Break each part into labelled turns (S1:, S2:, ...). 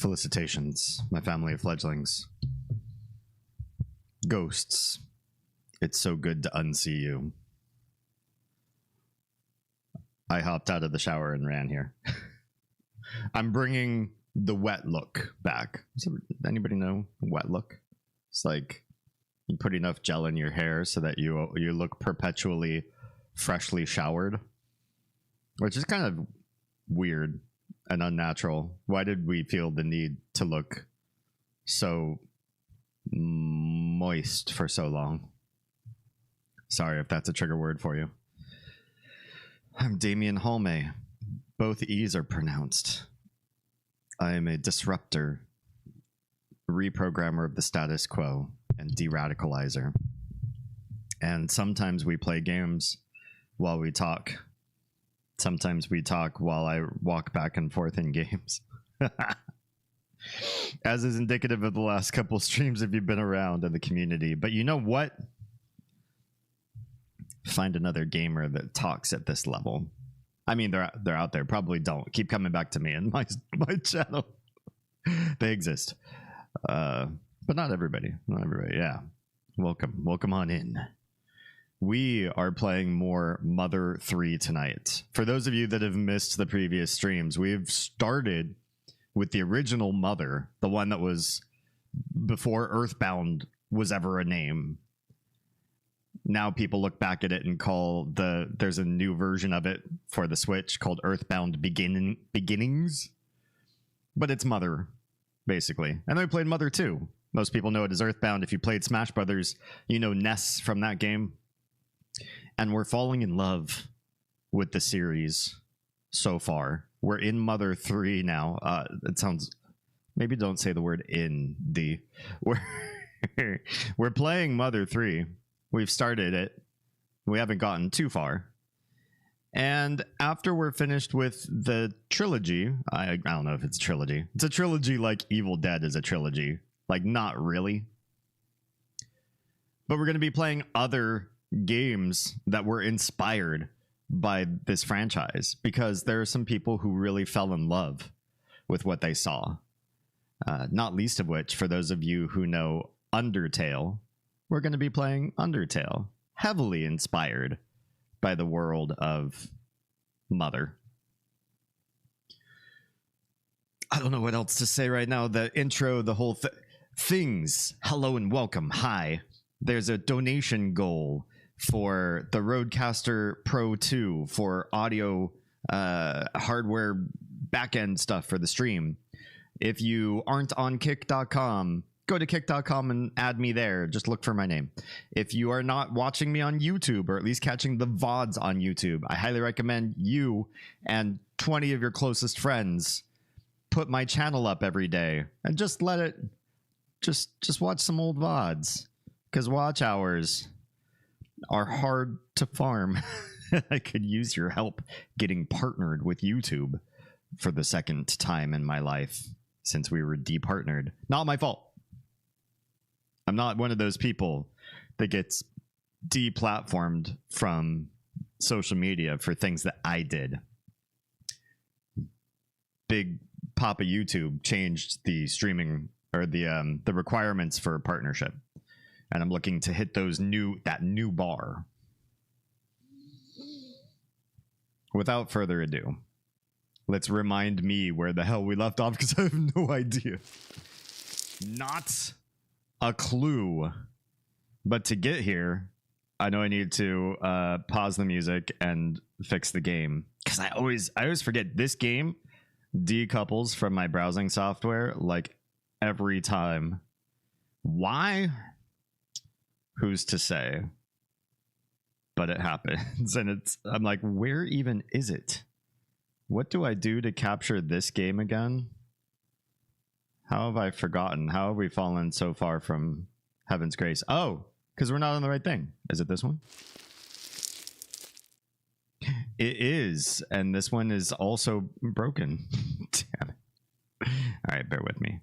S1: Felicitations, my family of fledglings. Ghosts, it's so good to unsee you. I hopped out of the shower and ran here. I'm bringing the wet look back. Does anybody know wet look? It's like you put enough gel in your hair so that you look perpetually freshly showered, which is kind of weird and unnatural. Why did we feel the need to look so moist for so long? Sorry if that's a trigger word for you. I'm Damien Holme. Both E's are pronounced. I am a disruptor, reprogrammer of the status quo, and de-radicalizer. And sometimes we play games while we talk. Sometimes we talk while I walk back and forth in games. As is indicative of the last couple streams if you've been around in the community. But you know what? Find another gamer that talks at this level. I mean, they're out there. Probably don't. Keep coming back to me and my channel. They exist. But not everybody. Not everybody. Yeah. Welcome on in. We are playing more Mother 3 tonight. For those of you that have missed the previous streams, we've started with the original Mother, the one that was before Earthbound was ever a name. Now people look back at it and call there's a new version of it for the Switch called Earthbound Beginnings. But it's Mother, basically. And then we played Mother 2. Most people know it as Earthbound. If you played Smash Brothers, you know Ness from that game. And we're falling in love with the series so far. We're in Mother 3 now. It sounds... Maybe don't say the word in, D. We're playing Mother 3. We've started it. We haven't gotten too far. And after we're finished with the trilogy... I don't know if it's a trilogy. It's a trilogy like Evil Dead is a trilogy. Like, not really. But we're going to be playing other games that were inspired by this franchise, because there are some people who really fell in love with what they saw. Not least of which, for those of you who know Undertale, we're going to be playing Undertale, heavily inspired by the world of Mother. I don't know what else to say right now. The intro, the whole things. Hello and welcome. Hi. There's a donation goal for the Rodecaster Pro 2 for audio hardware backend stuff for the stream. If you aren't on kick.com, go to kick.com and add me there. Just look for my name. If you are not watching me on YouTube, or at least catching the VODs on YouTube, I highly recommend you and 20 of your closest friends put my channel up every day and just let it, just watch some old VODs, because watch hours are hard to farm. I could use your help getting partnered with YouTube for the second time in my life since we were departnered. Not my fault. I'm not one of those people that gets deplatformed from social media for things that I did. Big Papa YouTube changed the streaming, or the requirements for partnership, and I'm looking to hit that new bar. Without further ado, let's remind me where the hell we left off, because I have no idea. Not a clue. But to get here, I know I need to pause the music and fix the game, because I always forget this game decouples from my browsing software like every time. Why? Who's to say? But it happens, and I'm like, where even is it? What do I do to capture this game again? How have I forgotten? How have we fallen so far from Heaven's Grace? Oh, because we're not on the right thing. Is it this one? It is, and this one is also broken. Damn it. All right, bear with me.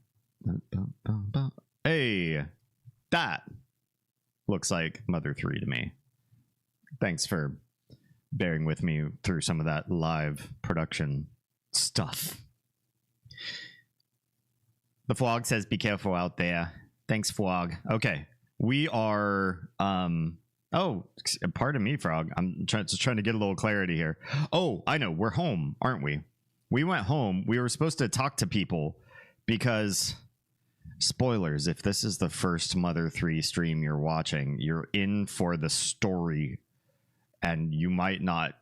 S1: Hey, that looks like Mother 3 to me. Thanks for bearing with me through some of that live production stuff. The Fwog says, be careful out there. Thanks, Fwog. Okay. We are, oh, pardon me, Frog. I'm just trying to get a little clarity here. Oh, I know. We're home, aren't we? We went home. We were supposed to talk to people because, spoilers, if this is the first Mother 3 stream you're watching, you're in for the story and you might not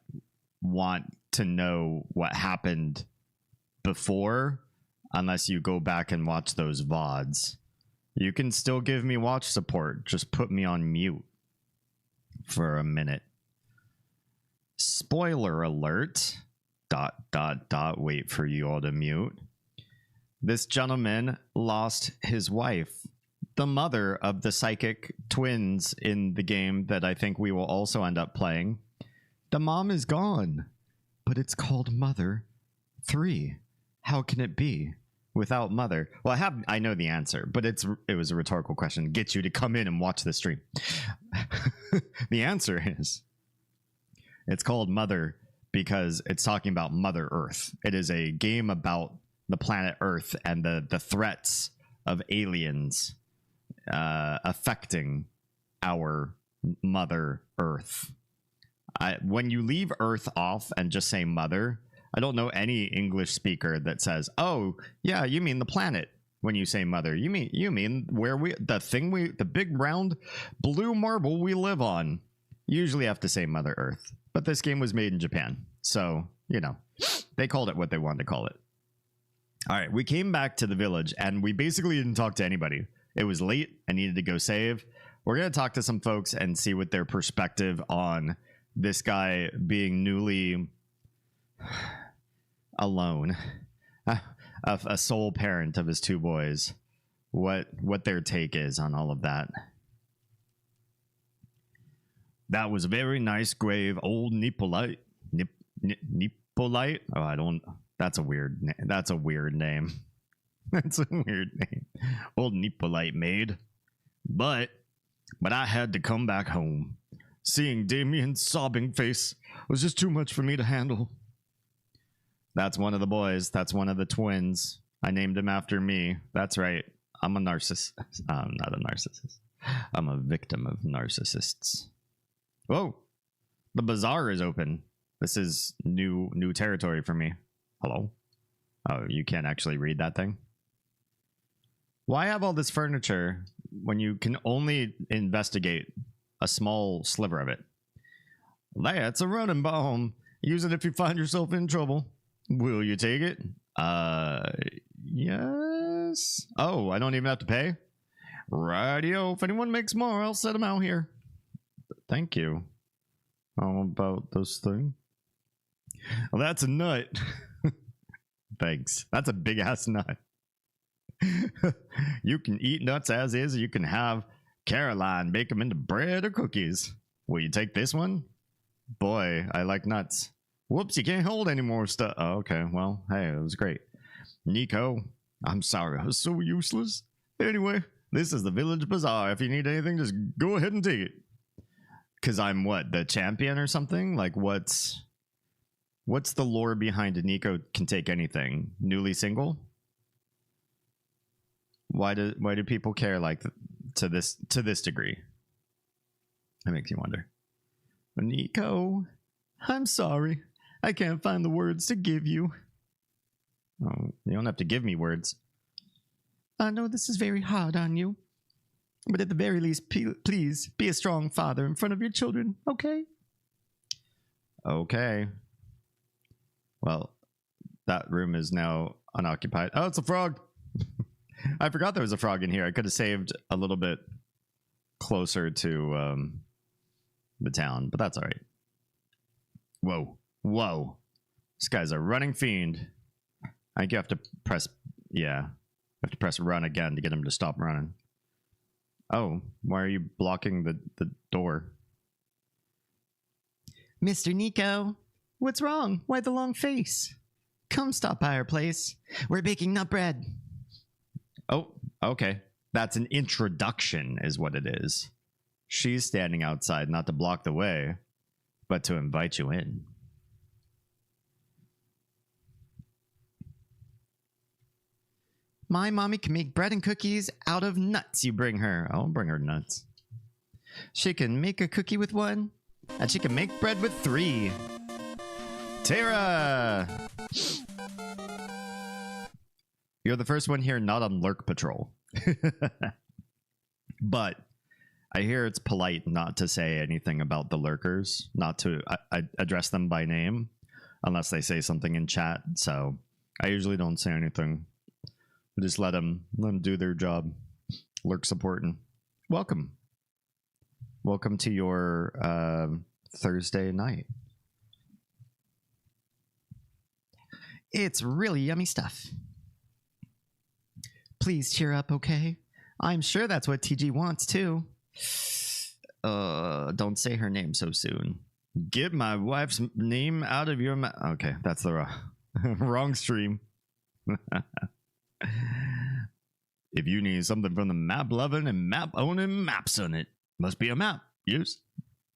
S1: want to know what happened before unless you go back and watch those VODs. You can still give me watch support. Just put me on mute for a minute. Spoiler alert. ... Wait for you all to mute. This gentleman lost his wife, the mother of the psychic twins in the game that I think we will also end up playing. The mom is gone, but it's called Mother 3. How can it be without Mother? Well, I know the answer, but it was a rhetorical question to get you to come in and watch the stream. The answer is it's called Mother because it's talking about Mother Earth. It is a game about the planet Earth and the threats of aliens affecting our Mother Earth. When you leave Earth off and just say Mother, I don't know any English speaker that says, "Oh, yeah, you mean the planet." When you say Mother, you mean where the big round blue marble we live on. You usually have to say Mother Earth, but this game was made in Japan, so you know they called it what they wanted to call it. All right, we came back to the village and we basically didn't talk to anybody. It was late. I needed to go save. We're gonna talk to some folks and see what their perspective on this guy being newly alone, a sole parent of his 2 boys, what their take is on all of that. That was a very nice grave, old Nipolite. Nipolite? Oh, I don't. That's a weird name. That's a weird name. That's a weird name. Old Nipolite made. But I had to come back home. Seeing Damien's sobbing face was just too much for me to handle. That's one of the boys. That's one of the twins. I named him after me. That's right. I'm a narcissist. I'm not a narcissist. I'm a victim of narcissists. Whoa. The bazaar is open. This is new territory for me. Hello? Oh, you can't actually read that thing? Why have all this furniture when you can only investigate a small sliver of it? That's a running bomb. Use it if you find yourself in trouble. Will you take it? Yes. Oh, I don't even have to pay? Rightio. If anyone makes more, I'll set them out here. Thank you. How about this thing? Well, that's a nut. Thanks. That's a big ass nut. You can eat nuts as is. You can have Caroline bake them into bread or cookies. Will you take this one? Boy, I like nuts. Whoops, you can't hold any more stuff. Oh, okay, well, hey, it was great. Nico, I'm sorry, I was so useless. Anyway, this is the village bazaar. If you need anything, just go ahead and take it. Because I'm what, the champion or something? Like, what's the lore behind Nico can take anything? Newly single? Why do people care like to this degree? That makes you wonder. Nico, I'm sorry. I can't find the words to give you. Oh, you don't have to give me words. I know this is very hard on you. But at the very least, please be a strong father in front of your children, okay? Okay. Well, that room is now unoccupied. Oh, it's a frog. I forgot there was a frog in here. I could have saved a little bit closer to the town, but that's all right. Whoa. Whoa. This guy's a running fiend. I think you have to press, yeah. You have to press run again to get him to stop running. Oh, why are you blocking the door? Mr. Nico, what's wrong? Why the long face? Come stop by our place. We're baking nut bread. Oh, okay. That's an introduction is what it is. She's standing outside not to block the way, but to invite you in. My mommy can make bread and cookies out of nuts you bring her. I'll bring her nuts. She can make a cookie with one, and she can make bread with 3. Tara! You're the first one here not on Lurk Patrol. But I hear it's polite not to say anything about the lurkers, not to address them by name, unless they say something in chat. So I usually don't say anything. I just let them do their job. Lurk supporting. Welcome. Welcome to your Thursday night. It's really yummy stuff. Please cheer up, okay? I'm sure that's what TG wants too. Don't say her name so soon. Get my wife's name out of your mouth. Okay, that's the wrong stream. If you need something from the map loving and map owning maps on it, must be a map. Yes.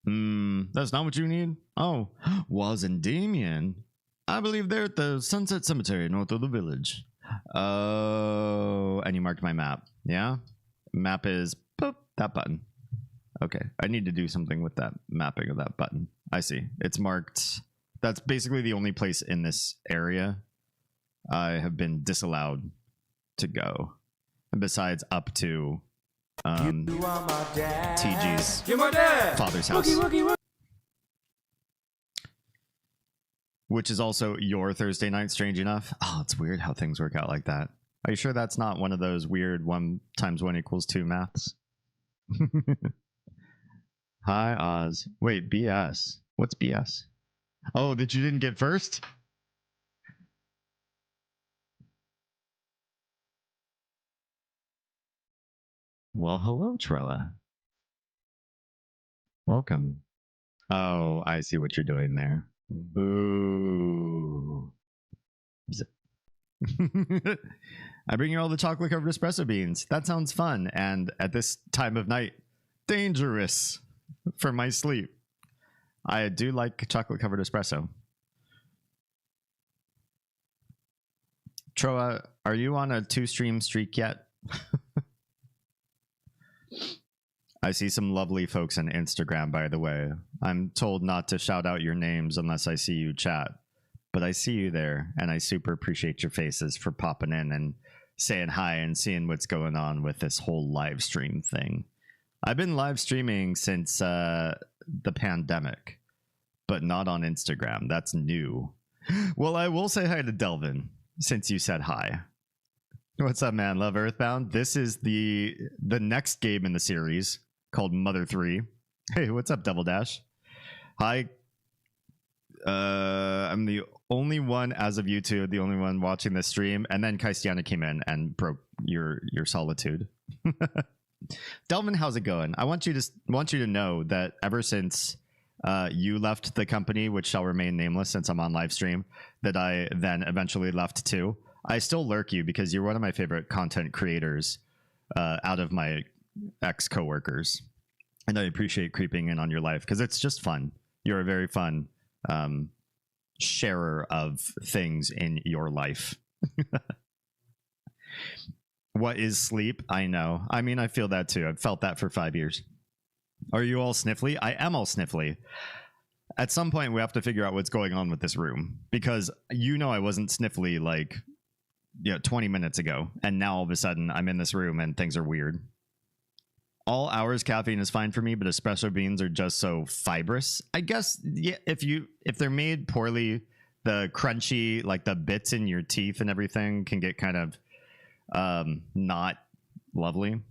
S1: That's not what you need. Oh, was in Damien. I believe they're at the Sunset Cemetery north of the village. Oh, and you marked my map. Yeah. Map is boop, that button. Okay, I need to do something with that mapping of that button. I see. It's marked. That's basically the only place in this area I have been disallowed to go. And besides up to TG's father's house. Wookie. Which is also your Thursday night, strange enough. Oh, it's weird how things work out like that. Are you sure that's not one of those weird 1 × 1 = 2 maths? Hi, Oz. Wait, BS. What's BS? Oh, that you didn't get first? Well, hello, Trella. Welcome. Oh, I see what you're doing there. Boo. I bring you all the chocolate covered espresso beans. That sounds fun, and at this time of night, dangerous for my sleep. I do like chocolate covered espresso. Troa, are you on a 2-stream streak yet? I see some lovely folks on Instagram, by the way. I'm told not to shout out your names unless I see you chat. But I see you there, and I super appreciate your faces for popping in and saying hi and seeing what's going on with this whole live stream thing. I've been live streaming since the pandemic, but not on Instagram. That's new. Well, I will say hi to Delvin, since you said hi. What's up, man? Love Earthbound. This is the next game in the series called Mother 3. Hey, what's up, Double Dash? Hi. I'm the only one as of YouTube, the only one watching this stream, and then Kaistiana came in and broke your solitude. Delvin, how's it going? I want you to know that ever since you left the company, which shall remain nameless since I'm on live stream, that I then eventually left too. I still lurk you because you're one of my favorite content creators out of my ex-coworkers. And I appreciate creeping in on your life because it's just fun. You're a very fun sharer of things in your life. What is sleep? I know. I mean, I feel that too. I've felt that for 5 years. Are you all sniffly? I am all sniffly. At some point, we have to figure out what's going on with this room because I wasn't sniffly like 20 minutes ago, and now all of a sudden I'm in this room and things are weird. All hours caffeine is fine for me, but espresso beans are just so fibrous. I guess if they're made poorly, the crunchy, like the bits in your teeth and everything can get kind of not lovely.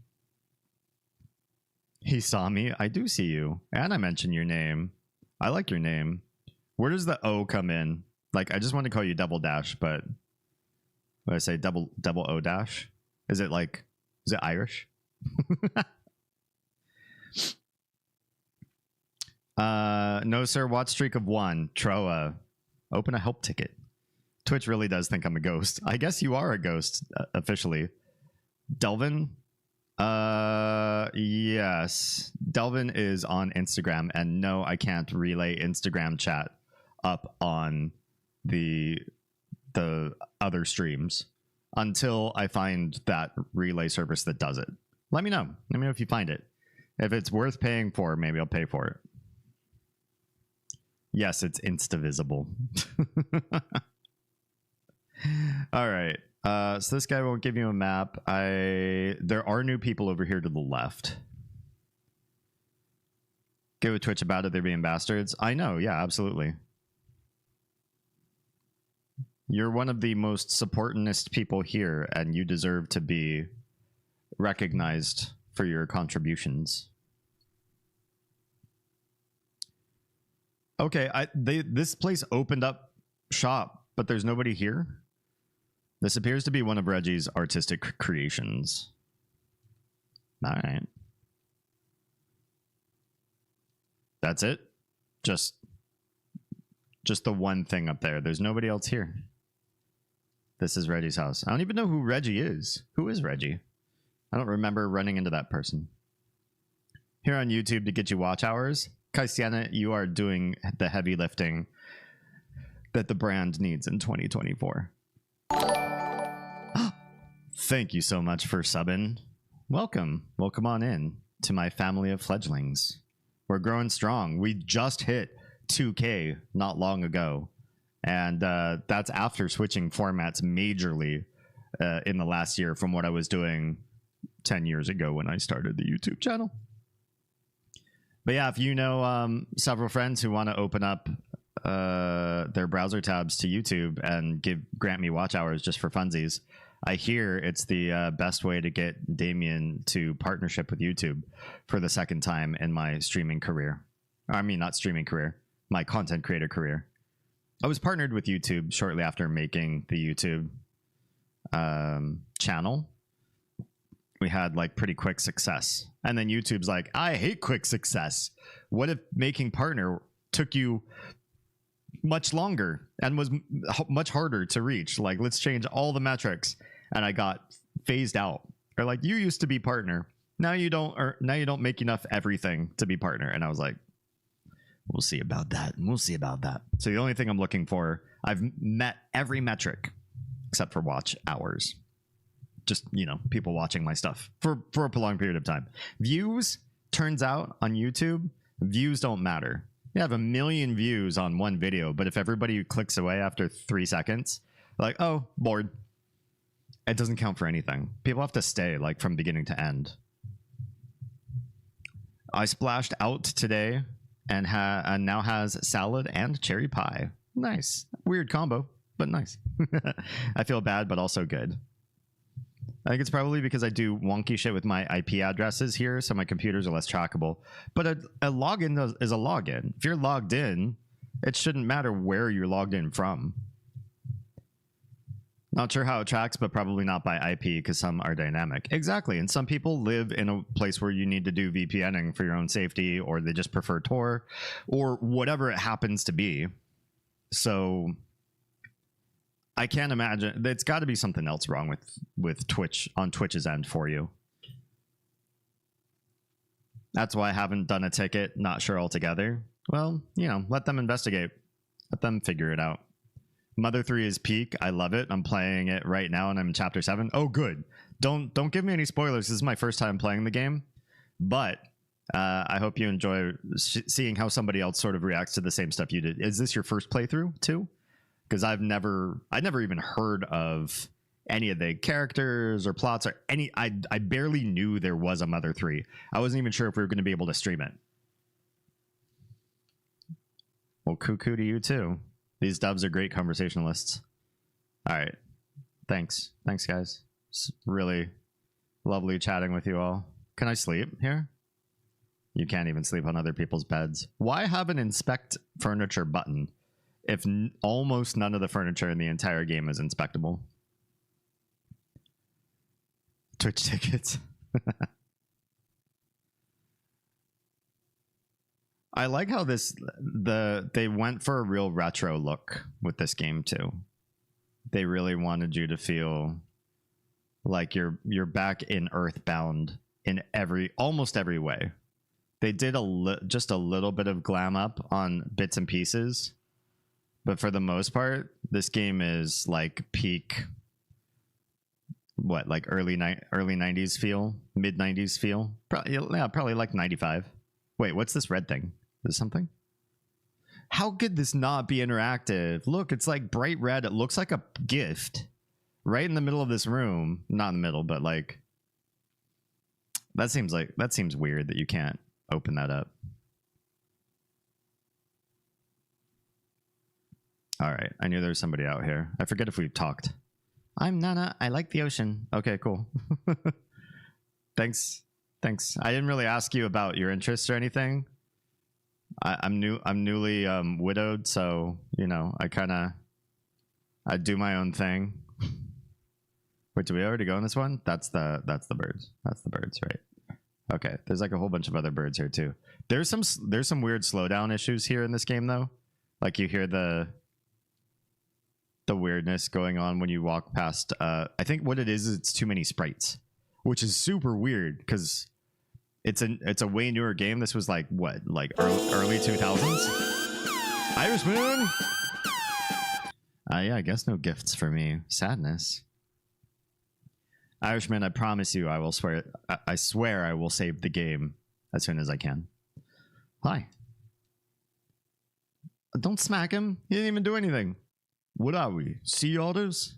S1: He saw me. I do see you. And I mentioned your name. I like your name. Where does the O come in? Like, I just want to call you Double Dash, but when I say double O dash, is it Irish? No, sir. Watch streak of 1. Troa, open a help ticket. Twitch really does think I'm a ghost. I guess you are a ghost officially. Delvin? Yes. Delvin is on Instagram, and no, I can't relay Instagram chat up on the other streams. until I find that relay service that does it. Let me know. Let me know if you find it. If it's worth paying for, maybe I'll pay for it. Yes, it's insta-visible. All right. So this guy won't give you a map. There are new people over here to the left. Go with Twitch about it. They're being bastards. I know. Yeah, absolutely. You're one of the most supportingest people here, and you deserve to be recognized for your contributions. Okay, this place opened up shop, but there's nobody here. This appears to be one of Reggie's artistic creations. All right. That's it? Just the one thing up there. There's nobody else here. This is Reggie's house. I don't even know who Reggie is. Who is Reggie? I don't remember running into that person. Here on YouTube to get you watch hours. Kaisiana, you are doing the heavy lifting that the brand needs in 2024. Thank you so much for subbing. Welcome. Welcome on in to my family of fledglings. We're growing strong. We just hit 2K not long ago. And that's after switching formats majorly in the last year from what I was doing 10 years ago when I started the YouTube channel. But yeah, if you know several friends who want to open up their browser tabs to YouTube and grant me watch hours just for funsies, I hear it's the best way to get Damien to partnership with YouTube for the second time in my streaming career. I mean, not streaming career, my content creator career. I was partnered with YouTube shortly after making the YouTube channel. We had like pretty quick success. And then YouTube's like, I hate quick success. What if making partner took you much longer and was much harder to reach? Like, let's change all the metrics. And I got phased out. Or like, you used to be partner. Now you don't, or now you don't make enough everything to be partner. And I was like, we'll see about that. We'll see about that. So the only thing I'm looking for, I've met every metric except for watch hours. Just, you know, people watching my stuff for a prolonged period of time. Views, turns out on YouTube, views don't matter. You have 1 million views on one video, but if everybody clicks away after 3 seconds, like, oh, bored. It doesn't count for anything. People have to stay like from beginning to end. I splashed out today and now has salad and cherry pie. Nice. Weird combo, but nice. I feel bad, but also good. I think it's probably because I do wonky shit with my IP addresses here, so my computers are less trackable. But a login is a login. If you're logged in, it shouldn't matter where you're logged in from. Not sure how it tracks, but probably not by IP because some are dynamic. Exactly, and some people live in a place where you need to do VPNing for your own safety, or they just prefer Tor, or whatever it happens to be. So I can't imagine. It's got to be something else wrong with Twitch on Twitch's end for you. That's why I haven't done a ticket. Not sure altogether. Well, you know, let them investigate. Let them figure it out. Mother 3 is peak. I love it. I'm playing it right now and I'm in chapter 7. Oh, good. Don't give me any spoilers. This is my first time playing the game, but I hope you enjoy seeing how somebody else sort of reacts to the same stuff you did. Is this your first playthrough too? Because I never even heard of any of the characters or plots or any. I barely knew there was a Mother 3. I wasn't even sure if we were going to be able to stream it. Well, cuckoo to you too. These dubs are great conversationalists. All right. Thanks, guys. It's really lovely chatting with you all. Can I sleep here? You can't even sleep on other people's beds. Why have an inspect furniture button if almost none of the furniture in the entire game is inspectable? Twitch tickets. I like how they went for a real retro look with this game too. They really wanted you to feel like you're back in Earthbound in almost every way. They did just a little bit of glam up on bits and pieces, but for the most part, this game is like peak what, like early 90s feel, mid 90s feel. Probably, yeah, probably like 95. Wait, what's this red thing? Is this something? How could this not be interactive? Look, it's like bright red. It looks like a gift right in the middle of this room. Not in the middle, but like that seems weird that you can't open that up. All right, I knew there was somebody out here. I forget if we've talked. I'm Nana. I like the ocean. Okay, cool. Thanks. I didn't really ask you about your interests or anything. I'm newly widowed, so you know I do my own thing. Wait, do we already go on this one? That's the birds. That's the birds, right? Okay. There's like a whole bunch of other birds here too. There's some weird slowdown issues here in this game though. Like you hear the weirdness going on when you walk past. I think what it is it's too many sprites, which is super weird because it's a way newer game. This was like what, like early 2000s. Irishman. Yeah, I guess no gifts for me. Sadness. Irishman, I promise you, I will swear. I swear I will save the game as soon as I can. Hi. Don't smack him. He didn't even do anything. What are we? Sea otters?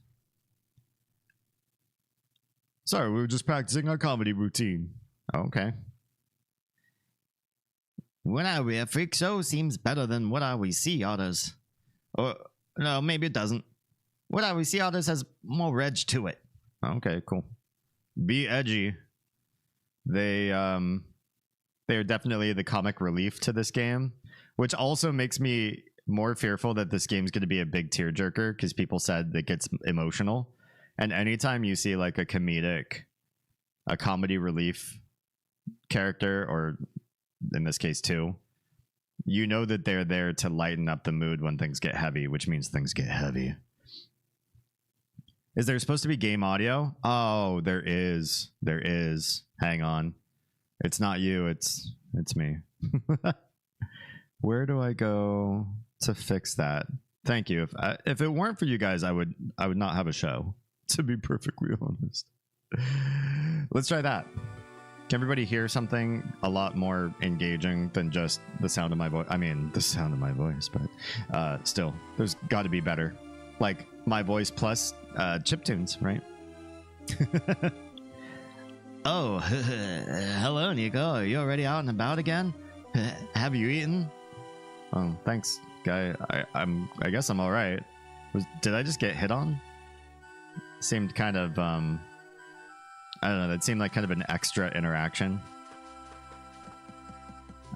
S1: Sorry, we were just practicing our comedy routine. Okay. What are we? A freak show seems better than What Are We? Sea otters. Or no, maybe it doesn't. What Are We? Sea otters has more reg to it. Okay, cool. Be edgy. They're definitely the comic relief to this game, which also makes me more fearful that this game's going to be a big tearjerker because people said it gets emotional. And anytime you see like a comedy relief character, or in this case two, you know that they're there to lighten up the mood when things get heavy, which means things get heavy. Is there supposed to be game audio? Oh, there is. There is. Hang on. It's not you. It's me. Where do I go to fix that? Thank you. If it weren't for you guys, I would not have a show, to be perfectly honest. Let's try that. Can everybody hear something a lot more engaging than just the sound of my voice? I mean, the sound of my voice, but still, there's got to be better. Like my voice plus chiptunes, right? Oh, hello, Nico. Are you already out and about again? Have you eaten? Oh, thanks, guy. I guess I'm all right. Did I just get hit on? Seemed kind of I don't know. That seemed like kind of an extra interaction.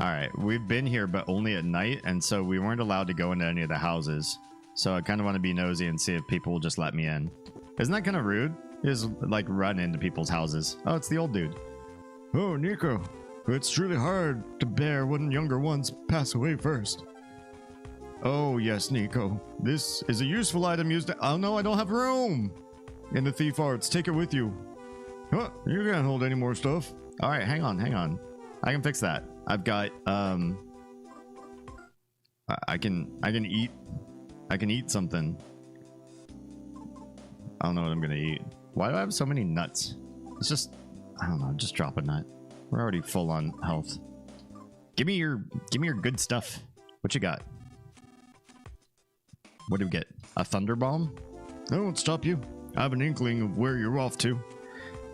S1: All right, we've been here, but only at night, and so we weren't allowed to go into any of the houses. So I kind of want to be nosy and see if people will just let me in. Isn't that kind of rude? You just like run into people's houses. Oh, it's the old dude. Oh, Nico. It's really hard to bear when younger ones pass away first. Oh, yes, Nico. This is a useful item used to... Oh, no, I don't have room. In the thief arts, take it with you. Huh, you can't hold any more stuff. All right, hang on. I can fix that. I've got, I can eat something. I don't know what I'm gonna eat. Why do I have so many nuts? It's just, I don't know, just drop a nut. We're already full on health. Give me your good stuff. What you got? What do we get? A thunder bomb? I won't stop you. I have an inkling of where you're off to.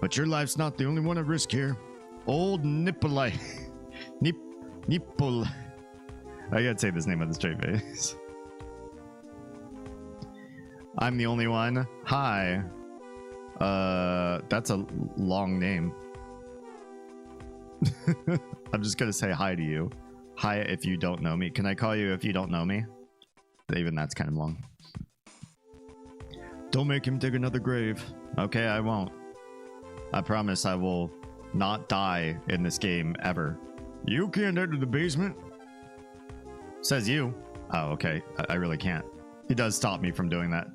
S1: But your life's not the only one at risk here. Old Nippolai. Nippol. I gotta say this name with a straight face. I'm the only one. Hi. That's a long name. I'm just gonna say hi to you. Hi if you don't know me. Can I call you if you don't know me? Even that's kind of long. Don't make him dig another grave. Okay, I won't. I promise I will not die in this game ever. You can't enter the basement. Says you. Oh, okay. I really can't. He does stop me from doing that.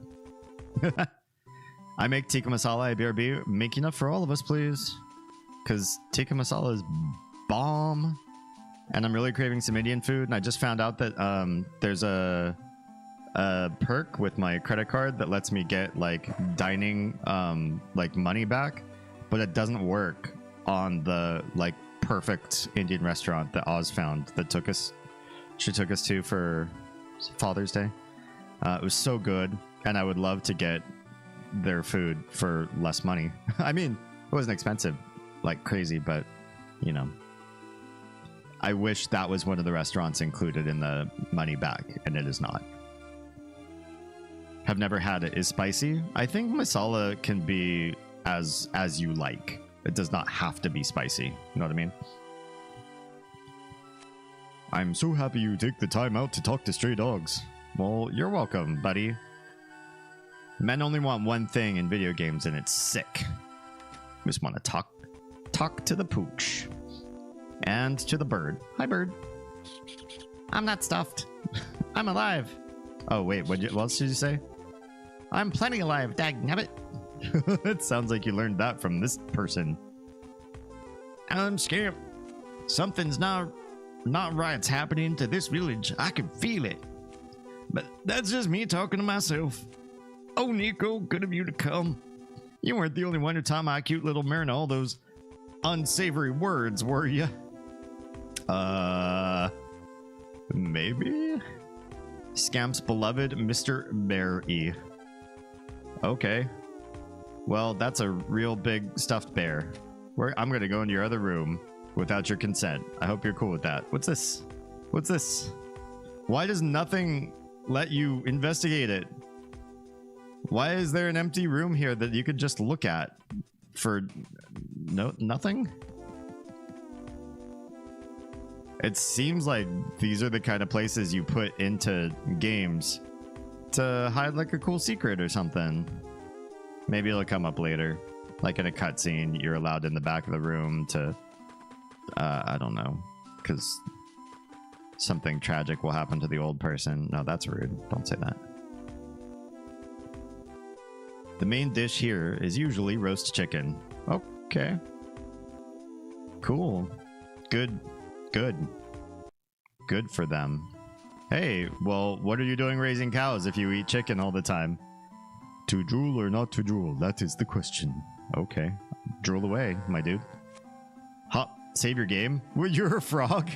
S1: I make tikka masala, BRB. Make enough for all of us, please. Because tikka masala is bomb. And I'm really craving some Indian food. And I just found out that there's a a perk with my credit card that lets me get like dining like money back, but it doesn't work on the like perfect Indian restaurant that Oz found that she took us to for Father's Day. It was so good, and I would love to get their food for less money. I mean, it wasn't expensive like crazy, but you know, I wish that was one of the restaurants included in the money back, and it is not. Have never had it. Is spicy? I think masala can be as you like. It does not have to be spicy. You know what I mean? I'm so happy you take the time out to talk to stray dogs. Well, you're welcome, buddy. Men only want one thing in video games, and it's sick. Just want to talk to the pooch. And to the bird. Hi, bird. I'm not stuffed. I'm alive. Oh, wait, what else did you say? I'm plenty alive, dagnabbit. It sounds like you learned that from this person. Scamp. Something's not right's happening to this village. I can feel it. But that's just me talking to myself. Oh, Nico, good of you to come. You weren't the only one who taught my cute little Myrna all those unsavory words, were you? Maybe? Scamp's beloved Mr. Bear-y. Okay. Well, that's a real big stuffed bear. I'm gonna go into your other room without your consent. I hope you're cool with that. What's this? What's this? Why does nothing let you investigate it? Why is there an empty room here that you could just look at for nothing? It seems like these are the kind of places you put into games to hide like a cool secret or something. Maybe it'll come up later. Like in a cutscene, you're allowed in the back of the room to, I don't know, because something tragic will happen to the old person. No, that's rude. Don't say that. The main dish here is usually roast chicken. Okay. Cool. Good for them. Hey, well, what are you doing raising cows if you eat chicken all the time? To drool or not to drool? That is the question. Okay. Drool away, my dude. Hop, save your game. Well, you're a frog.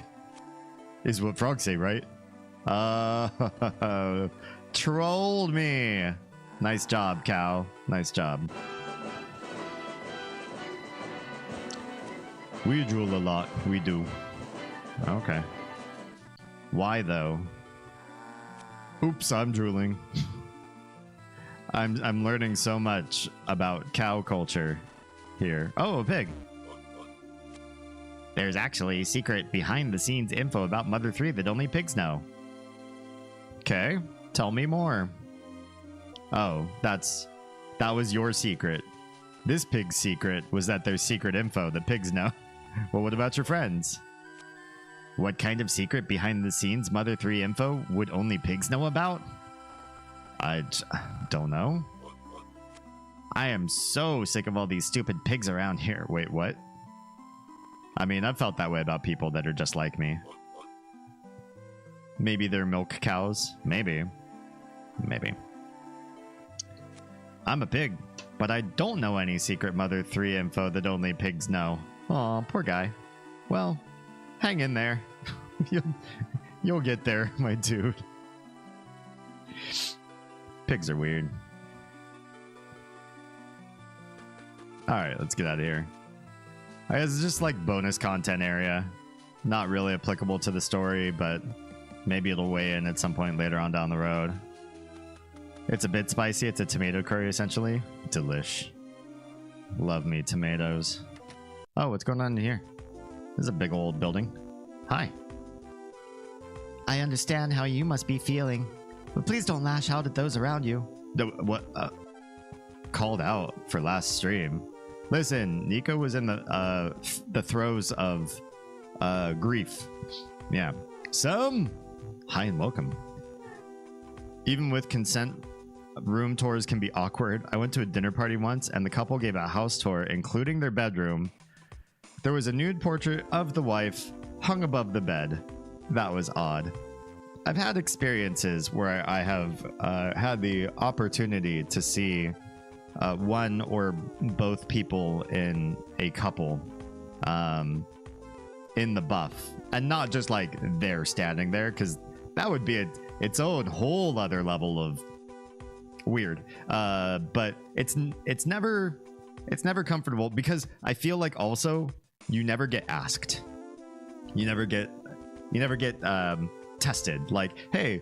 S1: Is what frogs say, right? Trolled me. Nice job, cow. Nice job. We drool a lot. We do. Okay. Why though? Oops, I'm drooling. I'm learning so much about cow culture here. Oh, a pig. There's actually secret behind the scenes info about Mother 3 that only pigs know. Okay, tell me more. Oh, that was your secret. This pig's secret was that there's secret info that pigs know. Well, what about your friends? What kind of secret behind the scenes Mother 3 info would only pigs know about? I don't know. I am so sick of all these stupid pigs around here. Wait, what? I mean, I've felt that way about people that are just like me. Maybe they're milk cows. Maybe. Maybe. I'm a pig, but I don't know any secret Mother 3 info that only pigs know. Aw, poor guy. Well, hang in there. You'll get there, my dude. Pigs are weird. Alright, let's get out of here. I guess it's just like bonus content area. Not really applicable to the story, but maybe it'll weigh in at some point later on down the road. It's a bit spicy. It's a tomato curry, essentially. Delish. Love me tomatoes. Oh, what's going on in here? This is a big old building. Hi. I understand how you must be feeling, but please don't lash out at those around you. What? Called out for last stream. Listen, Nico was in the throes of grief. Yeah. Hi and welcome. Even with consent, room tours can be awkward. I went to a dinner party once and the couple gave a house tour, including their bedroom. There was a nude portrait of the wife hung above the bed. That was odd. I've had experiences where I have had the opportunity to see one or both people in a couple in the buff, and not just like they're standing there, because that would be its own whole other level of weird. But it's never comfortable, because I feel like also you never get asked, you never get tested, like, hey,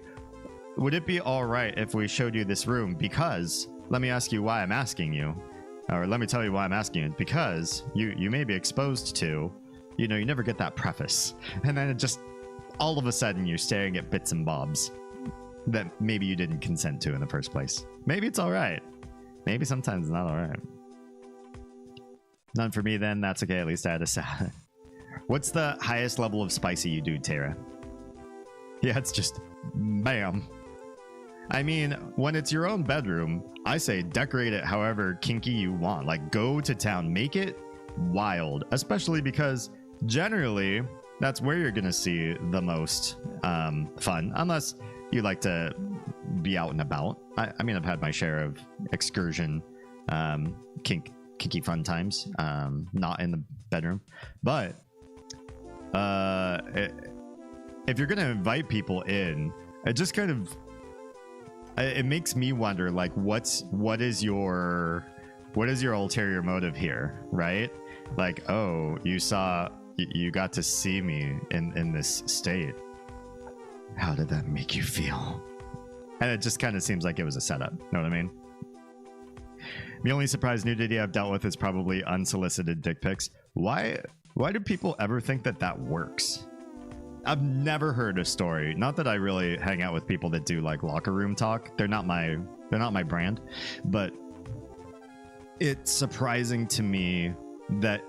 S1: would it be all right if we showed you this room? Because let me ask you why I'm asking you, or let me tell you why I'm asking you, because you may be exposed to, you never get that preface, and then it just all of a sudden you're staring at bits and bobs that maybe you didn't consent to in the first place. Maybe it's all right, maybe sometimes it's not all right. None for me then. That's okay, at least I had a salad. What's the highest level of spicy you do, Tara? Yeah, it's just bam. I mean, when it's your own bedroom, I say decorate it however kinky you want. Like, go to town, make it wild, especially because generally that's where you're gonna see the most fun, unless you like to be out and about. I mean, I've had my share of excursion kinky fun times, not in the bedroom, but if you're gonna invite people in, it just kind of, it makes me wonder, like, what is your ulterior motive here, right? Like, oh, you got to see me in this state, how did that make you feel? And it just kind of seems like it was a setup, know what I mean? The only surprise nudity I've dealt with is probably unsolicited dick pics. Why do people ever think that works? I've never heard a story. Not that I really hang out with people that do like locker room talk. They're not my brand, but it's surprising to me that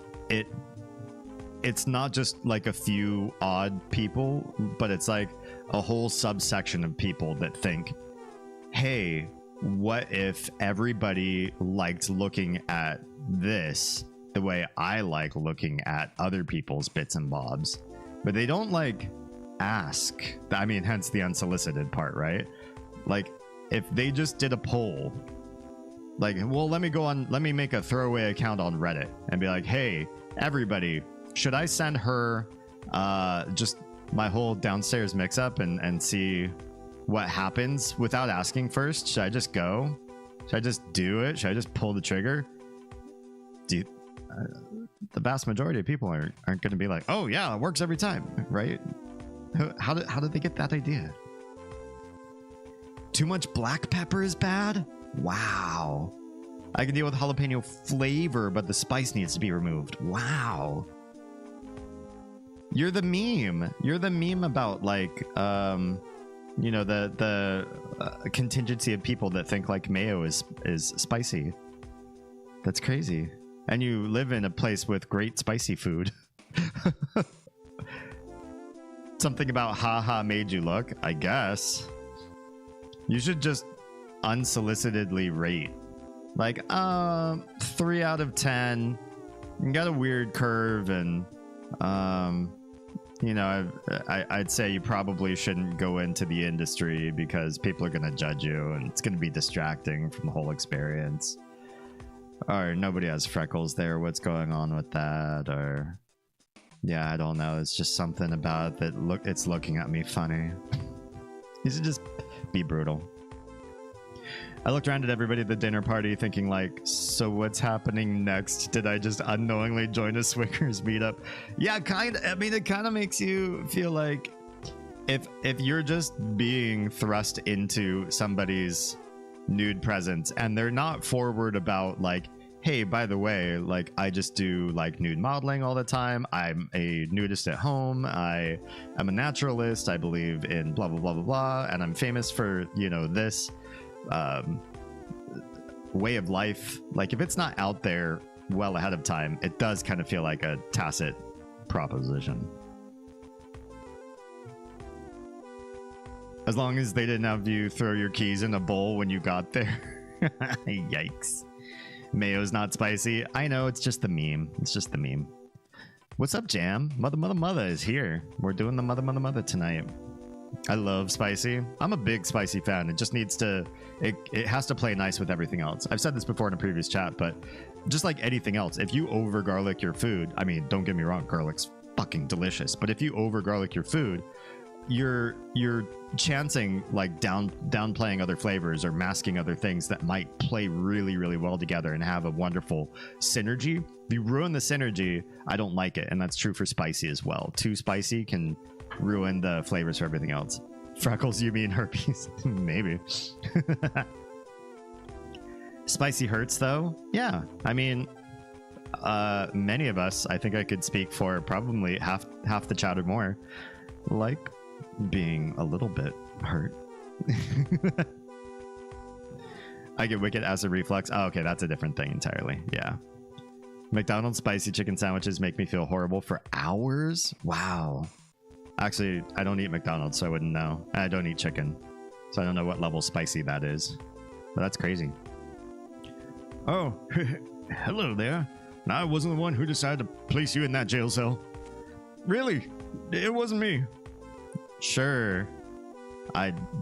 S1: it's not just like a few odd people, but it's like a whole subsection of people that think, hey, what if everybody liked looking at this the way I like looking at other people's bits and bobs? But they don't like ask. I mean, hence the unsolicited part, right? Like, if they just did a poll, like, well, let me make a throwaway account on Reddit and be like, hey, everybody, should I send her just my whole downstairs mix up and see what happens without asking first? Should I just go? Should I just do it? Should I just pull the trigger? The vast majority of people aren't going to be like, oh yeah, it works every time, right? How did they get that idea? Too much black pepper is bad? Wow. I can deal with jalapeno flavor, but the spice needs to be removed. Wow. You're the meme. You're the meme about, like, you know, the contingency of people that think like mayo is spicy. That's crazy. And you live in a place with great spicy food. Something about haha made you look, I guess. You should just unsolicitedly rate. Like, 3 out of 10. You got a weird curve, and you know, I'd say you probably shouldn't go into the industry because people are gonna judge you and it's gonna be distracting from the whole experience. Or nobody has freckles there, what's going on with that? Or yeah, I don't know, it's just something about that it's looking at me funny. You should just be brutal. I looked around at everybody at the dinner party thinking like, so what's happening next? Did I just unknowingly join a swingers meetup? Yeah, kind of. I mean, it kind of makes you feel like if you're just being thrust into somebody's nude presence and they're not forward about like, hey, by the way, like, I just do like nude modeling all the time. I'm a nudist at home. I am a naturalist. I believe in blah, blah, blah, blah, blah. And I'm famous for, you know, this way of life. Like, if it's not out there well ahead of time, it does kind of feel like a tacit proposition. As long as they didn't have you throw your keys in a bowl when you got there. Yikes. Mayo's not spicy. I know, it's just the meme. It's just the meme. What's up, Jam? Mother is here. We're doing the mother tonight. I love spicy. I'm a big spicy fan. It just needs to, it has to play nice with everything else. I've said this before in a previous chat, but just like anything else, if you over garlic your food, I mean, don't get me wrong, garlic's fucking delicious, but if you over garlic your food, you're chancing like downplaying other flavors or masking other things that might play really, really well together and have a wonderful synergy. If you ruin the synergy, I don't like it. And that's true for spicy as well. Too spicy can ruin the flavors for everything else. Freckles, you mean herpes? Maybe. Spicy hurts though. Yeah, I mean, many of us, I think I could speak for probably half the chat or more, like being a little bit hurt. I get wicked acid reflux. Oh, okay, that's a different thing entirely. Yeah. McDonald's spicy chicken sandwiches make me feel horrible for hours. Wow. Actually, I don't eat McDonald's, so I wouldn't know. I don't eat chicken, so I don't know what level spicy that is. But that's crazy. Oh, hello there. I wasn't the one who decided to place you in that jail cell. Really? It wasn't me. Sure.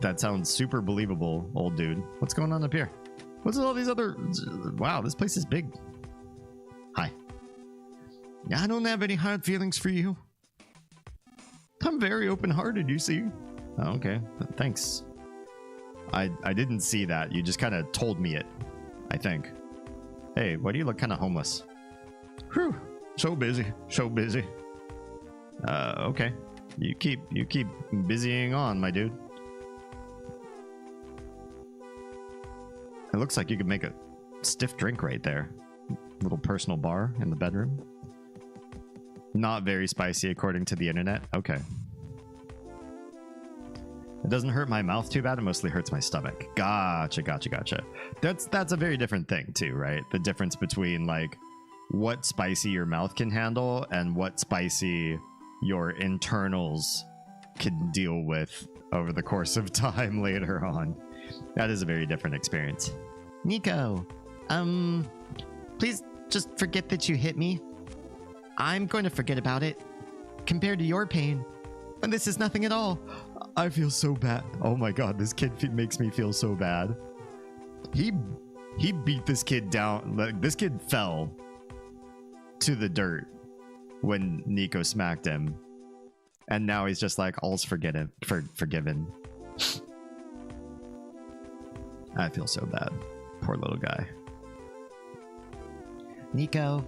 S1: That sounds super believable, old dude. What's going on up here? What's all these other... Wow, this place is big. Hi. I don't have any hard feelings for you. I'm very open-hearted, you see. Oh, okay. Thanks. I didn't see that. You just kind of told me it, I think. Hey, why do you look kind of homeless? Whew. So busy. So busy. Okay. You keep busying on, my dude. It looks like you could make a stiff drink right there. Little personal bar in the bedroom. Not very spicy according to the internet. Okay. It doesn't hurt my mouth too bad. It mostly hurts my stomach. Gotcha. That's a very different thing too, right? The difference between like what spicy your mouth can handle and what spicy your internals can deal with over the course of time later on. That is a very different experience. Nico, please just forget that you hit me. I'm going to forget about it. Compared to your pain, and this is nothing at all. I feel so bad. Oh my god, this kid makes me feel so bad. He beat this kid down. Like, this kid fell to the dirt when Nico smacked him, and now he's just like, all's forgiven. I feel so bad. Poor little guy. Nico,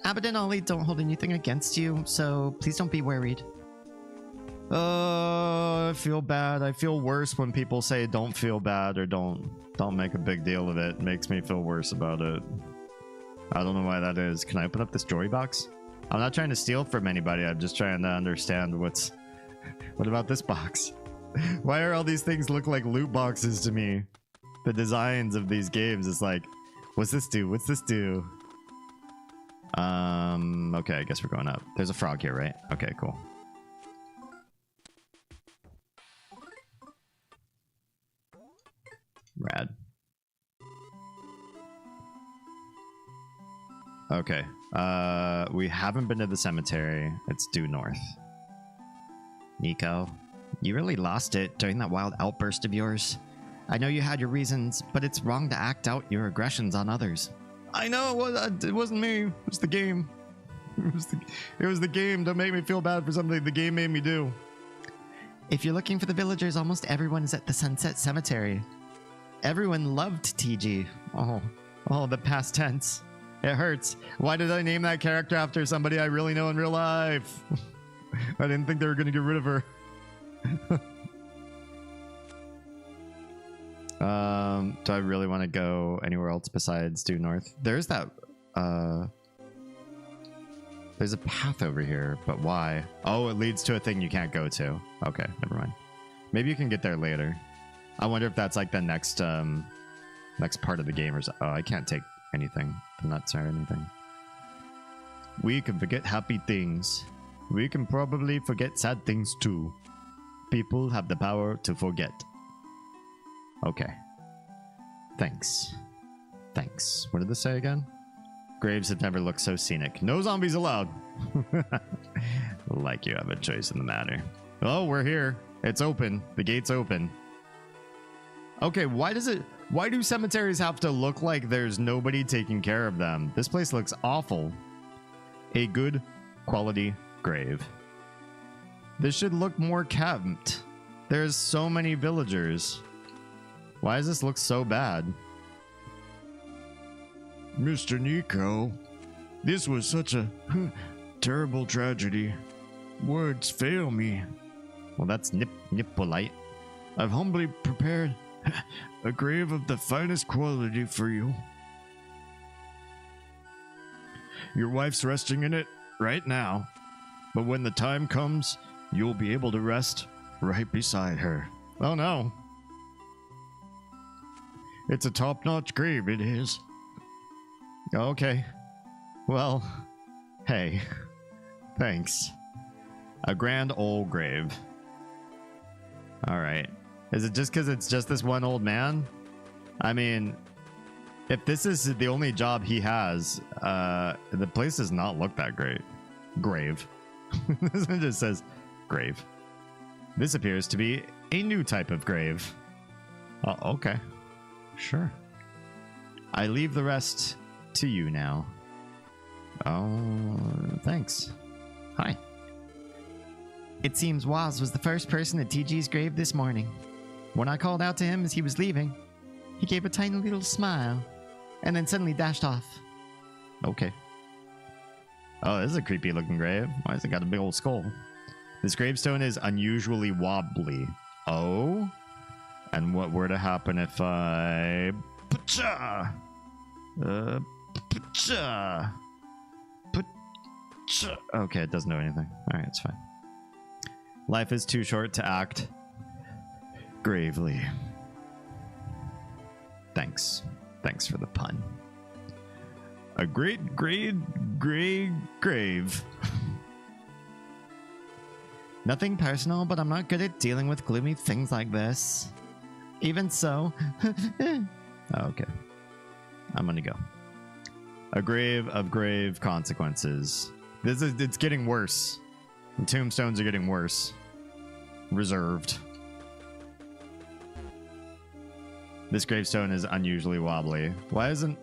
S1: Abbott and Ollie don't hold anything against you, so please don't be worried. I feel bad. I feel worse when people say don't feel bad or don't make a big deal of it. It makes me feel worse about it. I don't know why that is. Can I open up this jewelry box? I'm not trying to steal from anybody. I'm just trying to understand what about this box? Why are all these things look like loot boxes to me? The designs of these games is like, what's this do? What's this do? Okay, I guess we're going up. There's a frog here, right? Okay, cool. Rad. Okay. We haven't been to the cemetery. It's due north. Nico, you really lost it during that wild outburst of yours. I know you had your reasons, but it's wrong to act out your aggressions on others. I know, it wasn't me. It was the game. It was the game. Don't make me feel bad for something the game made me do. If you're looking for the villagers, almost everyone is at the Sunset Cemetery. Everyone loved TG. Oh, the past tense. It hurts. Why did I name that character after somebody I really know in real life? I didn't think they were going to get rid of her. Do I really want to go anywhere else besides due north? There's that, there's a path over here, but why? Oh, it leads to a thing you can't go to. Okay, never mind. Maybe you can get there later. I wonder if that's like the next, next part of the game or so. Oh, I can't take anything. The nuts or anything. We can forget happy things. We can probably forget sad things too. People have the power to forget. Okay. Thanks. Thanks. What did this say again? Graves have never looked so scenic. No zombies allowed. Like you have a choice in the matter. Oh, we're here. It's open. The gate's open. Okay, why do cemeteries have to look like there's nobody taking care of them? This place looks awful. A good quality grave. This should look more kept. There's so many villagers. Why does this look so bad?
S2: Mr. Nico, this was such a terrible tragedy. Words fail me.
S1: Well, that's nip polite.
S2: I've humbly prepared a grave of the finest quality for you. Your wife's resting in it right now, but when the time comes, you'll be able to rest right beside her.
S1: Oh no.
S2: It's a top-notch grave, it is.
S1: Okay. Well, hey. Thanks. A grand old grave. Alright. Is it just because it's just this one old man? I mean, if this is the only job he has, the place does not look that great. Grave. This one just says grave. This appears to be a new type of grave. Okay. Sure. I leave the rest to you now. Oh, thanks. Hi. It seems Waz was the first person at TG's grave this morning. When I called out to him as he was leaving, he gave a tiny little smile and then suddenly dashed off. Okay. Oh, this is a creepy looking grave. Why has it got a big old skull? This gravestone is unusually wobbly. Oh? And what were to happen if I... Pacha! Pacha! Pacha! Okay, it doesn't know anything. Alright, it's fine. Life is too short to act gravely. Thanks. Thanks for the pun. A great grave. Nothing personal, but I'm not good at dealing with gloomy things like this. Even so... Okay. I'm gonna go. A grave of grave consequences. It's getting worse. The tombstones are getting worse. Reserved. This gravestone is unusually wobbly. Why isn't...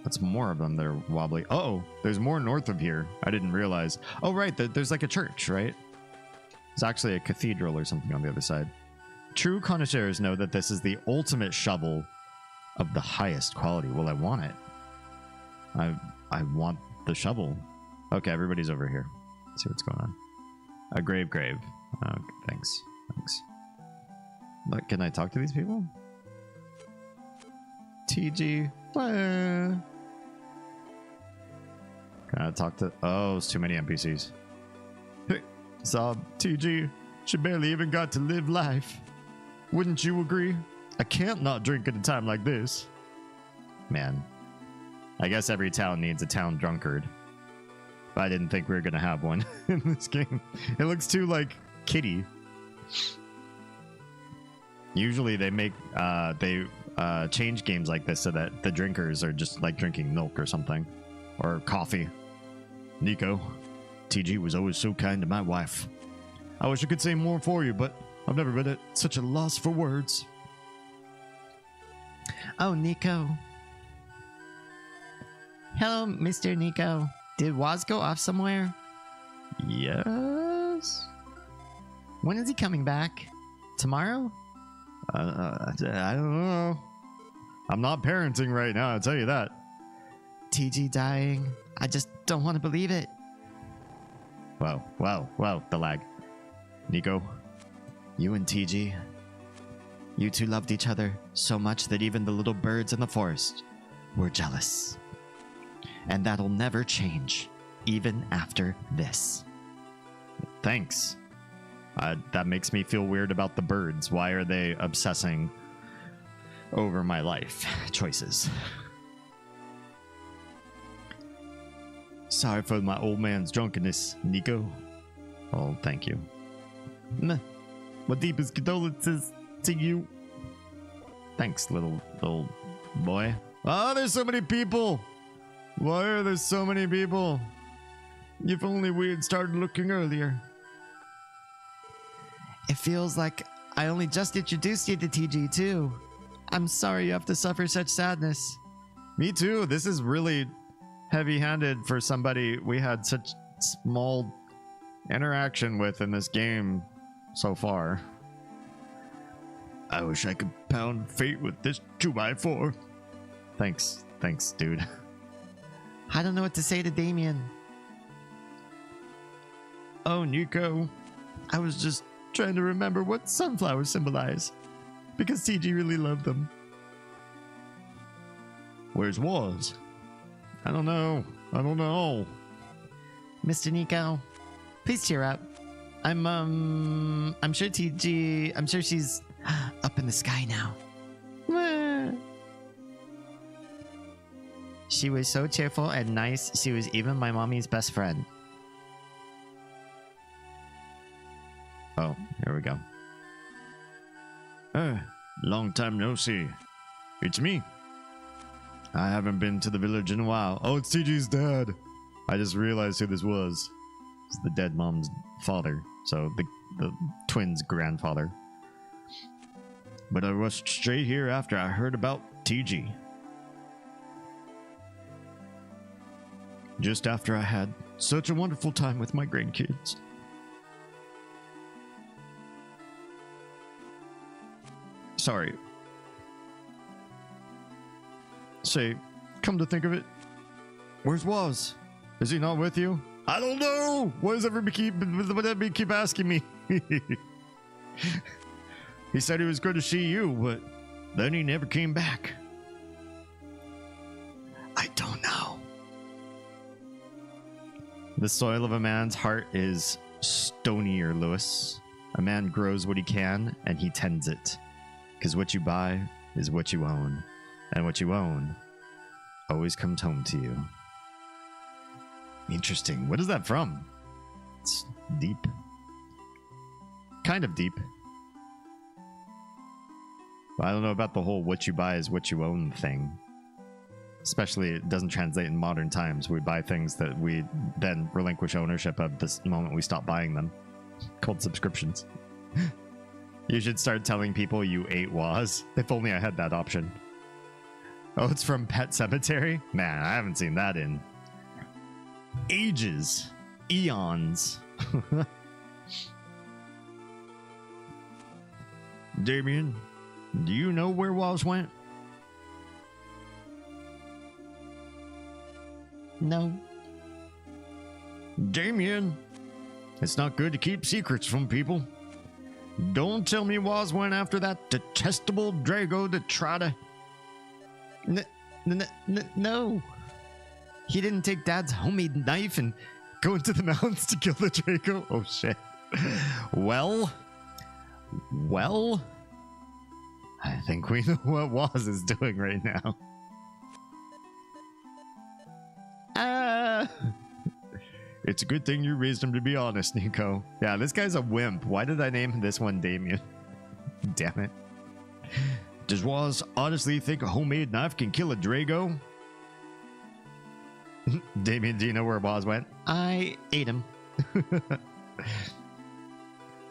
S1: That's more of them that are wobbly. Oh, there's more north of here. I didn't realize. Oh, right. There's like a church, right? There's actually a cathedral or something on the other side. True connoisseurs know that this is the ultimate shovel of the highest quality. Well, I want it. I want the shovel. Okay, everybody's over here. Let's see what's going on. A grave. Oh, thanks. Look, can I talk to these people? TG. Can I talk to... Oh, it's too many NPCs. Hey, Zob, TG. She barely even got to live life. Wouldn't you agree? I can't not drink at a time like this. Man. I guess every town needs a town drunkard. But I didn't think we were going to have one in this game. It looks too, like, kiddie. Usually they make... change games like this so that the drinkers are just like drinking milk or something. Or coffee. Nico, TG was always so kind to my wife. I wish I could say more for you, but I've never been at such a loss for words. Oh, Nico. Hello, Mr. Nico. Did Waz go off somewhere? Yes. When is he coming back? Tomorrow? I don't know. I'm not parenting right now, I'll tell you that. TG dying. I just don't want to believe it. Wow, the lag. Nico, you and TG, you two loved each other so much that even the little birds in the forest were jealous. And that'll never change, even after this. Thanks. That makes me feel weird about the birds. Why are they obsessing over my life choices? Sorry for my old man's drunkenness, Nico. Oh, thank you. My deepest condolences to you. Thanks, little boy. Oh, there's so many people. Why are there so many people? If only we had started looking earlier. It feels like I only just introduced you to TG too. I'm sorry you have to suffer such sadness. Me too. This is really heavy-handed for somebody we had such small interaction with in this game so far.
S2: I wish I could pound fate with this 2x4.
S1: Thanks, dude. I don't know what to say to Damien.
S2: Oh, Nico, I was just trying to remember what sunflowers symbolize, because TG really loved them. Where's Waz?
S1: I don't know. Mr. Nico, please cheer up. I'm sure TG, I'm sure she's up in the sky now. She was so cheerful and nice, she was even my mommy's best friend. Oh, here we go.
S2: Long time no see. It's me. I haven't been to the village in a while. Oh, it's TG's dad. I just realized who this was.
S1: It's the dead mom's father, so the twins' grandfather.
S2: But I rushed straight here after I heard about TG. Just after I had such a wonderful time with my grandkids. Sorry. Say, come to think of it, where's Waz? Is he not with you? I don't know. Why does everybody keep asking me? He said he was going to see you, but then he never came back.
S1: I don't know. The soil of a man's heart is stonier, Lewis. A man grows what he can, and he tends it. Because what you buy is what you own. And what you own always comes home to you. Interesting. What is that from? It's deep. Kind of deep. But I don't know about the whole what you buy is what you own thing. Especially, it doesn't translate in modern times. We buy things that we then relinquish ownership of the moment we stop buying them. Called subscriptions. You should start telling people you ate Waz. If only I had that option. Oh, it's from Pet Cemetery? Man, I haven't seen that in ages. Eons.
S2: Damien, do you know where Waz went?
S1: No.
S2: Damien, it's not good to keep secrets from people. Don't tell me Waz went after that detestable Drago to try to...
S1: No. He didn't take Dad's homemade knife and go into the mountains to kill the Drago. Oh, shit. Well, I think we know what Waz is doing right now.
S2: It's a good thing you raised him to be honest, Nico.
S1: Yeah, this guy's a wimp. Why did I name this one Damien? Damn it.
S2: Does Waz honestly think a homemade knife can kill a Drago?
S1: Damien, do you know where Waz went? I ate him.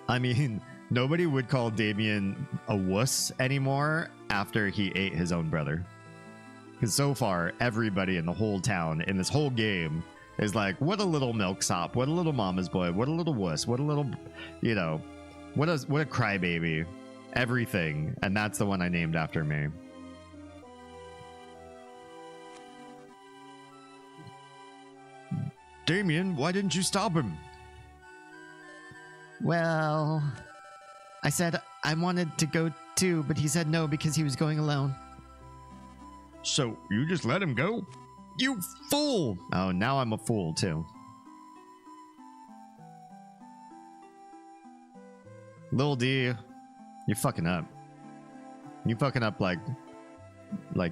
S1: I mean, nobody would call Damien a wuss anymore after he ate his own brother. Because so far, everybody in the whole town, in this whole game, is like, what a little milksop, what a little mama's boy, what a little wuss, what a little, you know, what a crybaby. Everything. And that's the one I named after me.
S2: Damien, why didn't you stop him?
S1: Well, I said I wanted to go too, but he said no because he was going alone.
S2: So you just let him go?
S1: You fool! Oh, now I'm a fool too. Lil D, you're fucking up. You fucking up like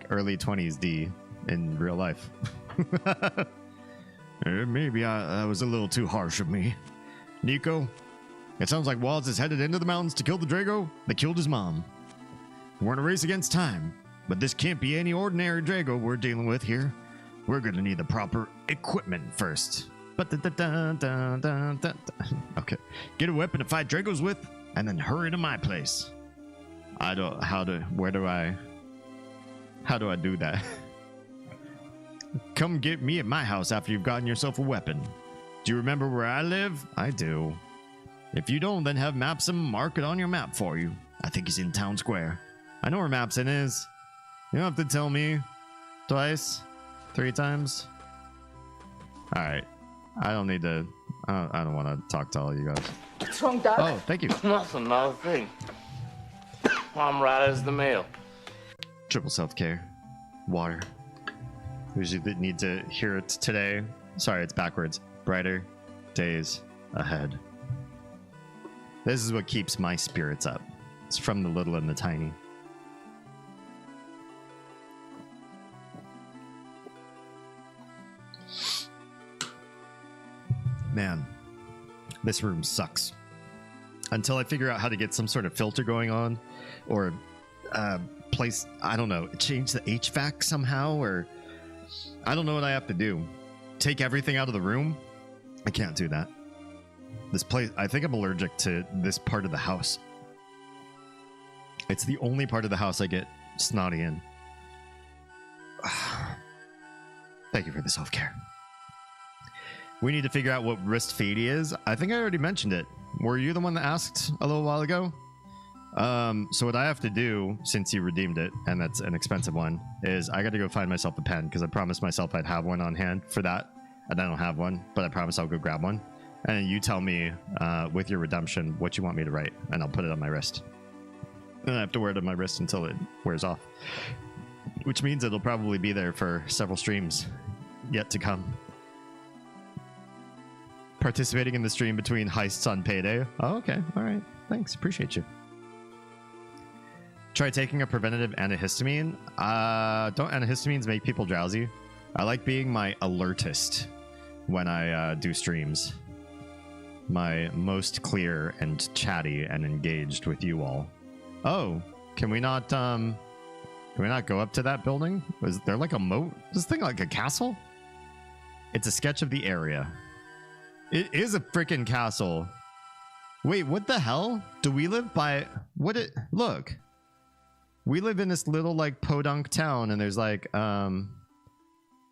S1: early 20s D in real life.
S2: Maybe I was a little too harsh of me. Nico, it sounds like Waz is headed into the mountains to kill the Drago that killed his mom. We're in a race against time, but this can't be any ordinary Drago we're dealing with here. We're gonna need the proper equipment first.
S1: Okay.
S2: Get a weapon to fight Dragos with, and then hurry to my place. How do I do that? Come get me at my house after you've gotten yourself a weapon. Do you remember where I live? I do. If you don't, then have Mapson mark it on your map for you. I think he's in town square. I know where Mapson is. You don't have to tell me twice, 3 times. All right. I don't need to. I don't want to talk to all you guys.
S3: What's wrong, Dad?
S2: Oh, thank you.
S3: Nothing, not a thing. I'm right as the mail.
S2: Triple self-care. Water. We usually need to hear it today. Sorry, it's backwards. Brighter days ahead. This is what keeps my spirits up. It's from the little and the tiny. Man, this room sucks. Until I figure out how to get some sort of filter going on, or place, I don't know, change the HVAC somehow, or I don't know what I have to do. Take everything out of the room? I can't do that. This place, I think I'm allergic to this part of the house. It's the only part of the house I get snotty in. Thank you for the self-care. We need to figure out what wrist fady is. I think I already mentioned it. Were you the one that asked a little while ago? So what I have to do, since you redeemed it, and that's an expensive one, is I got to go find myself a pen, because I promised myself I'd have one on hand for that, and I don't have one, but I promise I'll go grab one. And then you tell me, with your redemption, what you want me to write, and I'll put it on my wrist. And I have to wear it on my wrist until it wears off. Which means it'll probably be there for several streams yet to come. Participating in the stream between heists on payday. Oh, okay. All right. Thanks. Appreciate you. Try taking a preventative antihistamine. Don't antihistamines make people drowsy? I like being my alertist when I do streams. My most clear and chatty and engaged with you all. Oh, can we not go up to that building? Is there like a moat? Is this thing like a castle? It's a sketch of the area. It is a freaking castle. Wait, what the hell? Do we live by look. We live in this little like podunk town, and there's like I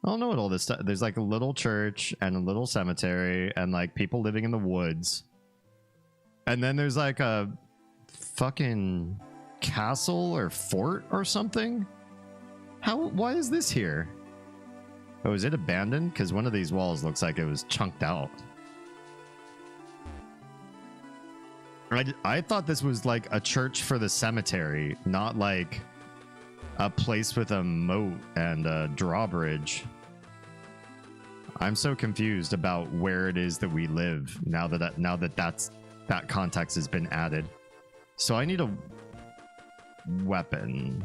S2: don't know what all this stuff. There's like a little church and a little cemetery and like people living in the woods. And then there's like a fucking castle or fort or something. Why is this here? Oh, is it abandoned? Because one of these walls looks like it was chunked out. I thought this was like a church for the cemetery, not like a place with a moat and a drawbridge. I'm so confused about where it is that we live now that that context has been added. So I need a weapon.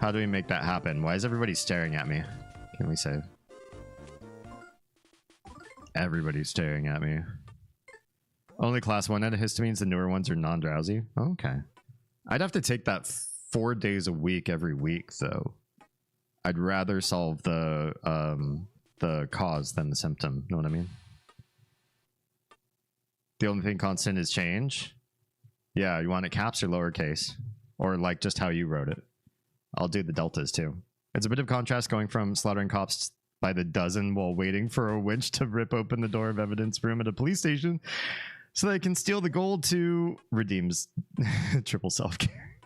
S2: How do we make that happen? Why is everybody staring at me? Can we save? Everybody's staring at me. Only class 1 antihistamines, the newer ones are non-drowsy. Okay. I'd have to take that 4 days a week every week, though. I'd rather solve the cause than the symptom. Know what I mean? The only thing constant is change. Yeah, you want it caps or lowercase? Or like just how you wrote it. I'll do the deltas too. It's a bit of contrast going from slaughtering cops by the dozen while waiting for a winch to rip open the door of evidence room at a police station so they can steal the gold to redeems triple self-care.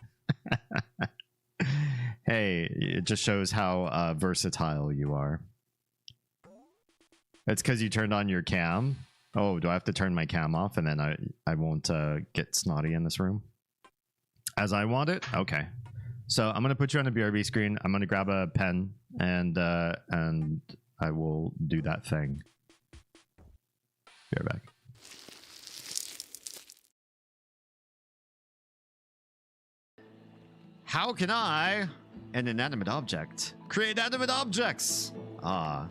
S2: Hey, it just shows how versatile you are. It's because you turned on your cam. Oh, do I have to turn my cam off and then I won't get snotty in this room? As I want it? Okay. So I'm going to put you on a BRB screen. I'm going to grab a pen and I will do that thing. Be right back. How can I, an inanimate object, create animate objects? Ah,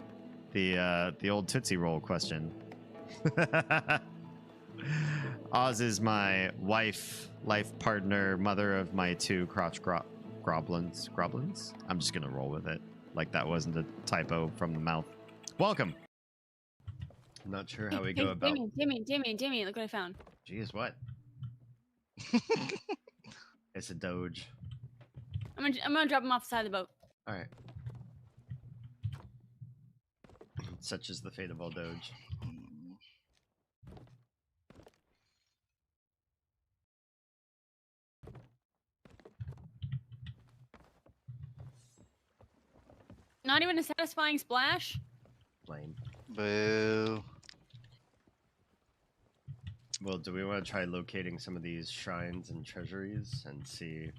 S2: the old Tootsie Roll question. Oz is my wife, life partner, mother of my 2 crotch groblins. Groblins? I'm just gonna roll with it. Like that wasn't a typo from the mouth. Welcome. I'm not sure how we go about.
S4: Damien, look what I found.
S2: Jeez, what?
S1: It's a doge.
S4: I'm gonna drop him off the side of the boat.
S1: All right. Such is the fate of all doge.
S4: Not even a satisfying splash.
S1: Lame.
S5: Boo.
S1: Well, do we want to try locating some of these shrines and treasuries and see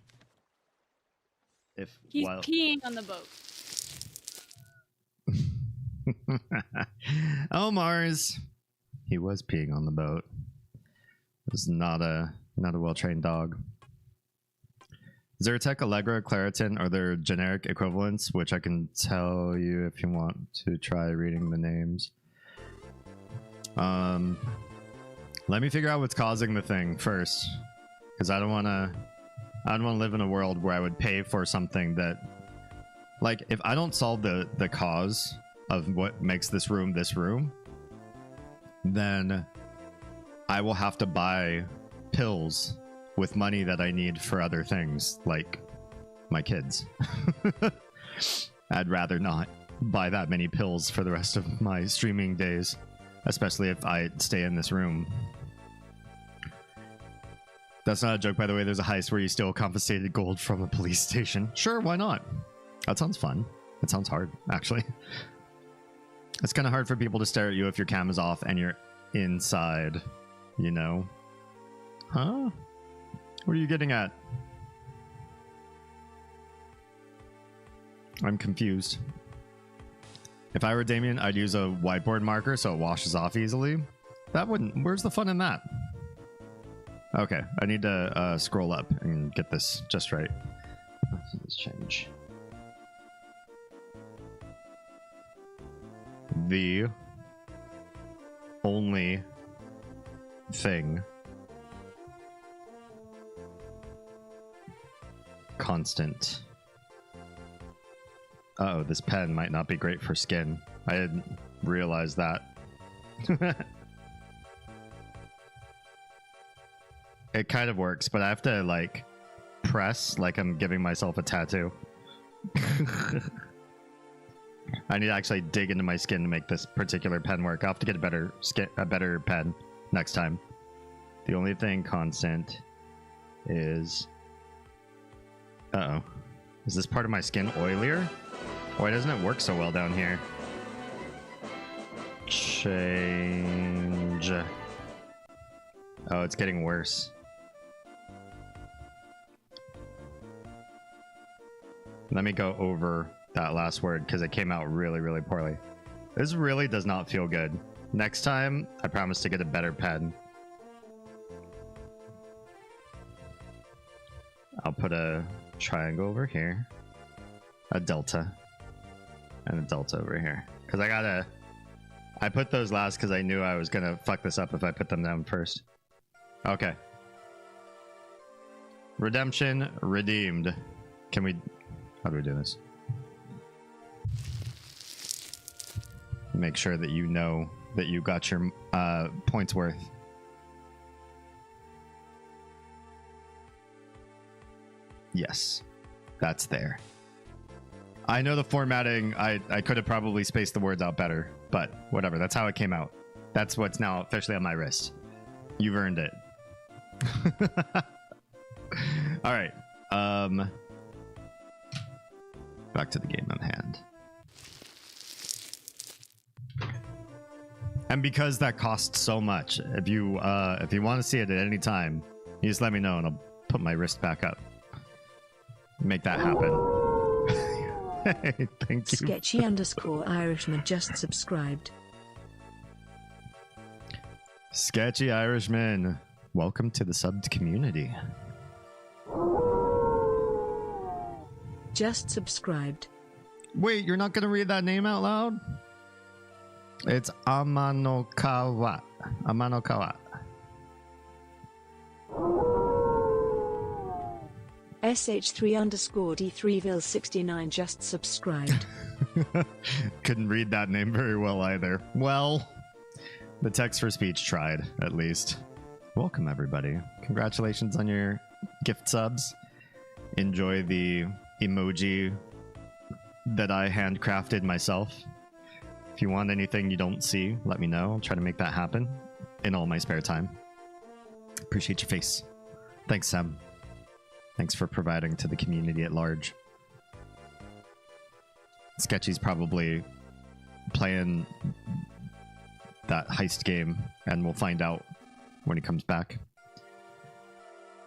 S1: if
S4: He's peeing on the boat.
S1: Oh, Mars. He was peeing on the boat. It was not a well-trained dog. Zyrtec, Allegra, Claritin are their generic equivalents, which I can tell you if you want to try reading the names. Let me figure out what's causing the thing first, because I don't want to live in a world where I would pay for something that, like, if I don't solve the cause of what makes this room, then I will have to buy pills with money that I need for other things, like my kids. I'd rather not buy that many pills for the rest of my streaming days, especially if I stay in this room. That's not a joke, by the way. There's a heist where you steal confiscated gold from a police station. Sure, why not? That sounds fun. It sounds hard, actually. It's kind of hard for people to stare at you if your cam is off and you're inside, you know? Huh? What are you getting at? I'm confused. If I were Damien, I'd use a whiteboard marker so it washes off easily. That wouldn't... Where's the fun in that? Okay, I need to scroll up and get this just right. Let's change. The only thing constant. Uh-oh, this pen might not be great for skin. I didn't realize that. It kind of works, but I have to, like, press like I'm giving myself a tattoo. I need to actually dig into my skin to make this particular pen work. I'll have to get a better pen next time. The only thing constant is... Uh-oh. Is this part of my skin oilier? Why doesn't it work so well down here? Change. Oh, it's getting worse. Let me go over that last word because it came out really, really poorly. This really does not feel good. Next time, I promise to get a better pen. I'll put a triangle over here, a delta, and a delta over here. Because I put those last because I knew I was going to fuck this up if I put them down first. Okay. Redemption redeemed. Can we... How do we do this? Make sure that you know that you got your points worth. Yes, that's there. I know the formatting, I could have probably spaced the words out better, but whatever, that's how it came out. That's what's now officially on my wrist. You've earned it. All right. Back to the game on hand. And because that costs so much, if you want to see it at any time, you just let me know and I'll put my wrist back up. Make that happen. Thank you.
S6: Sketchy_Irishman just subscribed.
S1: Sketchy Irishman, welcome to the subbed community.
S6: Just subscribed.
S1: Wait, you're not gonna read that name out loud? It's Amanokawa. Amanokawa.
S6: SH3_D3Vil69 just subscribed.
S1: Couldn't read that name very well either. Well, the text for speech tried, at least. Welcome, everybody. Congratulations on your gift subs. Enjoy the emoji that I handcrafted myself. If you want anything you don't see, let me know. I'll try to make that happen in all my spare time. Appreciate your face. Thanks, Sam. Thanks for providing to the community at large. Sketchy's probably playing that heist game, and we'll find out when he comes back.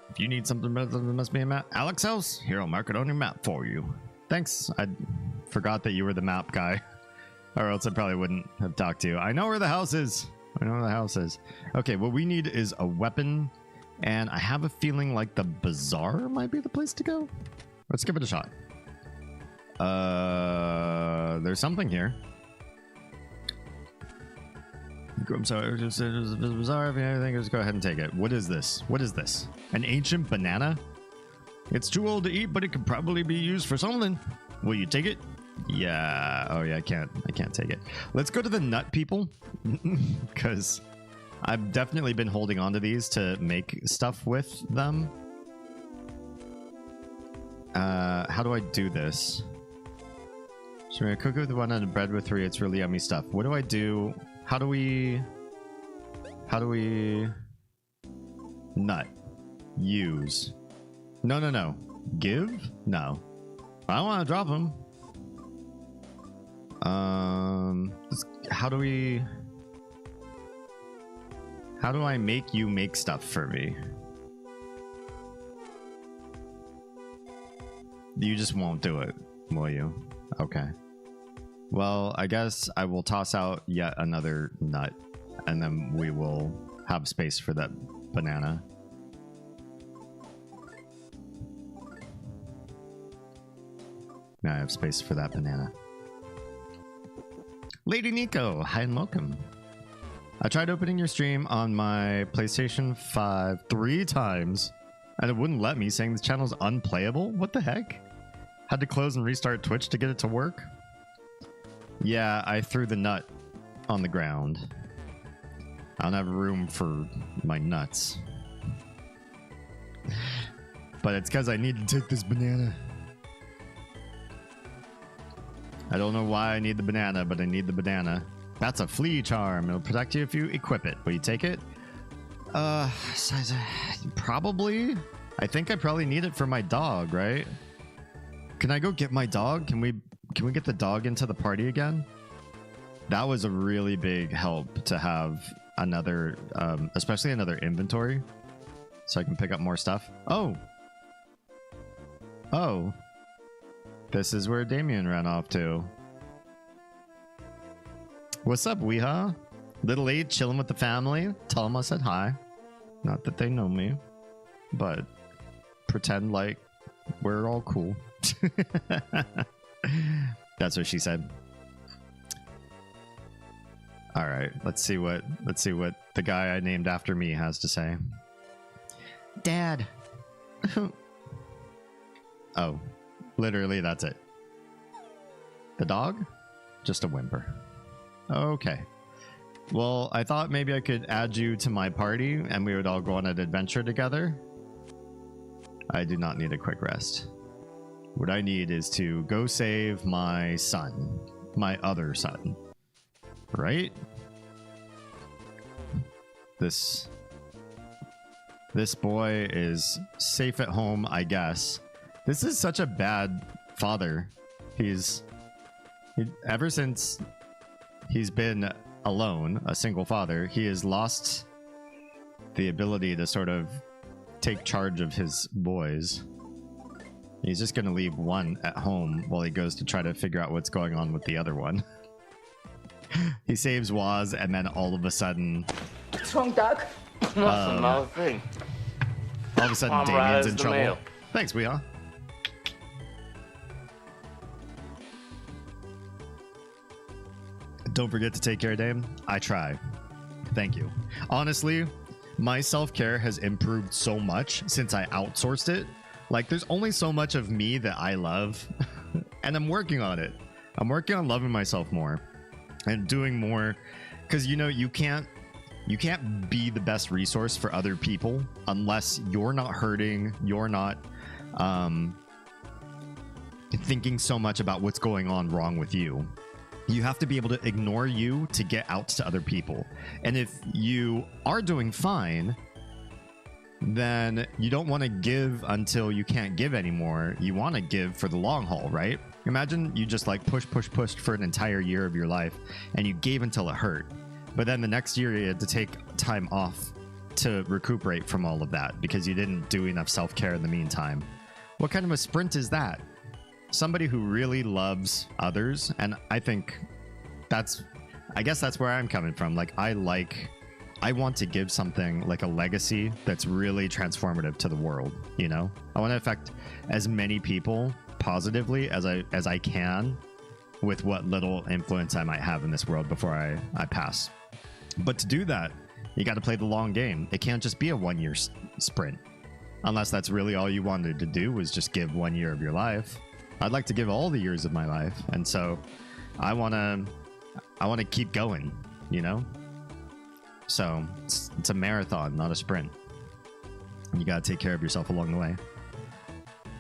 S1: If you need something better, there must be a map. Alex House, here, I'll mark it on your map for you. Thanks. I forgot that you were the map guy, or else I probably wouldn't have talked to you. I know where the house is. I know where the house is. Okay, what we need is a weapon, and I have a feeling like the bazaar might be the place to go. Let's give it a shot. There's something here. I'm sorry, just bazaar. If anything, just go ahead and take it. What is this? What is this? An ancient banana? It's too old to eat, but it could probably be used for something. Will you take it? Yeah. Oh yeah, I can't take it. Let's go to the nut people, because I've definitely been holding on to these to make stuff with them. How do I do this? Should I cook with one and bread with three? It's really yummy stuff. What do I do? How do we nut use? No. Give? No. I don't want to drop them. How do I make you make stuff for me? You just won't do it, will you? Okay. Well, I guess I will toss out yet another nut, and then we will have space for that banana. Now I have space for that banana. Lady Nico, hi and welcome. I tried opening your stream on my PlayStation 5 3 times, and it wouldn't let me, saying this channel's unplayable. What the heck? Had to close and restart Twitch to get it to work. Yeah, I threw the nut on the ground. I don't have room for my nuts. But it's because I need to take this banana. I don't know why I need the banana, but I need the banana. That's a flea charm. It'll protect you if you equip it. Will you take it? Probably. I think I probably need it for my dog, right? Can I go get my dog? Can we get the dog into the party again? That was a really big help to have another, especially another inventory, so I can pick up more stuff. Oh. This is where Damien ran off to. What's up, Weeha? Little 8 chilling with the family. Tell them I said hi. Not that they know me, but pretend like we're all cool. That's what she said. All right, let's see what the guy I named after me has to say. Dad. Oh, literally that's it. The dog? Just a whimper. Okay. Well, I thought maybe I could add you to my party and we would all go on an adventure together. I do not need a quick rest. What I need is to go save my son. My other son. Right? This boy is safe at home, I guess. This is such a bad father. Ever since he's been alone, a single father, he has lost the ability to sort of take charge of his boys. He's just going to leave one at home while he goes to try to figure out what's going on with the other one. He saves Waz, and then all of a sudden...
S3: What's wrong, Doug? That's another thing.
S1: All of a sudden, Damien's in trouble. Mail. Thanks, Weehaw. Don't forget to take care, Dame. I try. Thank you. Honestly, my self-care has improved so much since I outsourced it. Like, there's only so much of me that I love, and I'm working on it. I'm working on loving myself more and doing more, because, you know, you can't you can't be the best resource for other people unless you're not hurting, you're not thinking so much about what's going on wrong with you. You have to be able to ignore you to get out to other people. And if you are doing fine, then you don't want to give until you can't give anymore. You want to give for the long haul, right? Imagine you just like pushed for an entire year of your life and you gave until it hurt. But then the next year you had to take time off to recuperate from all of that because you didn't do enough self-care in the meantime. What kind of a sprint is that? Somebody who really loves others, and I guess that's where I'm coming from. Like, I want to give something like a legacy that's really transformative to the world, you know? I want to affect as many people positively as I can with what little influence I might have in this world before I pass. But to do that, you got to play the long game. It can't just be a 1 year sprint. Unless that's really all you wanted to do was just give 1 year of your life. I'd like to give all the years of my life. And so I want to keep going, you know? So it's a marathon, not a sprint. You got to take care of yourself along the way.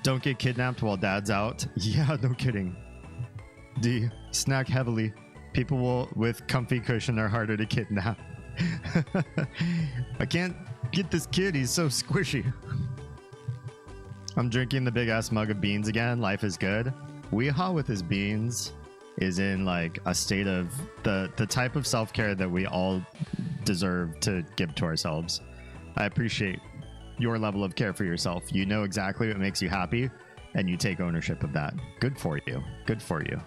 S1: Don't get kidnapped while dad's out. Yeah, no kidding. D, snack heavily. People with comfy cushion are harder to kidnap. I can't get this kid. He's so squishy. I'm drinking the big ass mug of beans again. Life is good. Weehaw with his beans is in like a state of the type of self-care that we all deserve to give to ourselves. I appreciate your level of care for yourself. You know exactly what makes you happy and you take ownership of that. Good for you. Good for you.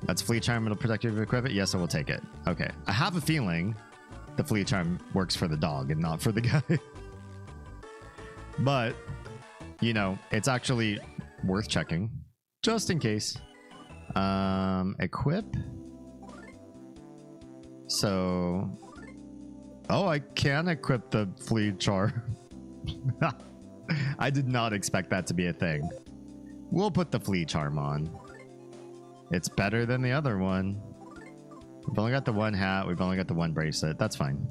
S1: That's flea charm. It'll protect you if you equip it. Yes, I will take it. Okay. I have a feeling the flea charm works for the dog and not for the guy. But, you know, it's actually worth checking just in case. Equip. So, oh, I can equip the flea charm. I did not expect that to be a thing. We'll put the flea charm on. It's better than the other one. We've only got the one hat. We've only got the one bracelet. That's fine.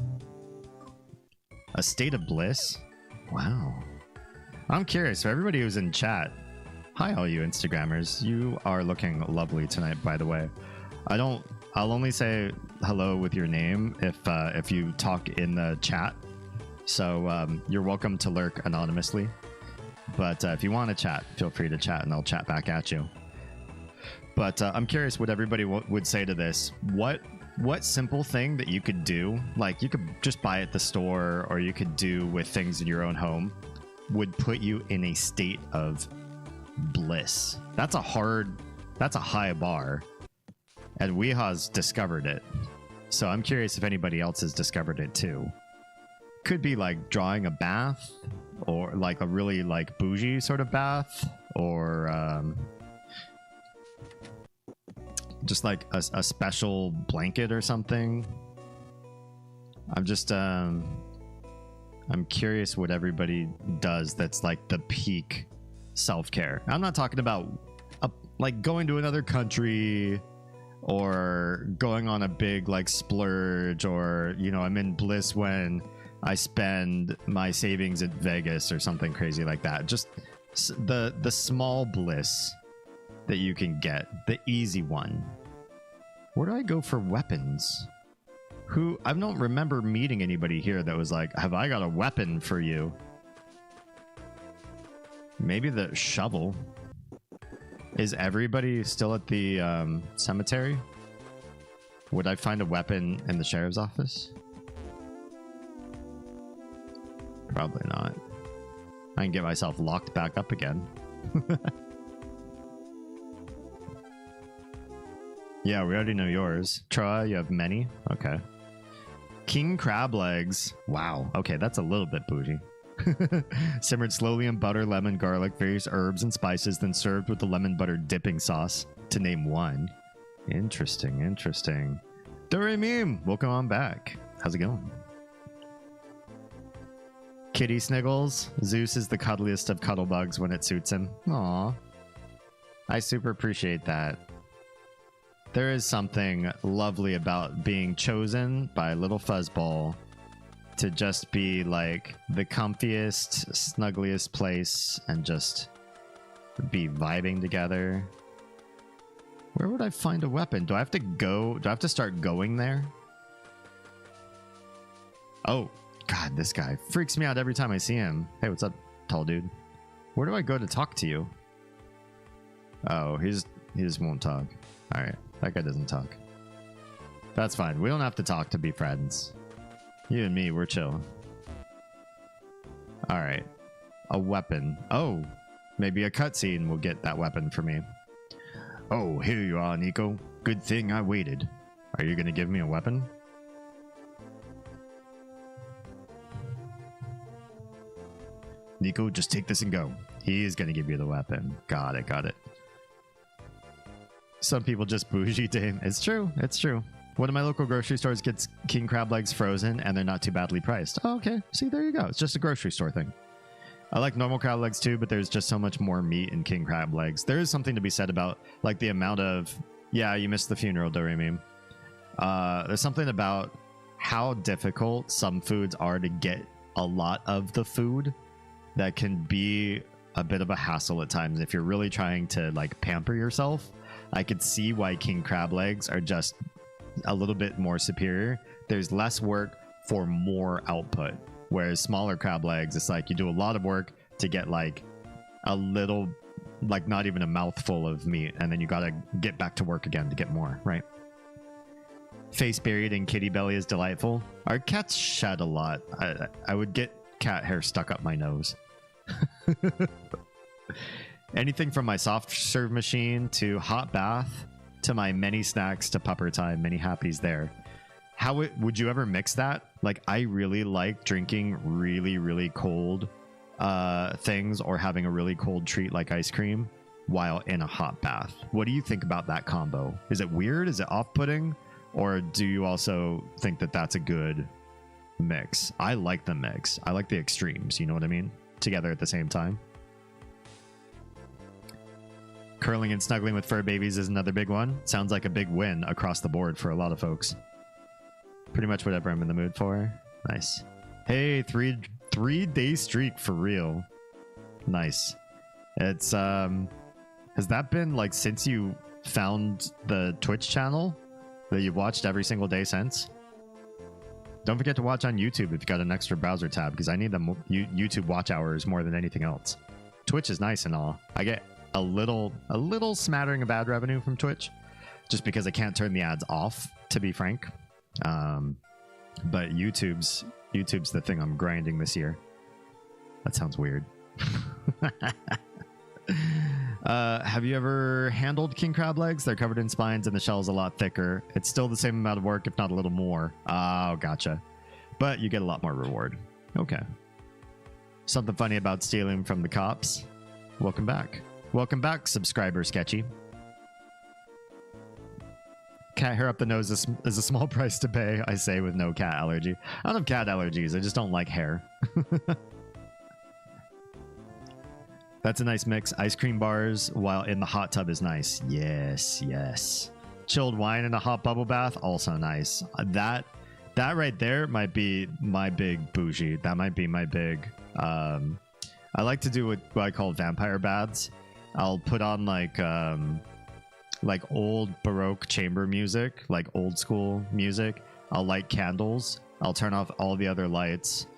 S1: A state of bliss? Wow. I'm curious, for everybody who's in chat, hi all you Instagrammers. You are looking lovely tonight, by the way. I'll only say hello with your name if you talk in the chat. So you're welcome to lurk anonymously. But if you want to chat, feel free to chat and I'll chat back at you. But I'm curious what everybody would say to this. What simple thing that you could do, like you could just buy at the store or you could do with things in your own home, would put you in a state of bliss? That's a high bar. And Weeha's discovered it. So I'm curious if anybody else has discovered it too. Could be like drawing a bath or like a really like bougie sort of bath or just like a special blanket or something. I'm curious what everybody does that's like the peak self-care. I'm not talking about like going to another country or going on a big like splurge, or you know, I'm in bliss when I spend my savings at Vegas or something crazy like that. Just the small bliss that you can get, the easy one. Where do I go for weapons? I don't remember meeting anybody here that was like, have I got a weapon for you? Maybe the shovel. Is everybody still at the cemetery? Would I find a weapon in the sheriff's office? Probably not. I can get myself locked back up again. Yeah, we already know yours. Troa, you have many? Okay. King crab legs. Wow. Okay, that's a little bit bougie. Simmered slowly in butter, lemon, garlic, various herbs and spices, then served with the lemon butter dipping sauce, to name one. Interesting, interesting. Doremim, welcome on back. How's it going? Kitty Sniggles. Zeus is the cuddliest of cuddlebugs when it suits him. Aw. I super appreciate that. There is something lovely about being chosen by little fuzzball to just be like the comfiest, snuggliest place and just be vibing together. Where would I find a weapon? Do I have to go? Do I have to start going there? Oh, God, this guy freaks me out every time I see him. Hey, what's up, tall dude? Where do I go to talk to you? Oh, he just won't talk. All right, that guy doesn't talk. That's fine. We don't have to talk to be friends. You and me, we're chill. All right, a weapon. Oh, maybe a cutscene will get that weapon for me. Oh, here you are, Nico. Good thing I waited. Are you gonna give me a weapon? Nico, just take this and go. He is gonna give you the weapon. Got it, got it. Some people just bougie dame. It's true, it's true. One of my local grocery stores gets king crab legs frozen and they're not too badly priced. Oh, okay, see, there you go. It's just a grocery store thing. I like normal crab legs too, but there's just so much more meat in king crab legs. There is something to be said about like the amount of, yeah, you missed the funeral, Doremi. There's something about how difficult some foods are to get a lot of the food that can be a bit of a hassle at times. If you're really trying to like pamper yourself, I could see why king crab legs are just a little bit more superior. There's less work for more output. Whereas smaller crab legs, it's like you do a lot of work to get like a little, like not even a mouthful of meat, and then you gotta get back to work again to get more, right? Face buried in kitty belly is delightful. Our cats shed a lot. I would get cat hair stuck up my nose. Anything from my soft serve machine to hot bath to my many snacks to pupper time, many happies there. Would you ever mix that? Like, I really like drinking really, really cold things or having a really cold treat like ice cream while in a hot bath. What do you think about that combo? Is it weird? Is it off-putting? Or do you also think that that's a good mix? I like the mix. I like the extremes, you know what I mean? Together at the same time. Curling and snuggling with fur babies is another big one. Sounds like a big win across the board for a lot of folks. Pretty much whatever I'm in the mood for. Nice. Hey, three-day streak for real. Nice. It's has that been like since you found the Twitch channel that you've watched every single day since? Don't forget to watch on YouTube if you got an extra browser tab, because I need the YouTube watch hours more than anything else. Twitch is nice and all. I get a little smattering of ad revenue from Twitch just because I can't turn the ads off, to be frank. But YouTube's the thing I'm grinding this year. That sounds weird. Have you ever handled king crab legs? They're covered in spines and the shell's a lot thicker. It's still the same amount of work, if not a little more. Oh, gotcha. But you get a lot more reward. Okay. Something funny about stealing from the cops. Welcome back. Welcome back, subscriber Sketchy. Cat hair up the nose is a small price to pay, I say, with no cat allergy. I don't have cat allergies. I just don't like hair. That's a nice mix. Ice cream bars while in the hot tub is nice. Yes, yes. Chilled wine in a hot bubble bath, also nice. That right there might be my big bougie. That might be my big... I like to do what I call vampire baths. I'll put on like old Baroque chamber music, like old school music. I'll light candles. I'll turn off all the other lights.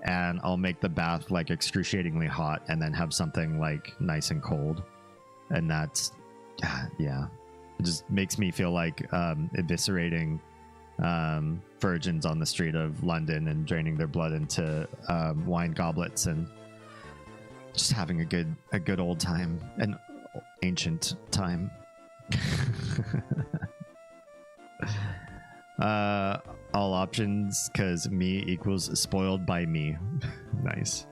S1: And I'll make the bath like excruciatingly hot and then have something like nice and cold. And that's, yeah, it just makes me feel like eviscerating virgins on the street of London and draining their blood into wine goblets and just having a good old time, an ancient time. All options, because me equals spoiled by me. Nice.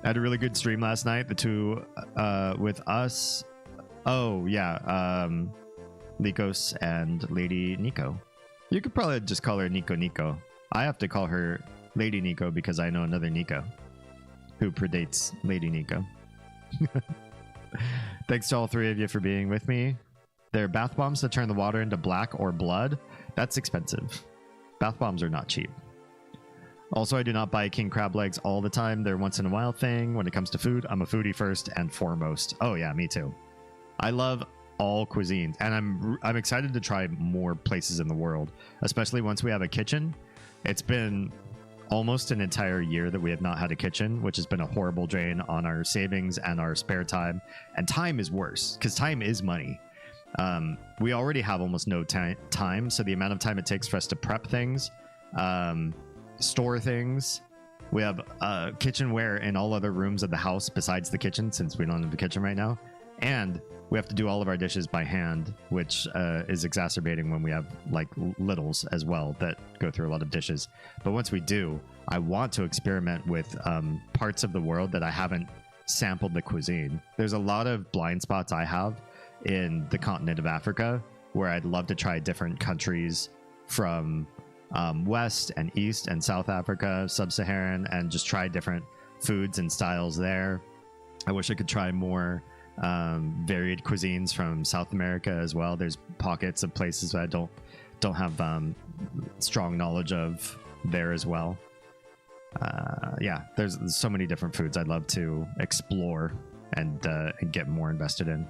S1: I had a really good stream last night. The two with us. Oh yeah, Likos and Lady Nico. You could probably just call her Nico. I have to call her Lady Nico because I know another Nico who predates Lady Nico. Thanks to all three of you for being with me. There are bath bombs that turn the water into black or blood. That's expensive. Bath bombs are not cheap. Also, I do not buy king crab legs all the time. They're once in a while thing. When it comes to food, I'm a foodie first and foremost. Oh yeah, me too. I love all cuisines, and I'm excited to try more places in the world, especially once we have a kitchen. It's been almost an entire year that we have not had a kitchen, which has been a horrible drain on our savings and our spare time. And time is worse because time is money. We already have almost no time, so the amount of time it takes for us to prep things, store things. We have kitchenware in all other rooms of the house besides the kitchen, since we don't have a kitchen right now. And we have to do all of our dishes by hand, which is exacerbating when we have like littles as well that go through a lot of dishes. But once we do, I want to experiment with parts of the world that I haven't sampled the cuisine. There's a lot of blind spots I have in the continent of Africa where I'd love to try different countries from West and East and South Africa, Sub-Saharan, and just try different foods and styles there. I wish I could try more varied cuisines from South America as well. There's pockets of places that I don't have strong knowledge of there as well. Yeah, there's so many different foods I'd love to explore and get more invested in.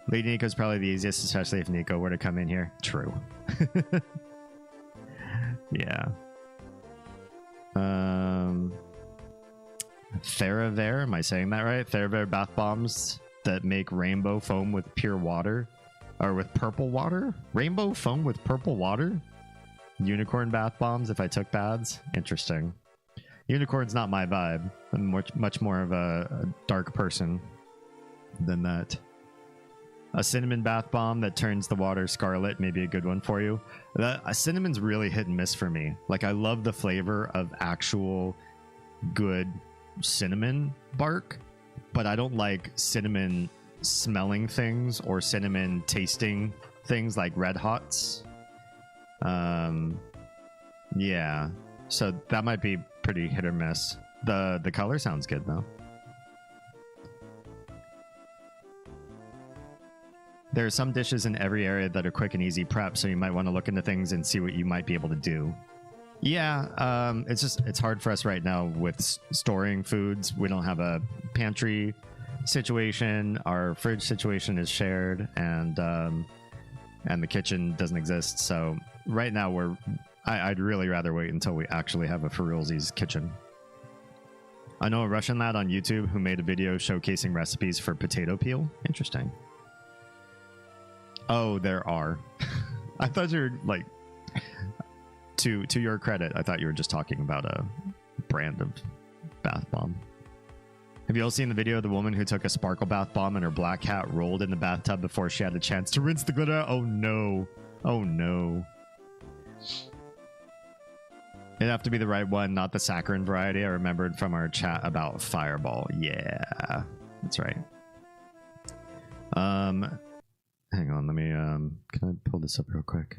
S1: Lead Nico is probably the easiest, especially if Nico were to come in here. True. Yeah. Theraver, am I saying that right? Theraver bath bombs that make rainbow foam with pure water. Or with purple water? Rainbow foam with purple water? Unicorn bath bombs if I took baths? Interesting. Unicorn's not my vibe. I'm much more of a dark person than that. A cinnamon bath bomb that turns the water scarlet may be a good one for you. Cinnamon's really hit and miss for me. Like, I love the flavor of actual good cinnamon bark, but I don't like cinnamon smelling things or cinnamon tasting things like Red Hots. Yeah, so that might be pretty hit or miss. The color sounds good though. There are some dishes in every area that are quick and easy prep, so you might want to look into things and see what you might be able to do. Yeah, it's hard for us right now with storing foods. We don't have a pantry situation. Our fridge situation is shared, and the kitchen doesn't exist. So right now I'd really rather wait until we actually have a for realsies kitchen. I know a Russian lad on YouTube who made a video showcasing recipes for potato peel. Interesting. Oh, there are. I thought you were like, to your credit, I thought you were just talking about a brand of bath bomb. Have you all seen the video of the woman who took a sparkle bath bomb and her black cat rolled in the bathtub before she had a chance to rinse the glitter out? Oh no. Oh no. It'd have to be the right one, not the saccharine variety I remembered from our chat about Fireball. Yeah, that's right. Hang on, let me can I pull this up real quick?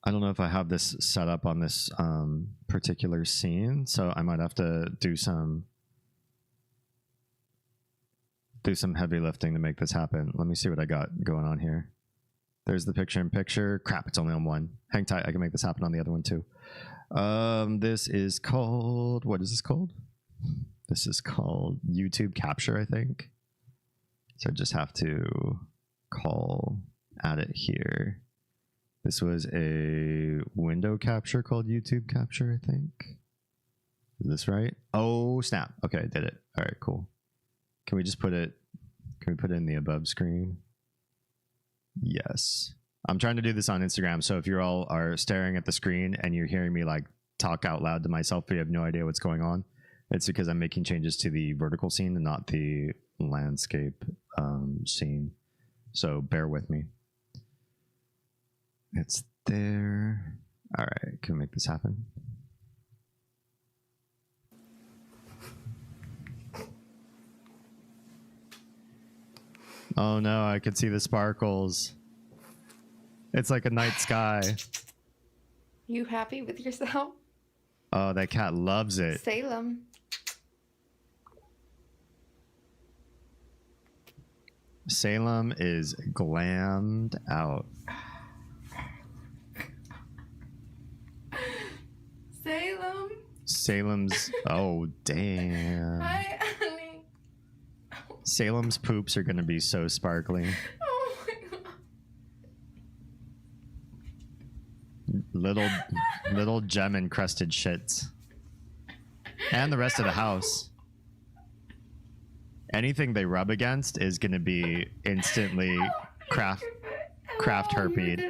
S1: I don't know if I have this set up on this particular scene, so I might have to do some heavy lifting to make this happen. Let me see what I got going on here. There's the picture-in-picture. Crap, it's only on one. Hang tight, I can make this happen on the other one too. This is called, what is this called? This is called YouTube Capture, I think. So I just have to add it here. This was a window capture called YouTube Capture, I think. Is this right? Oh, snap. Okay, I did it. All right, cool. Can we just put it in the above screen? Yes. I'm trying to do this on Instagram, so if you all are staring at the screen and you're hearing me like talk out loud to myself, but you have no idea what's going on, it's because I'm making changes to the vertical scene and not the landscape scene. So bear with me. It's there. All right, can we make this happen? Oh no, I can see the sparkles. It's like a night sky.
S5: You happy with yourself?
S1: Oh, that cat loves it.
S5: Salem.
S1: Salem is glammed out.
S5: Salem.
S1: Salem's... Oh, damn.
S5: Hi, Annie.
S1: Salem's poops are going to be so sparkly.
S5: Oh my god.
S1: Little gem encrusted shits. And the rest of the house. Anything they rub against is going to be instantly craft herped.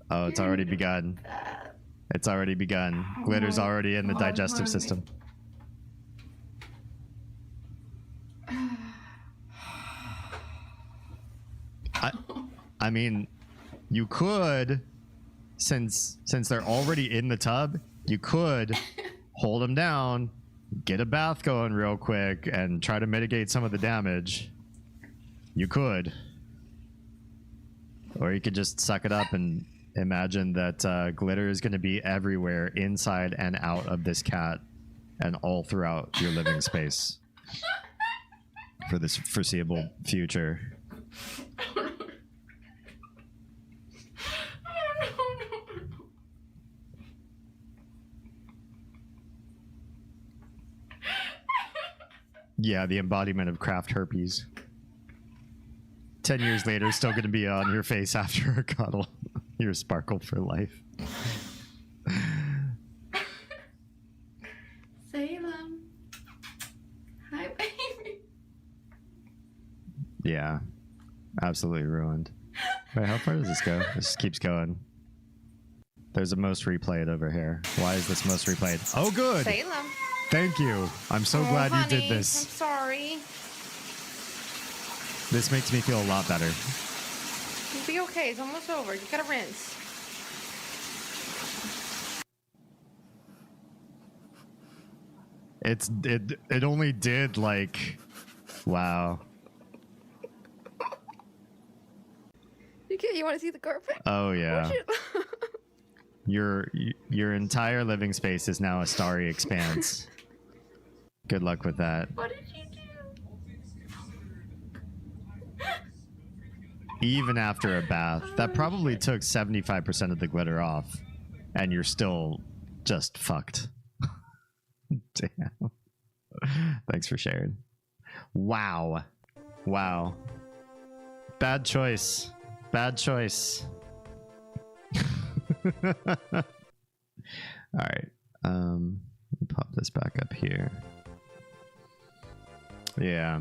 S1: Oh, it's already begun. It's already begun. Glitter's already in the digestive system. I mean, you could, since they're already in the tub, you could hold them down, get a bath going real quick, and try to mitigate some of the damage. You could. Or you could just suck it up and imagine that glitter is going to be everywhere, inside and out of this cat, and all throughout your living space for this foreseeable future. Yeah, the embodiment of craft herpes. 10 years later, still going to be on your face after a cuddle. Your sparkle for life.
S5: Salem. Hi, baby.
S1: Yeah, absolutely ruined. Wait, how far does this go? This keeps going. There's a most replayed over here. Why is this most replayed? Oh, good.
S5: Salem.
S1: Thank you. I'm so glad you did this.
S5: I'm sorry.
S1: This makes me feel a lot better.
S5: You'll be okay. It's almost over. You gotta rinse.
S1: It only did like, wow.
S5: You want to see the carpet?
S1: Oh yeah. Your entire living space is now a starry expanse. Good luck with that.
S5: What did you do?
S1: Even after a bath, that probably took 75% of the glitter off, and you're still just fucked. Damn. Thanks for sharing. Wow. Wow. Bad choice. Bad choice. All right. Let me pop this back up here. Yeah.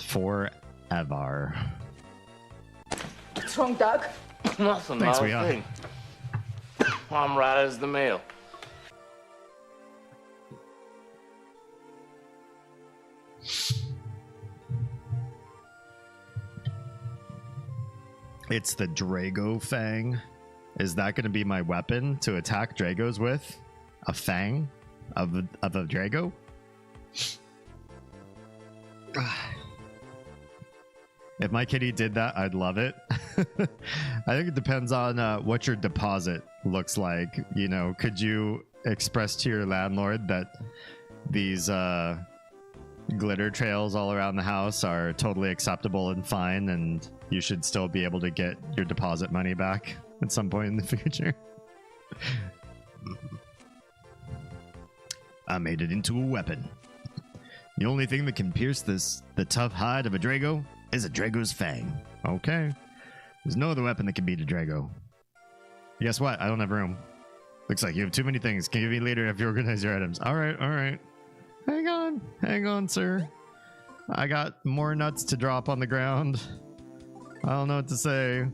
S1: Forever.
S3: What's wrong, Doug? Nothing.
S1: Thanks,
S3: not
S1: we
S3: a
S1: are.
S3: thing. I'm right as the mail.
S1: It's the Drago Fang. Is that going to be my weapon to attack Dragos with? A fang of a Drago? If my kitty did that, I'd love it. I think it depends on what your deposit looks like. You know, could you express to your landlord that these glitter trails all around the house are totally acceptable and fine, and you should still be able to get your deposit money back at some point in the future? I made it into a weapon. The only thing that can pierce the tough hide of a Drago is a Drago's fang. Okay. There's no other weapon that can beat a Drago. Guess what? I don't have room. Looks like you have too many things. Can you give me later if you organize your items? All right, all right. Hang on, sir. I got more nuts to drop on the ground. I don't know what to say.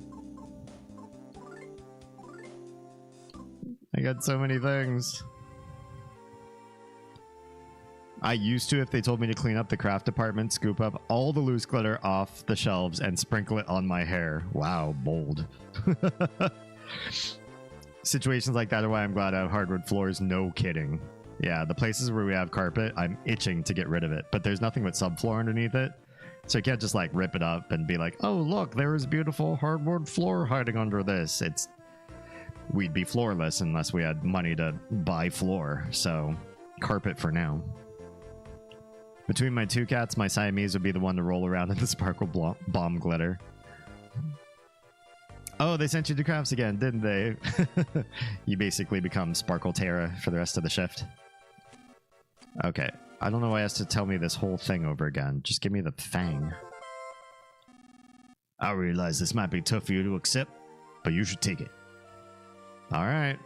S1: I got so many things. I used to, if they told me to clean up the craft department, scoop up all the loose glitter off the shelves and sprinkle it on my hair. Wow, bold. Situations like that are why I'm glad I have hardwood floors. No kidding. Yeah, the places where we have carpet, I'm itching to get rid of it, but there's nothing but subfloor underneath it. So you can't just like rip it up and be like, oh, look, there is beautiful hardwood floor hiding under this.
S2: we'd be floorless unless we had money to buy floor. So, carpet for now. Between my two cats, my Siamese would be the one to roll around in the sparkle bomb glitter. Oh, they sent you to crafts again, didn't they? You basically become Sparkle Terra for the rest of the shift. Okay. I don't know why he has to tell me this whole thing over again. Just give me the fang. I realize this might be tough for you to accept, but you should take it. Alright.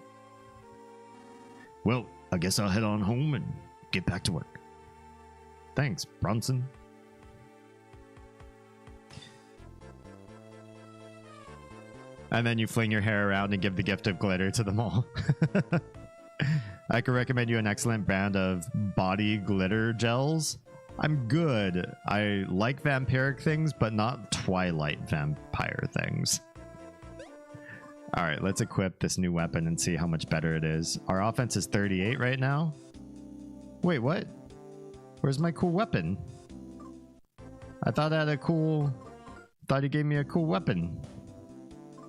S2: Well, I guess I'll head on home and get back to work. Thanks, Bronson. And then you fling your hair around and give the gift of glitter to them all. I could recommend you an excellent brand of body glitter gels. I'm good. I like vampiric things, but not Twilight vampire things. Alright, let's equip this new weapon and see how much better it is. Our offense is 38 right now. Wait, what? Where's my cool weapon? I thought I had a cool... Thought he gave me a cool weapon.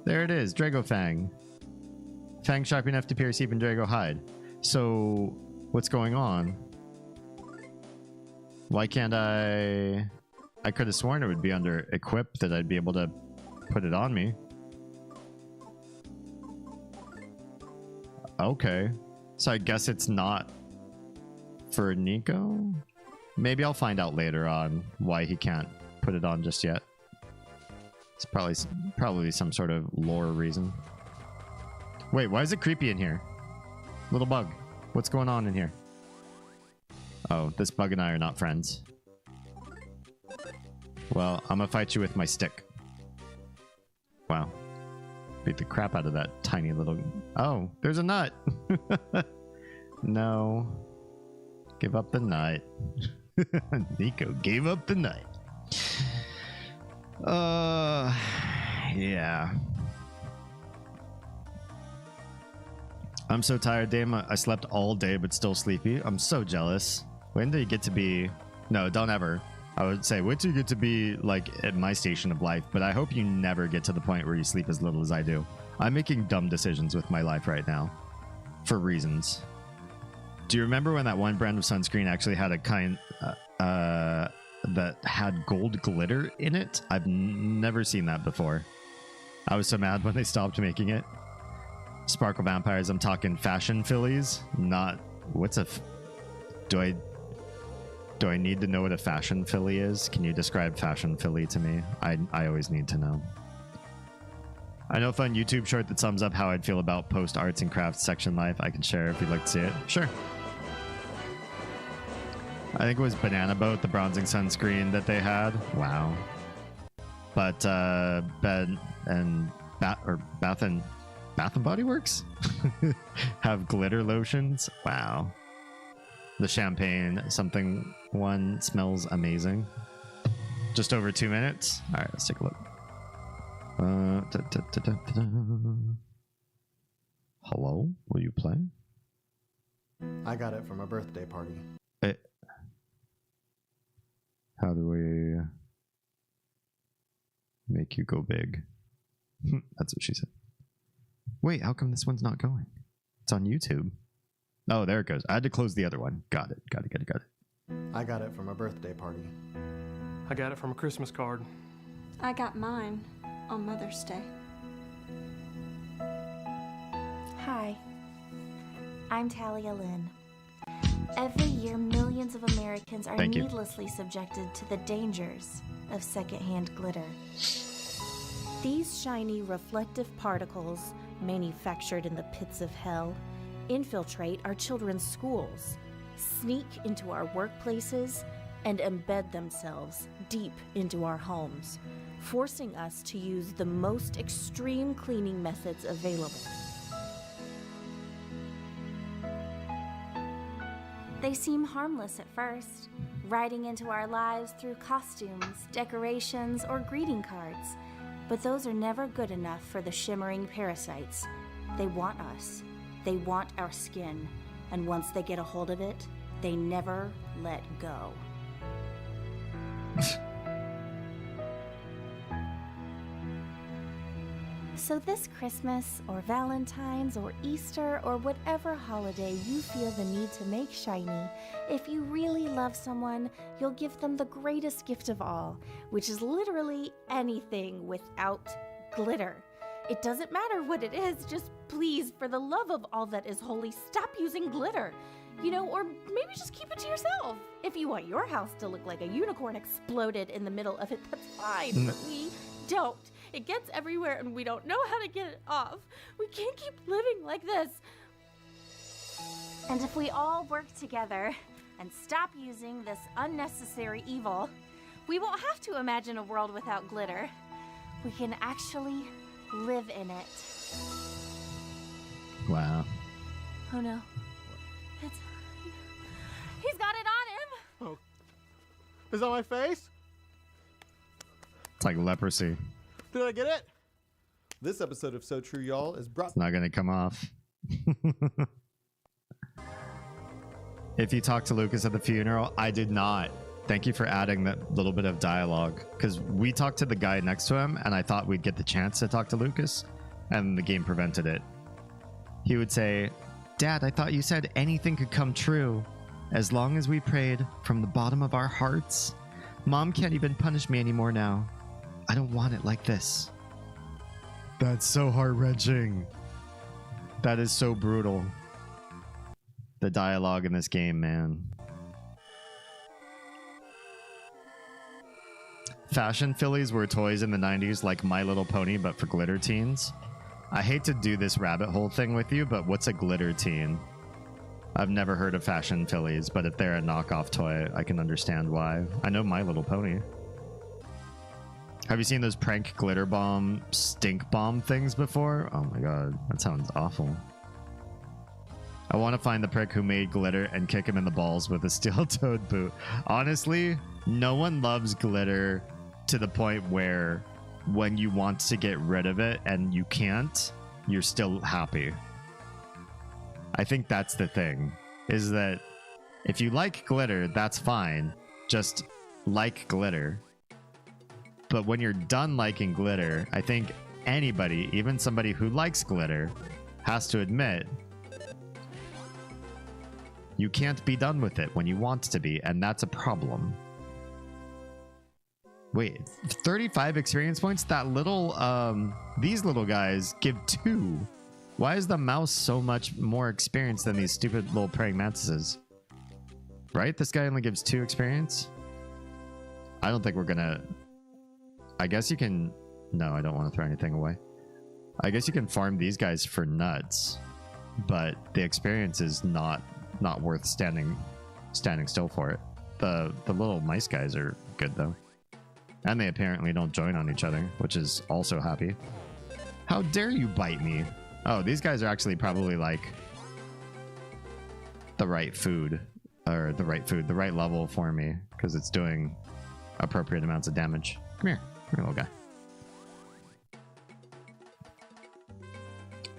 S2: There it is, Drago Fang. Fang sharp enough to pierce even Drago hide. So, what's going on? Why can't I could have sworn it would be under equip that I'd be able to put it on me. Okay. So I guess it's not for Nico? Maybe I'll find out later on why he can't put it on just yet. It's probably some sort of lore reason. Wait, why is it creepy in here? Little bug. What's going on in here? Oh, this bug and I are not friends. Well, I'm gonna fight you with my stick. Wow. Beat the crap out of that tiny little... Oh, there's a nut! No. Give up the nut. Nico gave up the nut. Yeah. I'm so tired, Dame. I slept all day, but still sleepy. I'm so jealous. When do you get to be... No, don't ever. I would say, wait till you get to be, like, at my station of life, but I hope you never get to the point where you sleep as little as I do. I'm making dumb decisions with my life right now. For reasons. Do you remember when that one brand of sunscreen actually had a kind... that had gold glitter in it? I've never seen that before. I was so mad when they stopped making it. Sparkle vampires, I'm talking fashion fillies, not... What's a... Do I need to know what a fashion filly is? Can you describe fashion filly to me? I always need to know. I know a fun YouTube short that sums up how I'd feel about post arts and crafts section life. I can share if you'd like to see it. Sure. I think it was Banana Boat, the bronzing sunscreen that they had. Wow. But Bath and Body Works have glitter lotions. Wow. The champagne something one smells amazing. Just over 2 minutes. All right, let's take a look. Hello, will you play?
S7: I got it from a birthday party.
S2: How do we make you go big? That's what she said. Wait, how come this one's not going? It's on YouTube. Oh, there it goes. I had to close the other one. Got it.
S7: I got it from a birthday party.
S8: I got it from a Christmas card.
S9: I got mine on Mother's Day.
S10: Hi, I'm Talia Lynn. Every year, millions of Americans are needlessly subjected to the dangers of secondhand glitter. These shiny, reflective particles, manufactured in the pits of hell, infiltrate our children's schools, sneak into our workplaces, and embed themselves deep into our homes, forcing us to use the most extreme cleaning methods available. They seem harmless at first, riding into our lives through costumes, decorations, or greeting cards. But those are never good enough for the shimmering parasites. They want us. They want our skin. And once they get a hold of it, they never let go. So this Christmas, or Valentine's, or Easter, or whatever holiday you feel the need to make shiny, if you really love someone, you'll give them the greatest gift of all, which is literally anything without glitter. It doesn't matter what it is, just please, for the love of all that is holy, stop using glitter. You know, or maybe just keep it to yourself. If you want your house to look like a unicorn exploded in the middle of it, that's fine, but we don't. It gets everywhere and we don't know how to get it off. We can't keep living like this. And if we all work together and stop using this unnecessary evil, we won't have to imagine a world without glitter. We can actually live in it.
S1: Wow.
S10: Oh no. He's got it on him!
S7: Oh. Is that my face?
S1: It's like leprosy.
S7: Did I get it? This episode of So True, y'all, is brought...
S1: It's not gonna come off. If you talked to Lucas at the funeral, I did not. Thank you for adding that little bit of dialogue. Because we talked to the guy next to him, and I thought we'd get the chance to talk to Lucas, and the game prevented it. He would say, "Dad, I thought you said anything could come true. As long as we prayed from the bottom of our hearts. Mom can't even punish me anymore now. I don't want it like this." That's so heart-wrenching. That is so brutal. The dialogue in this game, man. Fashion fillies were toys in the 90s like My Little Pony, but for glitter teens. I hate to do this rabbit hole thing with you, but what's a glitter teen? I've never heard of fashion fillies, but if they're a knockoff toy, I can understand why. I know My Little Pony. Have you seen those prank glitter bomb, stink bomb things before? Oh my god, that sounds awful. I want to find the prick who made glitter and kick him in the balls with a steel-toed boot. Honestly, no one loves glitter to the point where when you want to get rid of it and you can't, you're still happy. I think that's the thing, is that if you like glitter, that's fine. Just like glitter. But when you're done liking glitter, I think anybody, even somebody who likes glitter, has to admit you can't be done with it when you want to be, and that's a problem. Wait, 35 experience points? That little, these little guys give 2. Why is the mouse so much more experienced than these stupid little praying mantises? Right? This guy only gives 2 experience? I don't think we're gonna... I guess you can... No, I don't want to throw anything away. I guess you can farm these guys for nuts, but the experience is not worth standing still for it. The little mice guys are good though. And they apparently don't join on each other, which is also happy. How dare you bite me? Oh, these guys are actually probably like the right food, or the right level for me, because it's doing appropriate amounts of damage. Come here, little guy.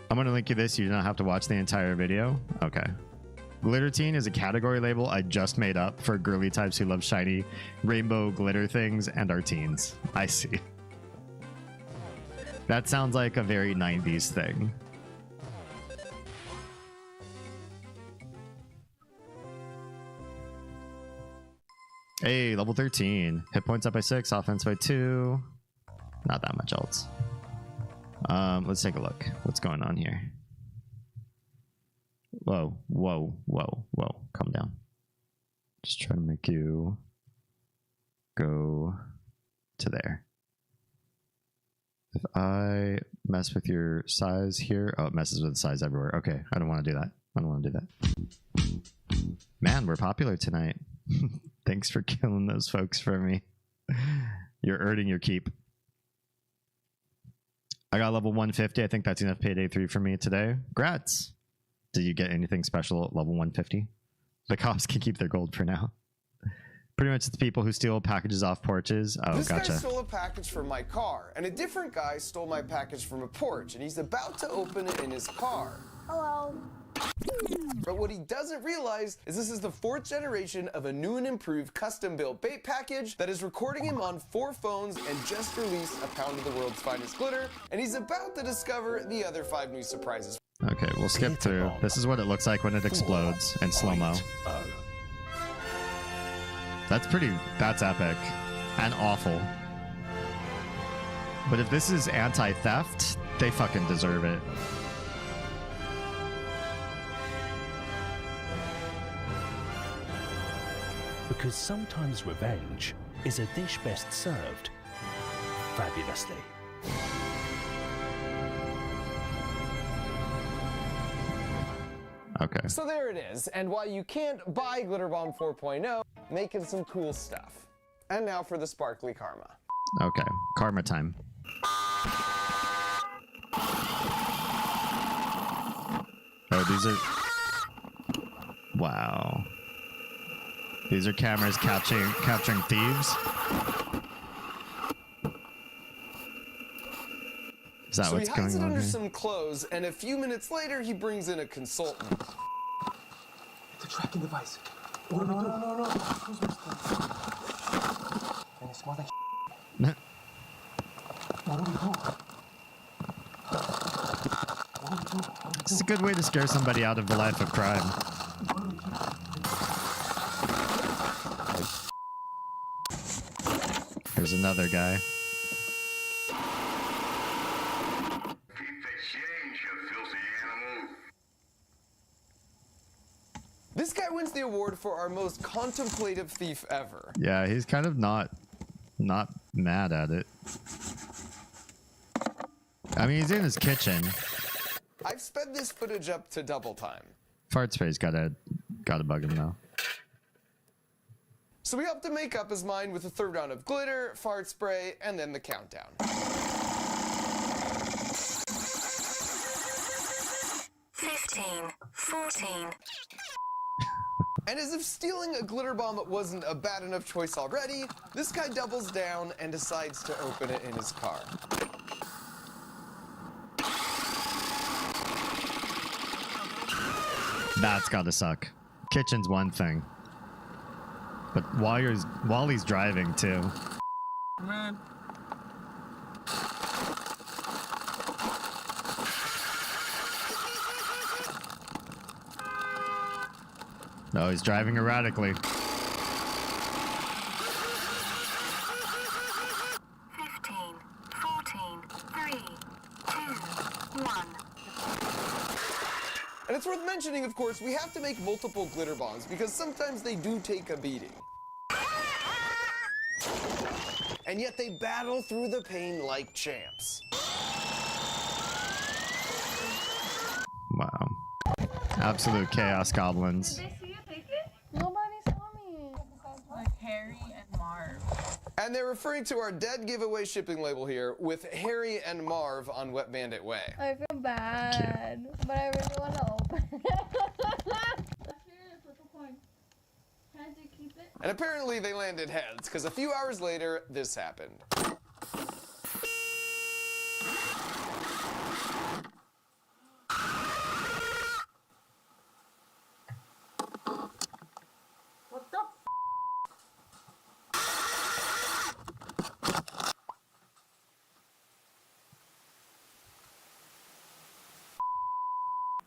S1: I'm going to link you this. You do not have to watch the entire video. Okay. Glitter teen is a category label I just made up for girly types who love shiny rainbow glitter things and are teens. I see. That sounds like a very 90s thing. Hey, level 13. Hit points up by 6, offense by 2. Not that much else. Let's take a look. What's going on here? Whoa, whoa, whoa, whoa. Calm down. Just trying to make you go to there. If I mess with your size here... Oh, it messes with the size everywhere. Okay, I don't want to do that. I don't want to do that. Man, we're popular tonight. Thanks for killing those folks for me. You're earning your keep. I got level 150. I think that's enough payday 3 for me today. Grats. Did you get anything special at level 150? The cops can keep their gold for now. Pretty much the people who steal packages off porches. Oh,
S11: this
S1: gotcha.
S11: Guy stole a package from my car, and a different guy stole my package from a porch, and he's about to open it in his car.
S10: Hello.
S11: But what he doesn't realize is this is the 4th generation of a new and improved custom-built bait package that is recording him on 4 phones and just released a pound of the world's finest glitter, and he's about to discover the other 5 new surprises.
S1: Okay, we'll skip through. This is what it looks like when it explodes in slow-mo. That's epic and awful. But if this is anti-theft, they fucking deserve it.
S12: Because sometimes revenge is a dish best served fabulously.
S1: Okay.
S11: So there it is, and while you can't buy Glitter Bomb 4.0, making some cool stuff. And now for the sparkly karma.
S1: Okay, karma time. Oh, these are... Wow. These are cameras capturing thieves? Is that
S11: so
S1: what's
S11: he
S1: going
S11: hides it
S1: on
S11: under
S1: here?
S11: some clothes, and a few minutes later, he brings in a consultant.
S3: It's a tracking device. What do we do? No. And it smells like What do we do?
S1: This is a good way to scare somebody out of the life of crime. There's another guy.
S11: This guy wins the award for our most contemplative thief ever.
S1: Yeah, he's kind of not mad at it. I mean, he's in his kitchen.
S11: I've sped this footage up to double time.
S1: Fart spray's gotta bug him though.
S11: So we helped him make up his mind with a 3rd round of glitter, fart spray, and then the countdown.
S10: 15, 14.
S11: And as if stealing a glitter bomb wasn't a bad enough choice already, this guy doubles down and decides to open it in his car.
S1: That's gotta suck. Kitchen's one thing, but while he's driving too.
S3: Man.
S1: No, he's driving erratically.
S10: 15, 14, 3, 2, 1.
S11: And it's worth mentioning, of course, we have to make multiple glitter bombs because sometimes they do take a beating. And yet they battle through the pain like champs.
S1: Wow. Absolute chaos goblins.
S5: Nobody saw me.
S13: Like Harry and Marv.
S11: And they're referring to our dead giveaway shipping label here with Harry and Marv on Wet Bandit Way.
S5: I feel bad, but I really want to open it.
S11: And apparently they landed heads, because a few hours later, this happened.
S13: What the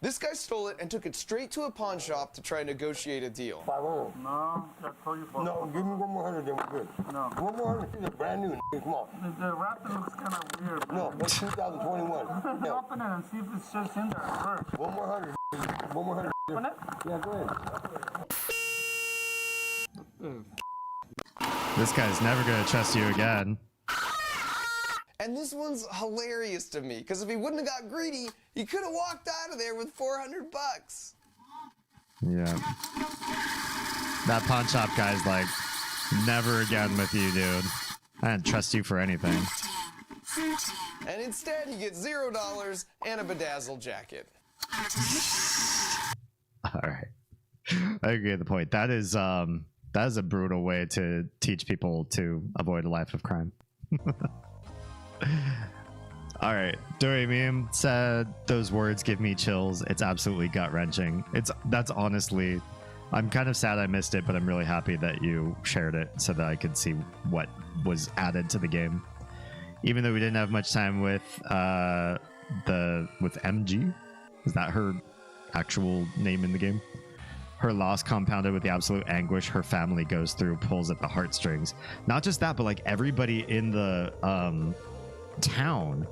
S11: This guy stole it and took it straight to a pawn shop to try and negotiate a deal.
S3: 500. No, I told you for No, give me 100, then we're good. No. 100 is a brand new. Come on.
S13: The wrapping looks kind of weird.
S3: No, that's 2021. Yeah.
S13: Open it and see if it's just in there first.
S3: 100. 100.
S13: Open it?
S3: Yeah, go ahead.
S1: This guy's never gonna trust you again.
S11: And this one's hilarious to me, because if he wouldn't have got greedy, he could have walked out of there with 400 bucks.
S1: Yeah. That pawn shop guy's like, never again with you, dude. I didn't trust you for anything.
S11: And instead, he gets $0 and a bedazzled jacket.
S1: Alright. I agree with the point. That is a brutal way to teach people to avoid a life of crime. All right, Dory Meme said those words give me chills. It's absolutely gut wrenching. That's honestly, I'm kind of sad I missed it, but I'm really happy that you shared it so that I could see what was added to the game. Even though we didn't have much time with MG, is that her actual name in the game? Her loss compounded with the absolute anguish her family goes through pulls at the heartstrings. Not just that, but like everybody in the town,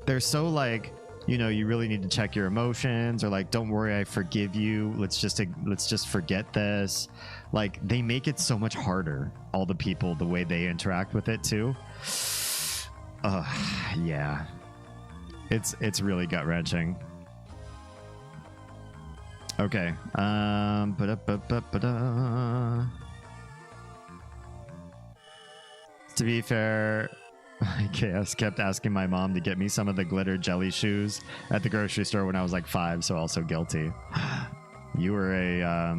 S1: they're so like, you know, you really need to check your emotions, or like, don't worry, I forgive you. Let's just forget this. Like, they make it so much harder. All the people, the way they interact with it too. Yeah, it's really gut wrenching. Okay. To be fair, KS kept asking my mom to get me some of the glitter jelly shoes at the grocery store when I was like 5, so also guilty. You were a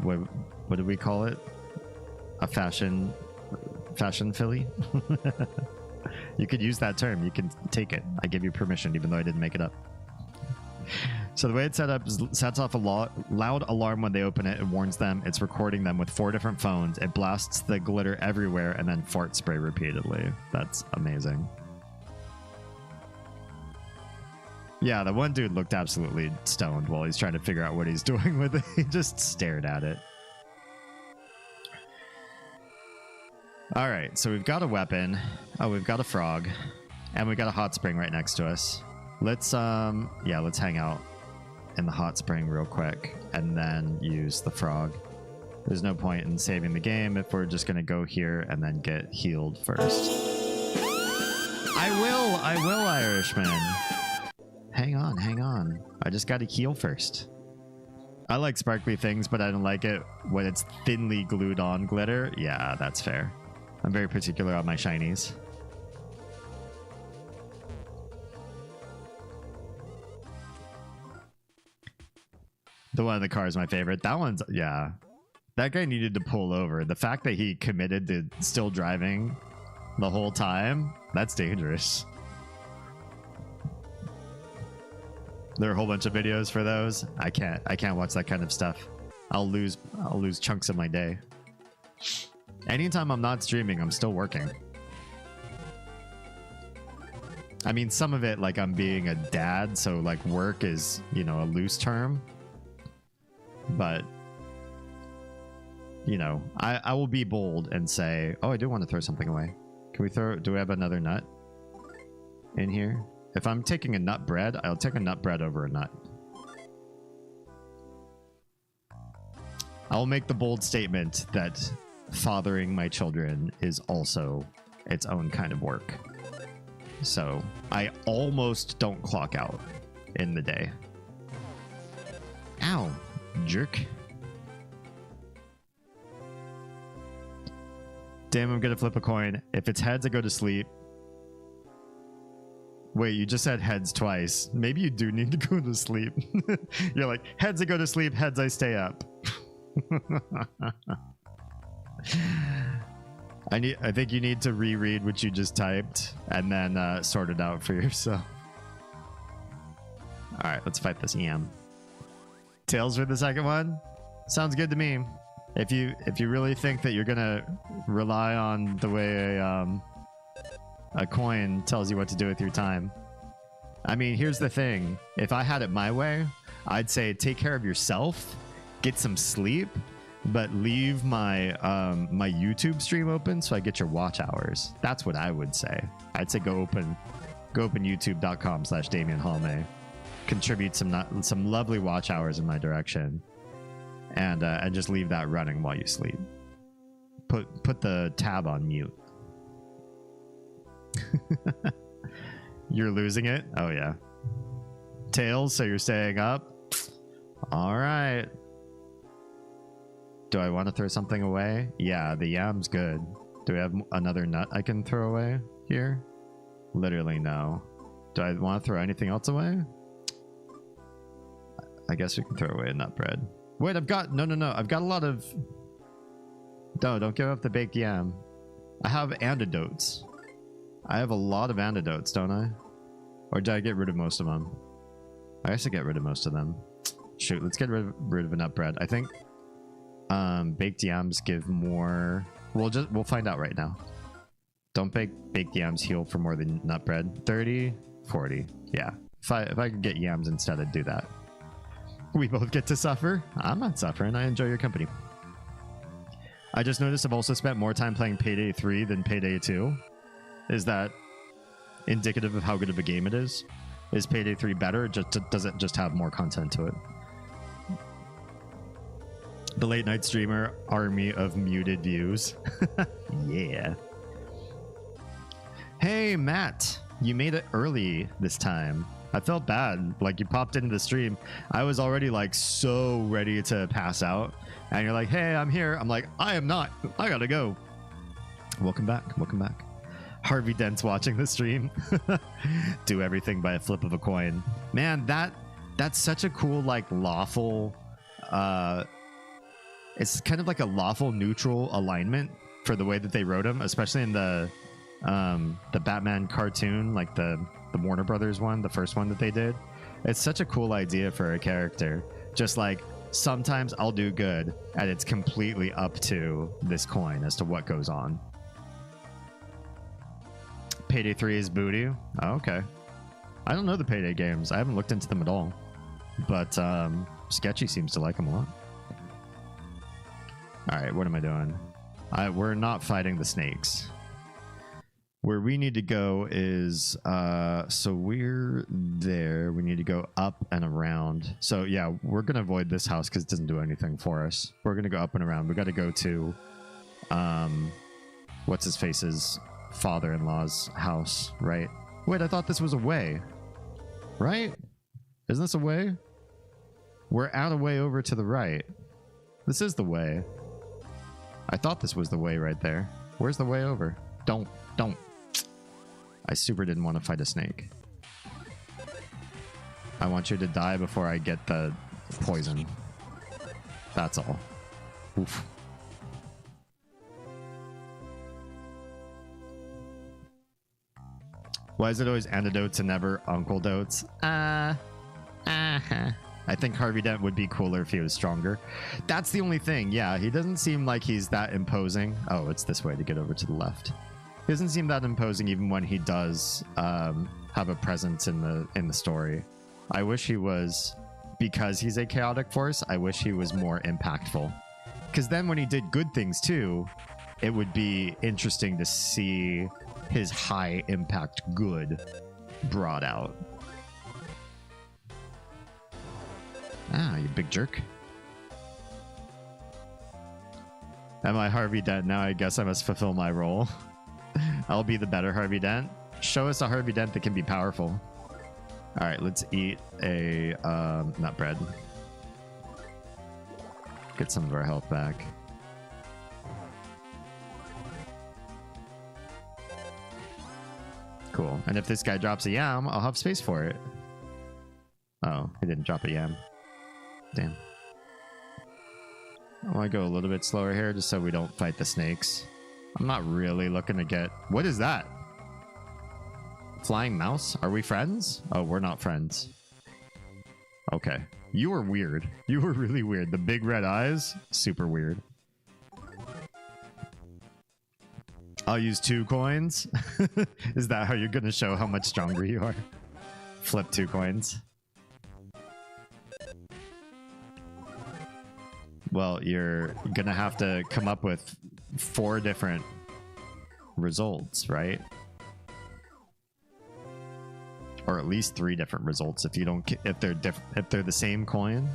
S1: what do we call it? A fashion filly? You could use that term. You can take it. I give you permission, even though I didn't make it up. So the way it's set up is sets off a loud alarm when they open it. It warns them. It's recording them with 4 different phones. It blasts the glitter everywhere and then fart spray repeatedly. That's amazing. Yeah, the one dude looked absolutely stoned while he's trying to figure out what he's doing with it. He just stared at it. All right, so we've got a weapon. Oh, we've got a frog. And we've got a hot spring right next to us. Let's hang out in the hot spring real quick and then use the frog. There's no point in saving the game if we're just gonna go here and then get healed first. I will, Irishman. Hang on. I just gotta heal first. I like sparkly things, but I don't like it when it's thinly glued on glitter. Yeah, that's fair. I'm very particular on my shinies. The one in the car is my favorite. That one's, yeah. That guy needed to pull over. The fact that he committed to still driving the whole time, that's dangerous. There are a whole bunch of videos for those. I can't watch that kind of stuff. I'll lose chunks of my day. Anytime I'm not streaming, I'm still working. I mean, some of it, like, I'm being a dad, so like work is, you know, a loose term. But, you know, I will be bold and say, oh, I do want to throw something away. Do we have another nut in here? If I'm taking a nut bread, I'll take a nut bread over a nut. I'll make the bold statement that fathering my children is also its own kind of work. So I almost don't clock out in the day. Ow. Jerk. Damn, I'm gonna flip a coin. If it's heads, I go to sleep. Wait, you just said heads twice. Maybe you do need to go to sleep. You're like, heads I go to sleep, heads I stay up. I think you need to reread what you just typed and then sort it out for yourself. All right, let's fight this EM. Tails for the second one? Sounds good to me. If you really think that you're gonna rely on the way a coin tells you what to do with your time. I mean, here's the thing. If I had it my way, I'd say take care of yourself, get some sleep, but leave my my YouTube stream open so I get your watch hours. That's what I would say. I'd say go open youtube.com/DamianHalme. Contribute some lovely watch hours in my direction, and just leave that running while you sleep. Put the tab on mute. You're losing it? Oh yeah. Tails, so you're staying up? All right. Do I want to throw something away? Yeah, the yam's good. Do we have another nut I can throw away here? Literally no. Do I want to throw anything else away? I guess we can throw away a nut bread. Wait, I've got... No. I've got a lot of... No, don't give up the baked yam. I have antidotes. I have a lot of antidotes, don't I? Or did I get rid of most of them? I guess I get rid of most of them. Shoot, let's get rid of a nut bread. I think baked yams give more. We'll find out right now. Don't baked yams heal for more than nut bread. 30, 40. Yeah. If I could get yams instead, I'd do that. We both get to suffer. I'm not suffering. I enjoy your company. I just noticed I've also spent more time playing Payday 3 than Payday 2. Is that indicative of how good of a game it is? Is Payday 3 better, or does it just have more content to it? The late night streamer army of muted views. Yeah. Hey, Matt. You made it early this time. I felt bad. Like, you popped into the stream. I was already, like, so ready to pass out. And you're like, hey, I'm here. I'm like, I am not. I gotta go. Welcome back. Welcome back. Harvey Dent's watching the stream. Do everything by a flip of a coin. Man, that's such a cool, like, lawful... it's kind of like a lawful neutral alignment for the way that they wrote him, especially in the Batman cartoon, like the Warner Brothers one, the first one that they did. It's such a cool idea for a character. Just like, sometimes I'll do good, and it's completely up to this coin as to what goes on. Payday 3 is booty. Oh, okay. I don't know the Payday games. I haven't looked into them at all. But Sketchy seems to like them a lot. Alright, what am I doing? We're not fighting the snakes. Where we need to go is... so we're there. We need to go up and around. So yeah, we're going to avoid this house because it doesn't do anything for us. We're going to go up and around. We got to go to... what's his face's father-in-law's house, right? Wait, I thought this was a way. Right? Isn't this a way? We're out a way over to the right. This is the way. I thought this was the way right there. Where's the way over? Don't. I super didn't want to fight a snake. I want you to die before I get the poison. That's all. Oof. Why is it always antidotes and never Uncle Dotes? I think Harvey Dent would be cooler if he was stronger. That's the only thing. Yeah, he doesn't seem like he's that imposing. Oh, it's this way to get over to the left. He doesn't seem that imposing even when he does have a presence in the story. I wish he was, because he's a chaotic force, I wish he was more impactful. Because then when he did good things too, it would be interesting to see his high impact good brought out. Ah, you big jerk. Am I Harvey Dent? Now I guess I must fulfill my role. I'll be the better Harvey Dent. Show us a Harvey Dent that can be powerful. Alright, let's eat a nut bread. Get some of our health back. Cool. And if this guy drops a yam, I'll have space for it. Oh, he didn't drop a yam. Damn. I want to go a little bit slower here just so we don't fight the snakes. I'm not really looking to get... What is that? Flying mouse? Are we friends? Oh, we're not friends. Okay. You were weird. You were really weird. The big red eyes? Super weird. I'll use 2 coins. Is that how you're going to show how much stronger you are? Flip 2 coins. Well, you're going to have to come up with 4 different results, right? Or at least 3 different results if you don't if they're the same coin,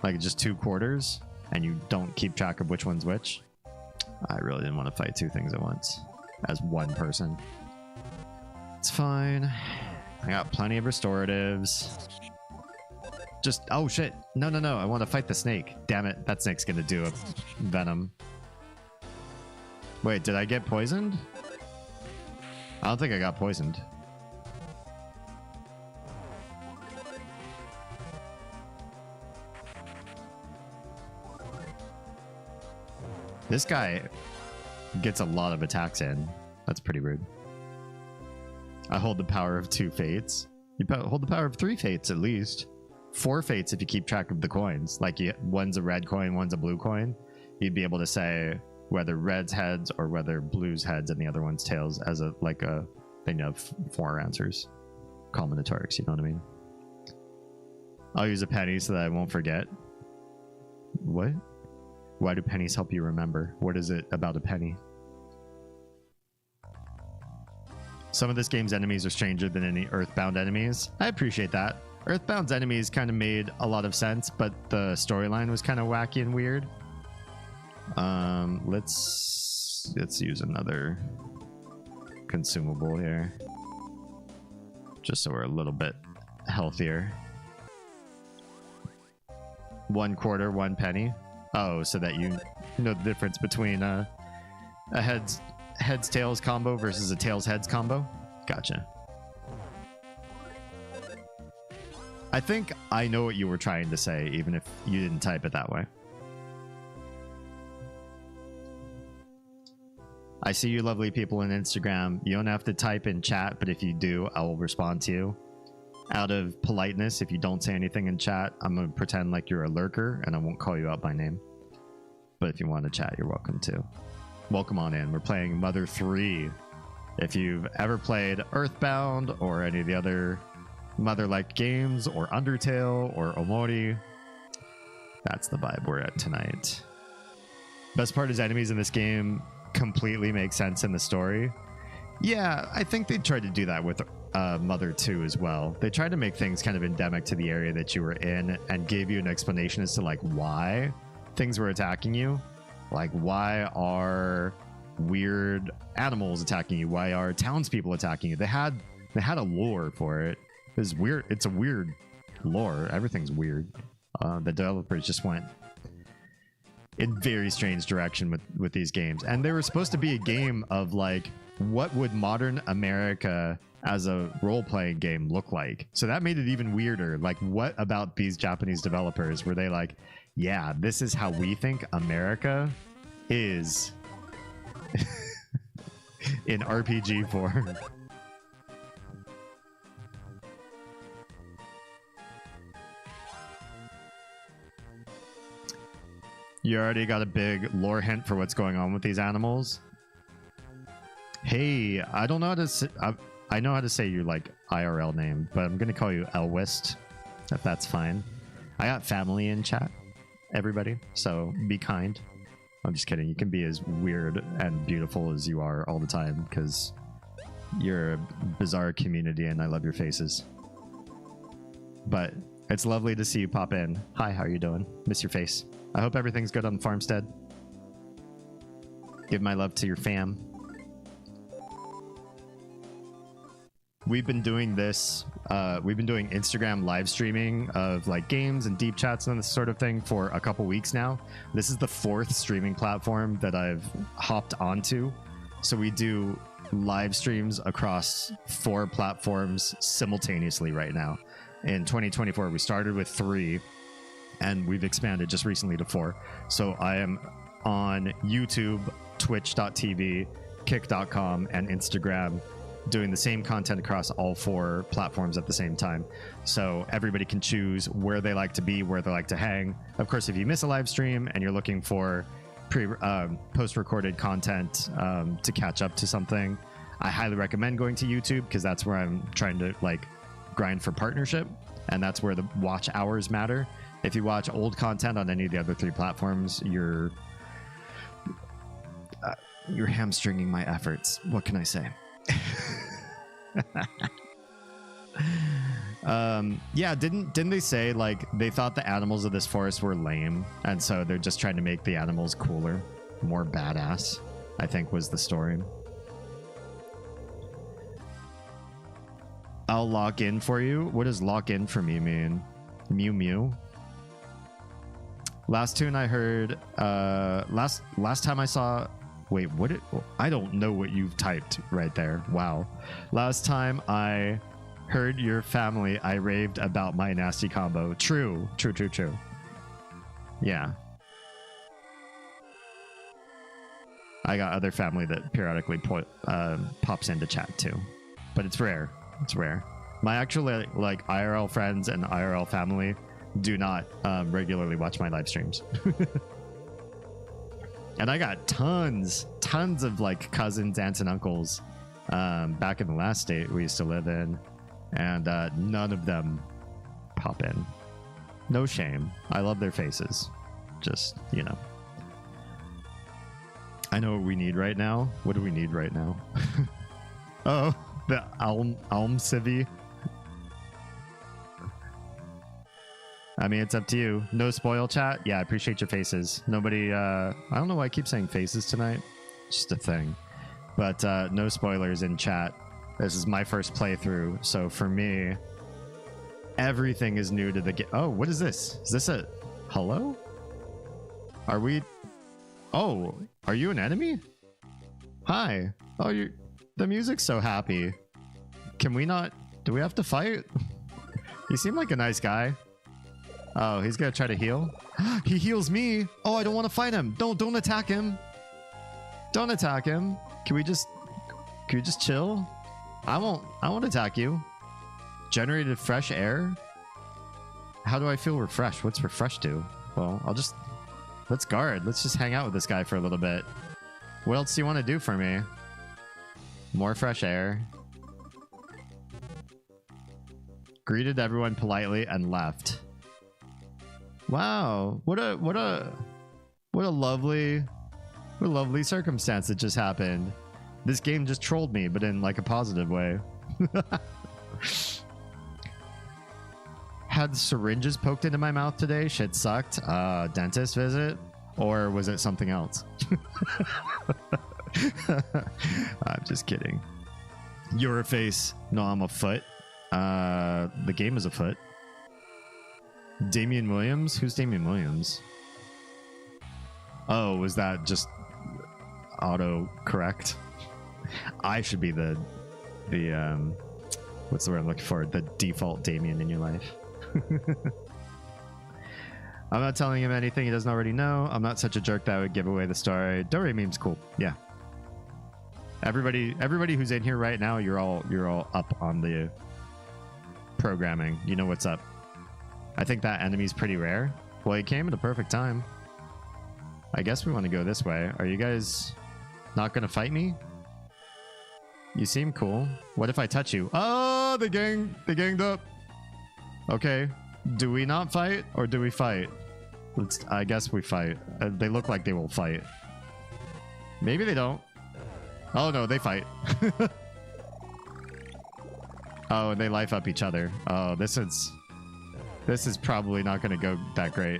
S1: like just 2 quarters, and you don't keep track of which one's which. I really didn't want to fight 2 things at once as one person. It's fine. I got plenty of restoratives. Just, oh shit. No, I want to fight the snake. Damn it, that snake's gonna do a venom. Wait, did I get poisoned? I don't think I got poisoned. This guy gets a lot of attacks in. That's pretty rude. I hold the power of 2 fates. You hold the power of 3 fates at least. 4 fates if you keep track of the coins. Like one's a red coin, one's a blue coin. You'd be able to say whether red's heads or whether blue's heads and the other one's tails as a thing of 4 answers. Combinatorics, you know what I mean? I'll use a penny so that I won't forget. What? Why do pennies help you remember? What is it about a penny? Some of this game's enemies are stranger than any Earthbound enemies. I appreciate that. Earthbound's enemies kind of made a lot of sense, but the storyline was kind of wacky and weird. Let's use another consumable here, just so we're a little bit healthier. 1 quarter, 1 penny. Oh, so that you know the difference between a heads tails combo versus a tails heads combo. Gotcha. I think I know what you were trying to say, even if you didn't type it that way. I see you lovely people on Instagram. You don't have to type in chat, but if you do, I will respond to you. Out of politeness, if you don't say anything in chat, I'm going to pretend like you're a lurker and I won't call you out by name. But if you want to chat, you're welcome to. Welcome on in. We're playing Mother 3. If you've ever played Earthbound or any of the other Mother-like games, or Undertale or Omori, that's the vibe we're at tonight. Best part is enemies in this game completely make sense in the story. Yeah, I think they tried to do that with Mother 2 as well. They tried to make things kind of endemic to the area that you were in and gave you an explanation as to like why things were attacking you. Like, why are weird animals attacking you? Why are townspeople attacking you? They had a lore for it. It's weird. It's a weird lore. Everything's weird. The developers just went in very strange direction with these games, and they were supposed to be a game of like, what would modern America as a role-playing game look like? So that made it even weirder. Like, what about these Japanese developers were they like, yeah, this is how we think America is in RPG form? You already got a big lore hint for what's going on with these animals. Hey, I don't know how to say, I know how to say your like IRL name, but I'm gonna call you Elwist, if that's fine. I got family in chat, everybody, so be kind. I'm just kidding. You can be as weird and beautiful as you are all the time, because you're a bizarre community and I love your faces. But it's lovely to see you pop in. Hi, how are you doing? Miss your face. I hope everything's good on the farmstead. Give my love to your fam. We've been doing this. We've been doing Instagram live streaming of like games and deep chats and this sort of thing for a couple weeks now. This is the 4th streaming platform that I've hopped onto. So we do live streams across 4 platforms simultaneously right now. In 2024, we started with 3. And we've expanded just recently to 4. So I am on YouTube, twitch.tv, kick.com, and Instagram, doing the same content across all 4 platforms at the same time. So everybody can choose where they like to be, where they like to hang. Of course, if you miss a live stream and you're looking for post-recorded content to catch up to something, I highly recommend going to YouTube, because that's where I'm trying to like grind for partnership, and that's where the watch hours matter. If you watch old content on any of the other 3 platforms, you're hamstringing my efforts. What can I say? Yeah, didn't they say like they thought the animals of this forest were lame, and so they're just trying to make the animals cooler, more badass, I think was the story. I'll lock in for you. What does lock in for me mean? Mew mew? Last tune I heard, last time I saw, wait, what I don't know what you've typed right there. Wow. Last time I heard your family, I raved about my nasty combo. True. Yeah. I got other family that periodically pops into chat too, but it's rare. It's rare. My actual like IRL friends and IRL family do not regularly watch my live streams. And I got tons of like cousins, aunts, and uncles back in the last state we used to live in, and none of them pop in. No shame. I love their faces. Just, you know. I know what we need right now. What do we need right now? Oh, the Alm Civi. I mean, it's up to you. No spoil chat. Yeah, I appreciate your faces. Nobody, I don't know why I keep saying faces tonight. It's just a thing. But no spoilers in chat. This is my first playthrough. So for me, everything is new to the game. Oh, what is this? Is this a hello? Are we? Oh, are you an enemy? Hi. Oh, the music's so happy. Can we not? Do we have to fight? You seem like a nice guy. Oh, he's gonna try to heal. He heals me. Oh, I don't want to fight him. Don't attack him. Don't attack him. Can we just chill? I won't attack you. Generated fresh air. How do I feel refreshed? What's refresh do? Well, let's guard. Let's just hang out with this guy for a little bit. What else do you want to do for me? More fresh air. Greeted everyone politely and left. Wow, what a lovely circumstance that just happened. This game just trolled me, but in like a positive way. Had syringes poked into my mouth today. Shit sucked. Dentist visit, or was it something else? I'm just kidding. You're a face. No, I'm a foot. The game is a foot. Damian Williams? Who's Damian Williams? Oh, was that just auto correct? I should be the what's the word I'm looking for? The default Damian in your life. I'm not telling him anything he doesn't already know. I'm not such a jerk that I would give away the story. Dory meme's cool. Yeah. Everybody who's in here right now, you're all up on the programming. You know what's up. I think that enemy's pretty rare. Well, he came at a perfect time. I guess we want to go this way. Are you guys not going to fight me? You seem cool. What if I touch you? Oh, they ganged up. Okay. Do we not fight or do we fight? I guess we fight. They look like they will fight. Maybe they don't. Oh, no, they fight. Oh, and they life up each other. Oh, this is probably not going to go that great.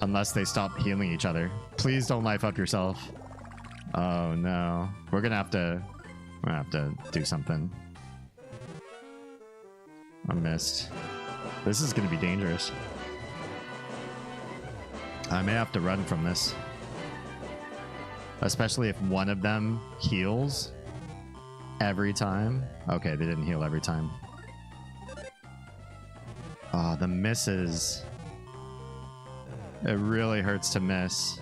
S1: Unless they stop healing each other. Please don't life up yourself. Oh no. We're gonna have to do something. I missed. This is gonna be dangerous. I may have to run from this. Especially if one of them heals every time. Okay, they didn't heal every time. Oh, the misses. It really hurts to miss.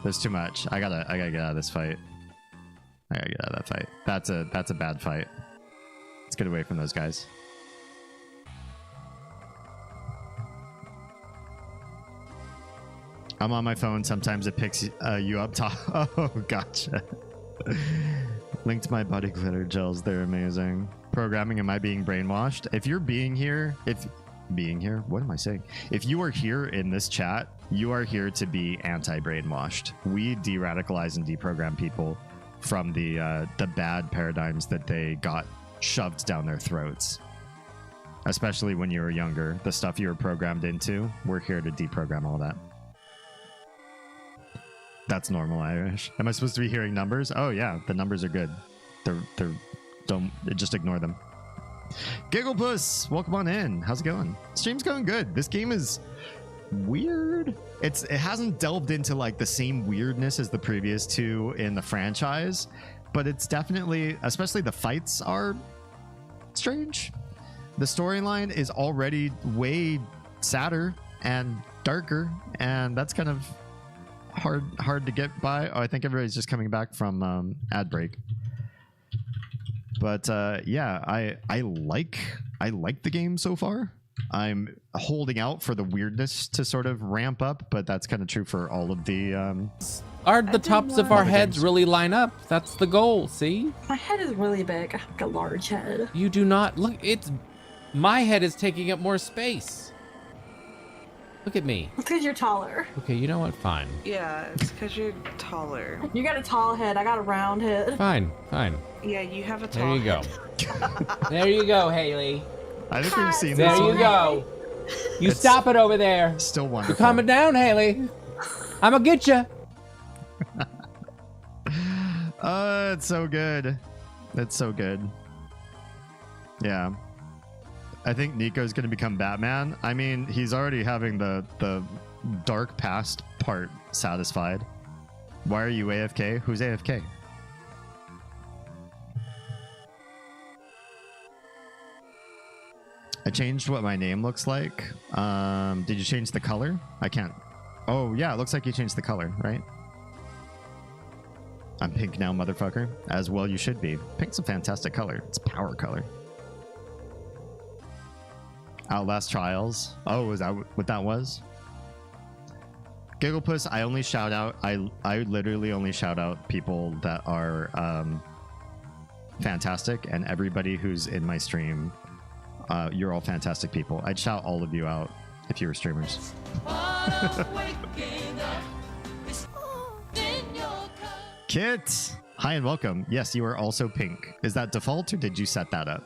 S1: There's too much. I gotta get out of this fight. I gotta get out of that fight. That's a bad fight. Let's get away from those guys. I'm on my phone. Sometimes it picks you up top. Oh, gotcha. Linked my body glitter gels. They're amazing. Programming, am I being brainwashed? If you're being here, what am I saying? If you are here in this chat, you are here to be anti-brainwashed. We de-radicalize and deprogram people from the bad paradigms that they got shoved down their throats. Especially when you were younger. The stuff you were programmed into, we're here to deprogram all that. That's normal, Irish. Am I supposed to be hearing numbers? Oh yeah, the numbers are good. They're don't just ignore them. Gigglepuss, welcome on in. How's it going? Stream's going good. This game is weird. It hasn't delved into like the same weirdness as the previous two in the franchise, but it's definitely, especially the fights are strange. The storyline is already way sadder and darker, and that's kind of hard to get by. Oh, I think everybody's just coming back from ad break. But yeah, I like the game so far. I'm holding out for the weirdness to sort of ramp up, but that's kind of true for all of the
S14: Are the tops of our heads really line up? That's the goal, see?
S15: My head is really big. I have like a large head.
S14: You do not look, it's my head is taking up more space. Look at me.
S15: It's because you're taller.
S14: Okay, you know what? Fine.
S16: Yeah, it's because you're taller.
S15: You got a tall head. I got a round head.
S14: Fine, fine.
S16: Yeah, you have a tall
S14: There you
S16: head.
S14: go. There you go, Haley.
S1: I think we've seen
S14: there
S1: this.
S14: There you go. You it's stop it over there.
S1: Still wonderful.
S14: You're calming down, Haley. I'm gonna get you.
S1: It's so good. It's so good. Yeah. I think Nico's going to become Batman. I mean, he's already having the dark past part satisfied. Why are you AFK? Who's AFK? I changed what my name looks like. Did you change the color? I can't. Oh, yeah, it looks like you changed the color, right? I'm pink now, motherfucker. As well you should be. Pink's a fantastic color. It's power color. Outlast Trials. Oh, is that what that was? Gigglepuss, I only shout out, I literally only shout out people that are fantastic, and everybody who's in my stream, you're all fantastic people. I'd shout all of you out if you were streamers. Kit! Hi and welcome. Yes, you are also pink. Is that default or did you set that up?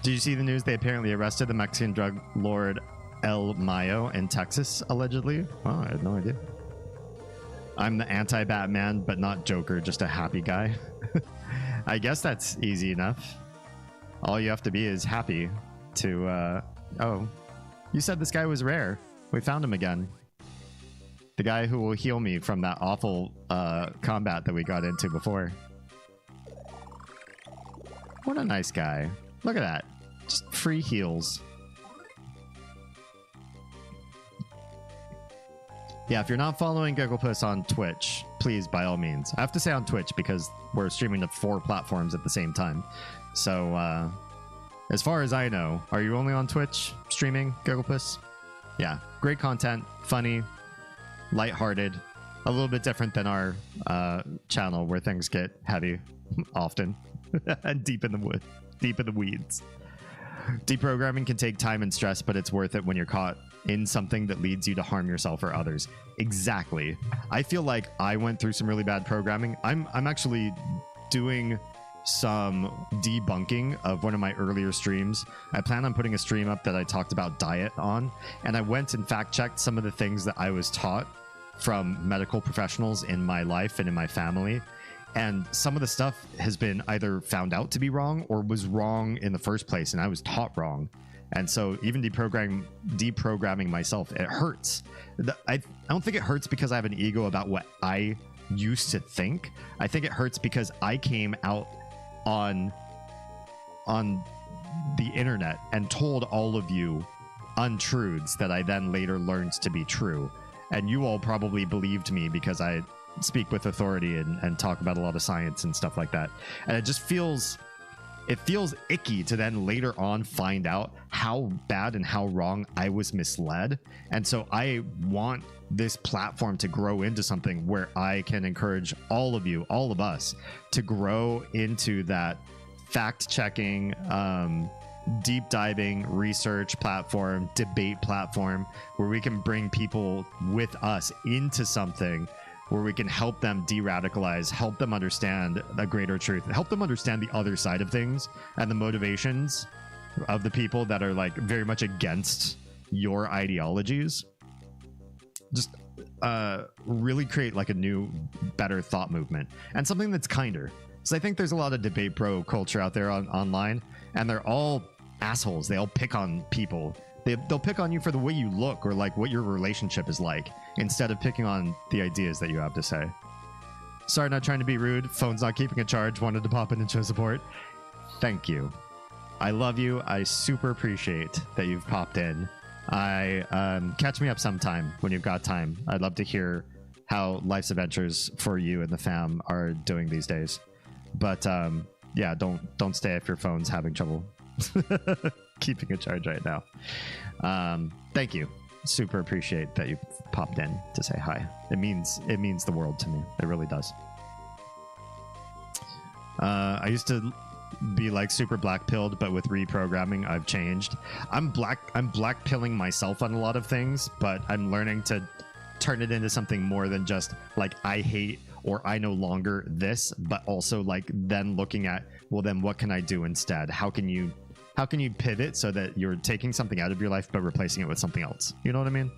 S1: Did you see the news? They apparently arrested the Mexican drug lord El Mayo in Texas, allegedly. Oh, I had no idea. I'm the anti-Batman, but not Joker, just a happy guy. I guess that's easy enough. All you have to be is happy to... Oh, you said this guy was rare. We found him again. The guy who will heal me from that awful combat that we got into before. What a nice guy. Look at that. Just free heals. Yeah, if you're not following Gigglepuss on Twitch, please, by all means. I have to say on Twitch because we're streaming to 4 platforms at the same time. So, as far as I know, are you only on Twitch streaming, Gigglepuss? Yeah, great content, funny, lighthearted, a little bit different than our channel where things get heavy often and deep in the weeds. Deprogramming can take time and stress, but it's worth it when you're caught in something that leads you to harm yourself or others. Exactly. I feel like I went through some really bad programming. I'm actually doing some debunking of one of my earlier streams. I plan on putting a stream up that I talked about diet on, and I went and fact-checked some of the things that I was taught from medical professionals in my life and in my family. And some of the stuff has been either found out to be wrong or was wrong in the first place, and I was taught wrong. And so even deprogramming myself, it hurts. I don't think it hurts because I have an ego about what I used to think. I think it hurts because I came out on the internet and told all of you untruths that I then later learned to be true. And you all probably believed me because I speak with authority and talk about a lot of science and stuff like that. And it just feels icky to then later on find out how bad and how wrong I was misled. And so I want this platform to grow into something where I can encourage all of you, all of us, to grow into that fact-checking, deep diving research platform, debate platform, where we can bring people with us into something where we can help them de-radicalize, help them understand a greater truth, help them understand the other side of things and the motivations of the people that are like very much against your ideologies. Just really create like a new, better thought movement and something that's kinder. So I think there's a lot of debate bro culture out there online, and they're all assholes. They all pick on people. They'll pick on you for the way you look or like what your relationship is like, instead of picking on the ideas that you have to say. Sorry, not trying to be rude. Phone's not keeping a charge. Wanted to pop in and show support. Thank you. I love you. I super appreciate that you've popped in. Catch me up sometime when you've got time. I'd love to hear how life's adventures for you and the fam are doing these days. But yeah, don't stay if your phone's having trouble keeping a charge right now. Thank you. Super appreciate that you popped in to say hi. It means the world to me. It really does. I used to be like super black pilled, but with reprogramming I've changed. I'm black pilling myself on a lot of things, but I'm learning to turn it into something more than just like I hate or I no longer this, but also like then looking at, well, then what can I do instead? How can you pivot so that you're taking something out of your life but replacing it with something else? You know what I mean?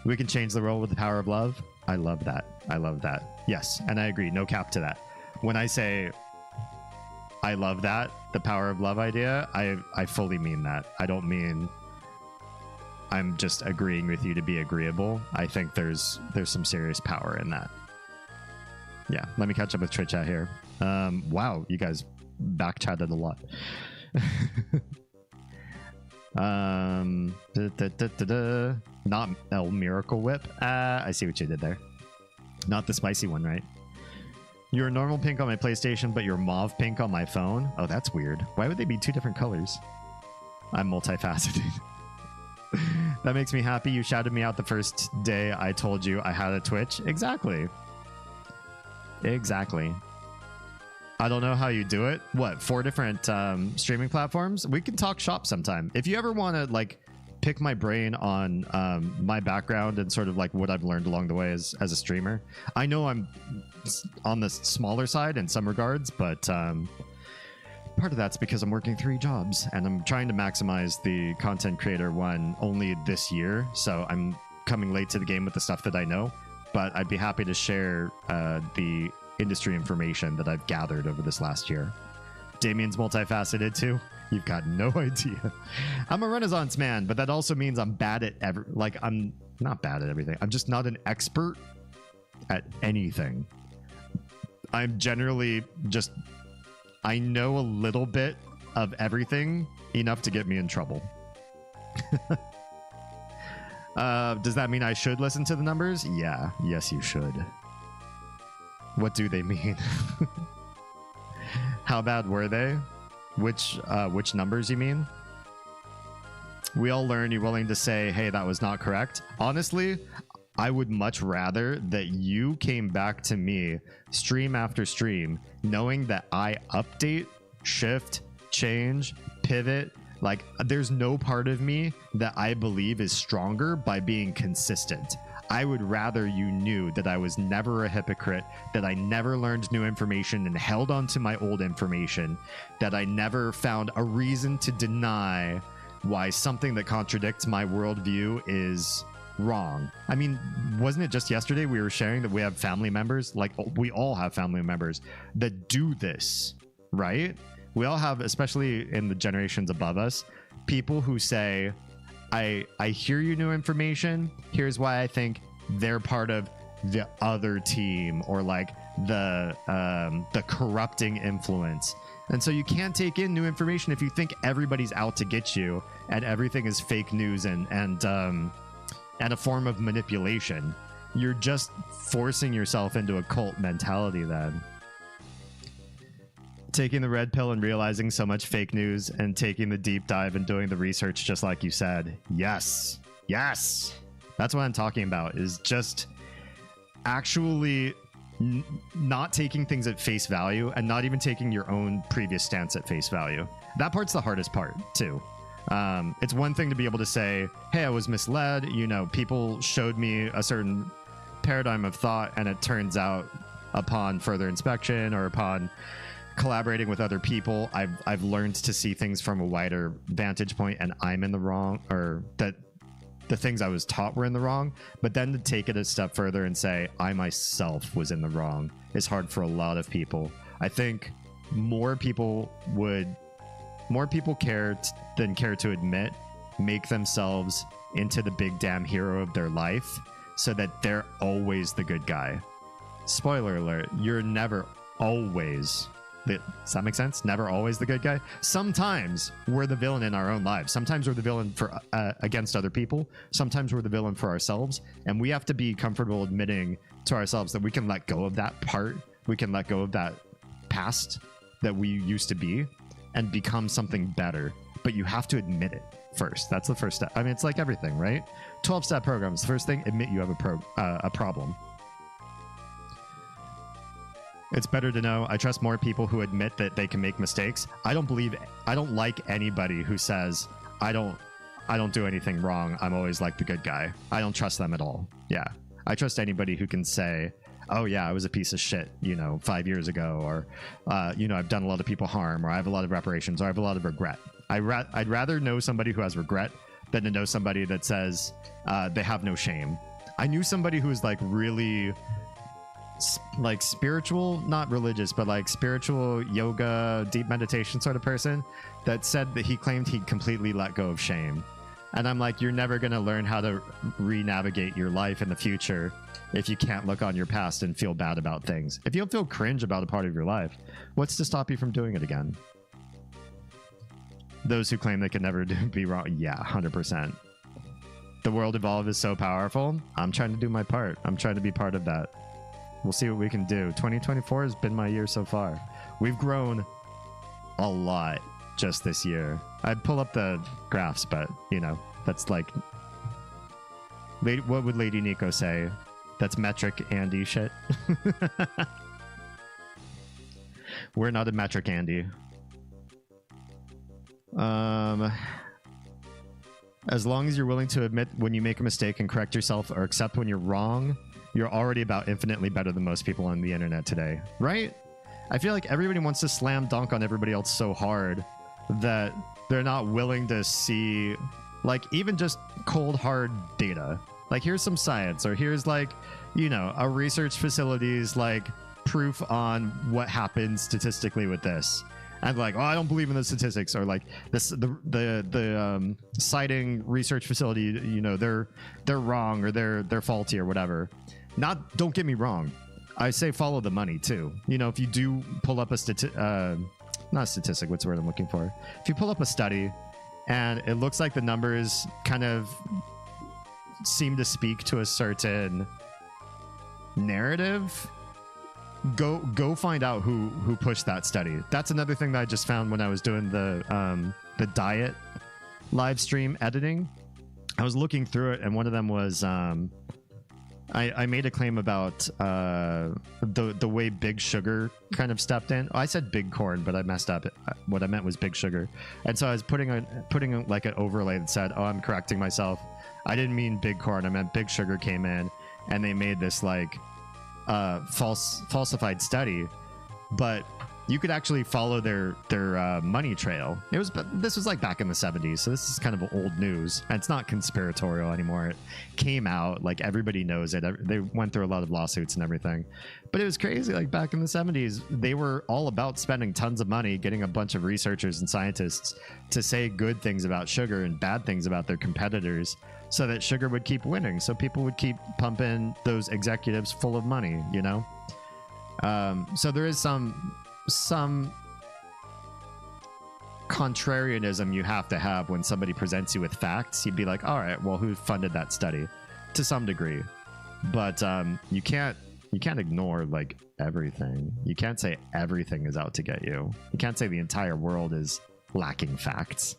S1: We can change the world with the power of love. I love that. I love that. Yes, and I agree. No cap to that. When I say I love that, the power of love idea, I fully mean that. I don't mean I'm just agreeing with you to be agreeable. I think there's some serious power in that. Yeah, let me catch up with Twitch out here. Wow, you guys back chatted a lot. Not El Miracle Whip. I see what you did there. Not the spicy one, right? You're normal pink on my PlayStation, but you're mauve pink on my phone. Oh, that's weird. Why would they be two different colors? I'm multifaceted. That makes me happy. You shouted me out the first day I told you I had a Twitch. Exactly. Exactly. I don't know how you do it. What, 4 different streaming platforms? We can talk shop sometime. If you ever want to like pick my brain on my background and sort of like what I've learned along the way as a streamer. I know I'm on the smaller side in some regards, but part of that's because I'm working 3 jobs and I'm trying to maximize the content creator one only this year. So I'm coming late to the game with the stuff that I know, but I'd be happy to share the industry information that I've gathered over this last year. Damien's multifaceted too. You've got no idea. I'm a Renaissance man, but that also means I'm bad at I'm not bad at everything. I'm just not an expert at anything. I'm generally just, I know a little bit of everything, enough to get me in trouble. Does that mean I should listen to the numbers? Yeah. Yes, you should. What do they mean? How bad were they? Which numbers you mean? We all learn. You're willing to say, hey, that was not correct. Honestly, I would much rather that you came back to me stream after stream, knowing that I update, shift, change, pivot. Like, there's no part of me that I believe is stronger by being consistent. I would rather you knew that I was never a hypocrite, that I never learned new information and held on to my old information, that I never found a reason to deny why something that contradicts my worldview is wrong. I mean, wasn't it just yesterday we were sharing that we have family members, like we all have family members that do this, right? We all have, especially in the generations above us, people who say, I hear you new information. Here's why I think they're part of the other team, or like the corrupting influence. And so you can't take in new information if you think everybody's out to get you and everything is fake news and a form of manipulation. You're just forcing yourself into a cult mentality then. Taking the red pill and realizing so much fake news and taking the deep dive and doing the research just like you said. Yes. Yes. That's what I'm talking about, is just actually not taking things at face value and not even taking your own previous stance at face value. That part's the hardest part too. It's one thing to be able to say, hey, I was misled. You know, people showed me a certain paradigm of thought and it turns out upon further inspection or upon collaborating with other people, I've learned to see things from a wider vantage point and I'm in the wrong, or that the things I was taught were in the wrong. But then to take it a step further and say I myself was in the wrong is hard for a lot of people. I think more people care to admit, make themselves into the big damn hero of their life so that they're always the good guy. Spoiler alert, you're never always
S2: Does that make sense? Never always the good guy. Sometimes we're the villain in our own lives. Sometimes we're the villain for against other people. Sometimes we're the villain for ourselves, and we have to be comfortable admitting to ourselves that we can let go of that part. We can let go of that past that we used to be and become something better. But you have to admit it first. That's the first step. I mean, it's like everything, right? 12-step programs. The first thing, admit you have a problem. It's better to know. I trust more people who admit that they can make mistakes. I don't like anybody who says, I don't do anything wrong. I'm always like the good guy. I don't trust them at all. Yeah. I trust anybody who can say, oh yeah, I was a piece of shit, 5 years ago, or, I've done a lot of people harm, or I have a lot of reparations, or I have a lot of regret. I'd rather know somebody who has regret than to know somebody that says they have no shame. I knew somebody who was like really like spiritual, not religious, but like spiritual yoga, deep meditation sort of person that said that he claimed he'd completely let go of shame. And I'm like, you're never going to learn how to re-navigate your life in the future if you can't look on your past and feel bad about things. If you don't feel cringe about a part of your life, what's to stop you from doing it again? Those who claim they can never be wrong. Yeah, 100%. The world evolved is so powerful. I'm trying to do my part. I'm trying to be part of that. We'll see what we can do. 2024 has been my year so far. We've grown a lot just this year. I'd pull up the graphs, but, that's like... What would Lady Nico say? That's metric Andy shit. We're not a metric Andy. As long as you're willing to admit when you make a mistake and correct yourself, or accept when you're wrong, you're already about infinitely better than most people on the internet today, right? I feel like everybody wants to slam dunk on everybody else so hard that they're not willing to see, like, even just cold hard data. Like, here's some science, or here's like, a research facility's like proof on what happens statistically with this. And like, oh, I don't believe in the statistics, or like this, the citing research facility, they're wrong, or they're faulty, or whatever. Don't get me wrong. I say follow the money too. If you do pull up a not a statistic, what's the word I'm looking for? If you pull up a study and it looks like the numbers kind of seem to speak to a certain narrative, go find out who pushed that study. That's another thing that I just found when I was doing the diet live stream editing. I was looking through it, and one of them was I made a claim about the way Big Sugar kind of stepped in. I said Big Corn, but I messed up. What I meant was Big Sugar. And so I was putting like an overlay that said, oh, I'm correcting myself. I didn't mean Big Corn. I meant Big Sugar came in, and they made this like falsified study. But you could actually follow their money trail. This was like back in the 70s, so this is kind of old news, and it's not conspiratorial anymore. It came out, like, everybody knows it. They went through a lot of lawsuits and everything, but it was crazy. Like, back in the 70s, they were all about spending tons of money, getting a bunch of researchers and scientists to say good things about sugar and bad things about their competitors, so that sugar would keep winning, so people would keep pumping those executives full of money, so there is some contrarianism you have to have when somebody presents you with facts. You'd be like, all right, well, who funded that study? To some degree. But you can't ignore like everything. You can't say everything is out to get you. You can't say the entire world is lacking facts.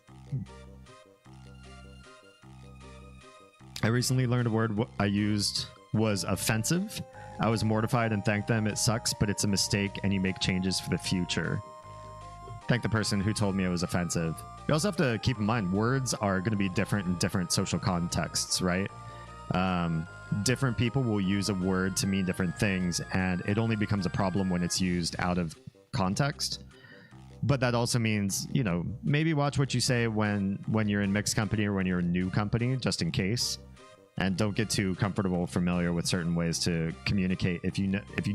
S2: I recently learned a word I used was offensive. I was mortified and thanked them. It sucks, but it's a mistake, and you make changes for the future. Thank the person who told me it was offensive. You also have to keep in mind, words are going to be different in different social contexts, right? Different people will use a word to mean different things, and it only becomes a problem when it's used out of context. But that also means, maybe watch what you say when you're in mixed company or when you're a new company, just in case. And don't get too comfortable, familiar with certain ways to communicate if you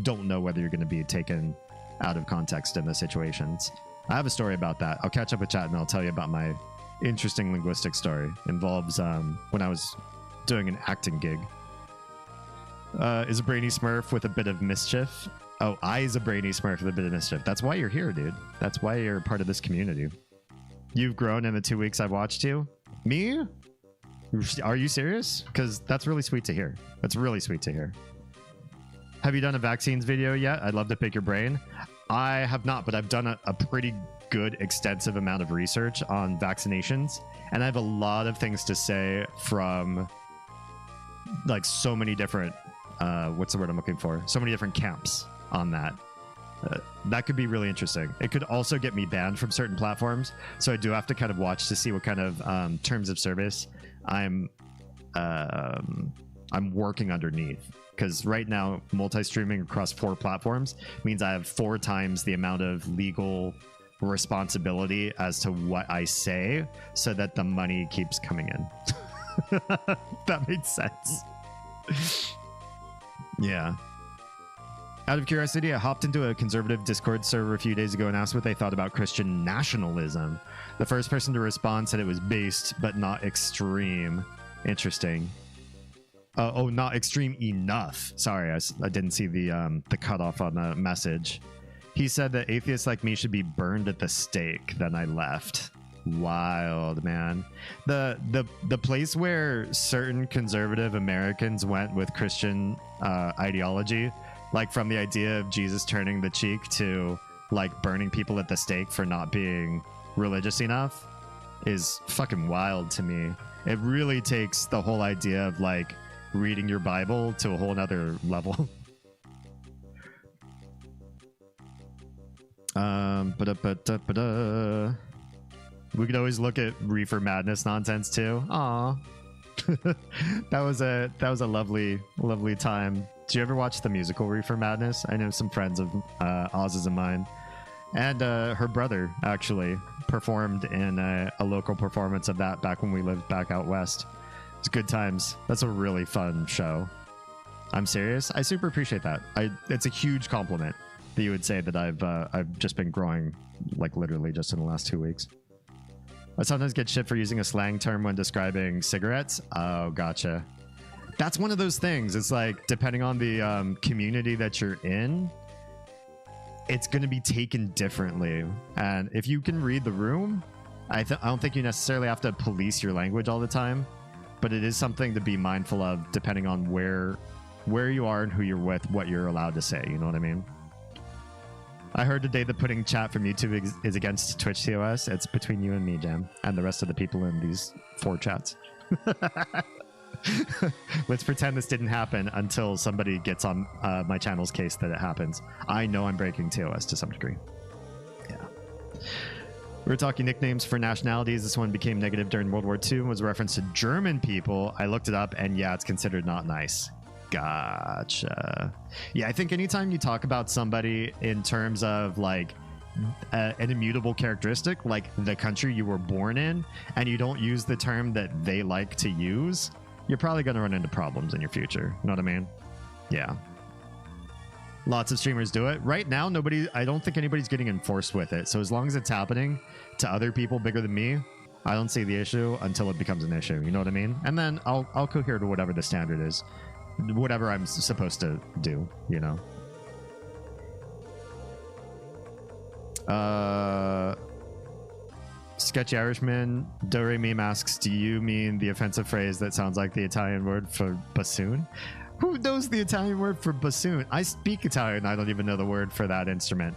S2: don't know whether you're going to be taken out of context in the situations. I have a story about that. I'll catch up with chat and I'll tell you about my interesting linguistic story. Involves when I was doing an acting gig. Is a brainy smurf with a bit of mischief.
S1: Oh, I's a brainy smurf with a bit of mischief. That's why you're here, dude. That's why you're part of this community. You've grown in the 2 weeks I've watched you. Me? Are you serious? Because that's really sweet to hear. That's really sweet to hear. Have you done a vaccines video yet? I'd love to pick your brain. I have not, but I've done a pretty good, extensive amount of research on vaccinations. And I have a lot of things to say from like so many different, what's the word I'm looking for? So many different camps on that. That could be really interesting. It could also get me banned from certain platforms. So I do have to kind of watch to see what kind of terms of service I'm working underneath. Because right now, multi-streaming across 4 platforms means I have 4 times the amount of legal responsibility as to what I say so that the money keeps coming in. That makes sense. Yeah. Out of curiosity, I hopped into a conservative Discord server a few days ago and asked what they thought about Christian nationalism. The first person to respond said it was based, but not extreme. Interesting. Oh, not extreme enough. Sorry, I didn't see the cutoff on the message. He said that atheists like me should be burned at the stake. Then I left. Wild, man. The place where certain conservative Americans went with Christian ideology, like from the idea of Jesus turning the cheek to like burning people at the stake for not being religious enough, is fucking wild to me. It really takes the whole idea of like reading your Bible to a whole nother level. We could always look at Reefer Madness nonsense too. Aw. that was a lovely time. Do you ever watch the musical Reefer Madness? I know some friends of Oz's and mine. And her brother actually performed in a local performance of that back when we lived back out west. It's good times. That's a really fun show. I'm serious. I super appreciate that. It's a huge compliment that you would say that I've just been growing like literally just in the last 2 weeks. I sometimes get shit for using a slang term when describing cigarettes. Oh, gotcha. That's one of those things. It's like, depending on the community that you're in, it's going to be taken differently. And if you can read the room, I don't think you necessarily have to police your language all the time, but it is something to be mindful of depending on where you are and who you're with, what you're allowed to say. You know what I mean? I heard today that putting chat from YouTube is against Twitch TOS. It's between you and me, Jam, and the rest of the people in these 4 chats. Let's pretend this didn't happen until somebody gets on my channel's case that it happens. I know I'm breaking TOS to some degree. Yeah. We were talking nicknames for nationalities. This one became negative during World War II and was a reference to German people. I looked it up, and yeah, it's considered not nice. Gotcha. Yeah, I think anytime you talk about somebody in terms of like an immutable characteristic, like the country you were born in, and you don't use the term that they like to use, you're probably going to run into problems in your future. You know what I mean? Yeah. Lots of streamers do it. Right now, I don't think anybody's getting enforced with it. So as long as it's happening to other people bigger than me, I don't see the issue until it becomes an issue. You know what I mean? And then I'll cohere to whatever the standard is. Whatever I'm supposed to do, you know. Sketchy Irishman Do-Re-Meme asks, do you mean the offensive phrase that sounds like the Italian word for bassoon? Who knows the Italian word for bassoon? I speak Italian. I don't even know the word for that instrument.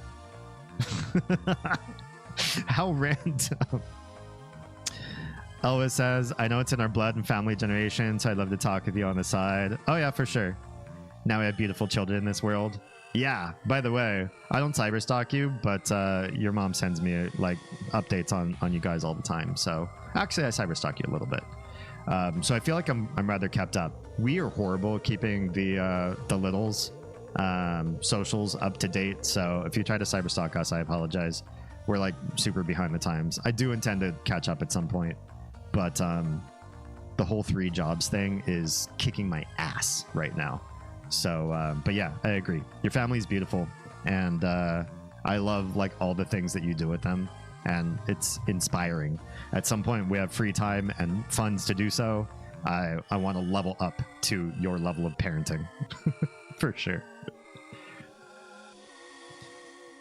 S1: How random. Elvis says, I know it's in our blood and family generation, so I'd love to talk with you on the side. Oh yeah, for sure. Now we have beautiful children in this world. Yeah, by the way, I don't cyberstalk you, but your mom sends me like updates on you guys all the time. So actually, I cyberstalk you a little bit. So I feel like I'm rather kept up. We are horrible at keeping the littles socials up to date. So if you try to cyberstalk us, I apologize. We're like super behind the times. I do intend to catch up at some point. But the whole 3 jobs thing is kicking my ass right now. So, but yeah, I agree. Your family's beautiful. And I love like all the things that you do with them. And it's inspiring. At some point we have free time and funds to do so. I want to level up to your level of parenting. For sure.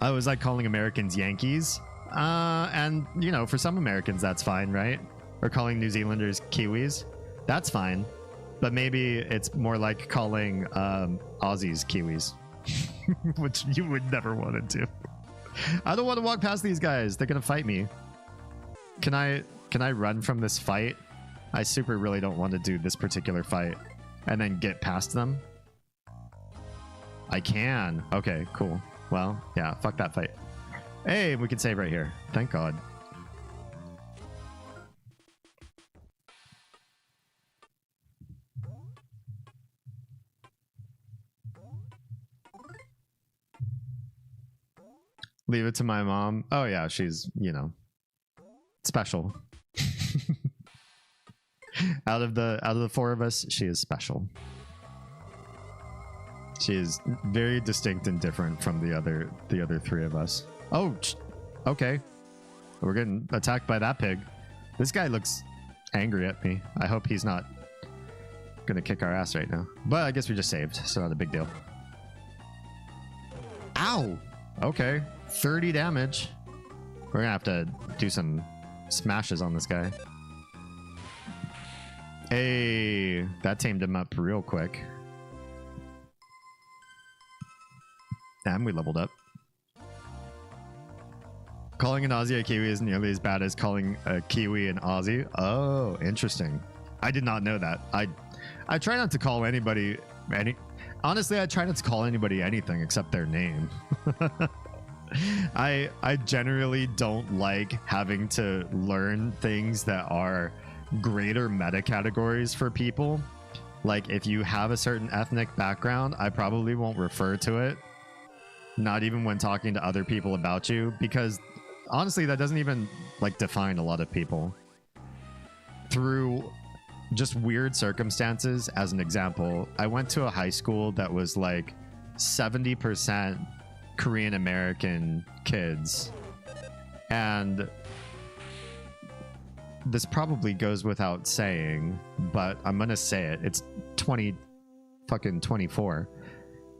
S1: I was like calling Americans Yankees. And, you know, for some Americans, that's fine, right? Or calling New Zealanders Kiwis. That's fine. But maybe it's more like calling Aussies Kiwis. Which you would never want to do. I don't want to walk past these guys. They're going to fight me. Can I run from this fight? I super really don't want to do this particular fight. And then get past them. I can. Okay, cool. Well, yeah, fuck that fight. Hey, we can save right here. Thank God. Leave it to my mom. Oh yeah, she's, you know, special. out of the four of us, she is special. She is very distinct and different from the other three of us. Oh, okay. We're getting attacked by that pig. This guy looks angry at me. I hope he's not gonna kick our ass right now. But I guess we just saved, so not a big deal. Ow! Okay. 30 damage. We're gonna have to do some smashes on this guy. Hey, that tamed him up real quick. And we leveled up. Calling an Aussie a Kiwi is nearly as bad as calling a Kiwi an Aussie. Oh, interesting. I did not know that. I try not to call anybody honestly, I try not to call anybody anything except their name. I generally don't like having to learn things that are greater meta categories for people. Like if you have a certain ethnic background, I probably won't refer to it. Not even when talking to other people about you, because honestly, that doesn't even like define a lot of people. Through just weird circumstances, as an example, I went to a high school that was like 70% Korean American kids. And this probably goes without saying, but I'm gonna say it. It's 24.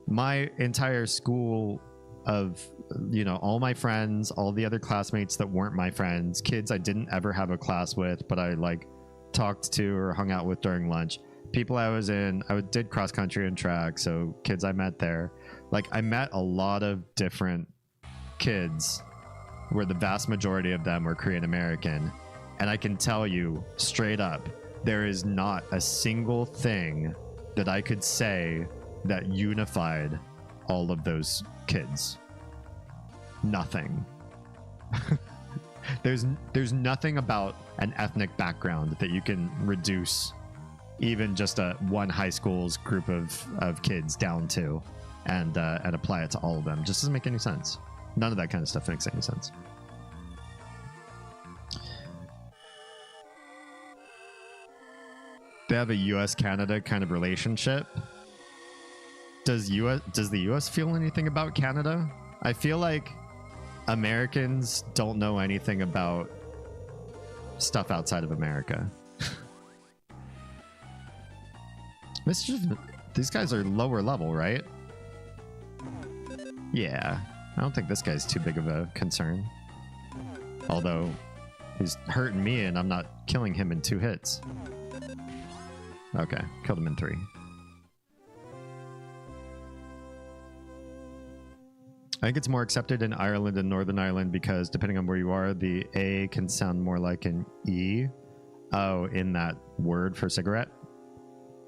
S1: My entire school of, you know, all my friends, all the other classmates that weren't my friends, kids I didn't ever have a class with, but I like talked to or hung out with during lunch, people I did cross country and track, so kids I met there. Like I met a lot of different kids where the vast majority of them were Korean American. And I can tell you straight up, there is not a single thing that I could say that unified all of those kids. Nothing. There's nothing about an ethnic background that you can reduce even just one high school's group of kids down to and apply it to all of them. Just doesn't make any sense. None of that kind of stuff makes any sense. They have a US-Canada kind of relationship. Does the US feel anything about Canada? I feel like Americans don't know anything about stuff outside of America. These guys are lower level, right? Yeah. I don't think this guy's too big of a concern. Although, he's hurting me and I'm not killing him in 2 hits. Okay, killed him in 3. I think it's more accepted in Ireland and Northern Ireland because depending on where you are, the A can sound more like an E. Oh, in that word for cigarette.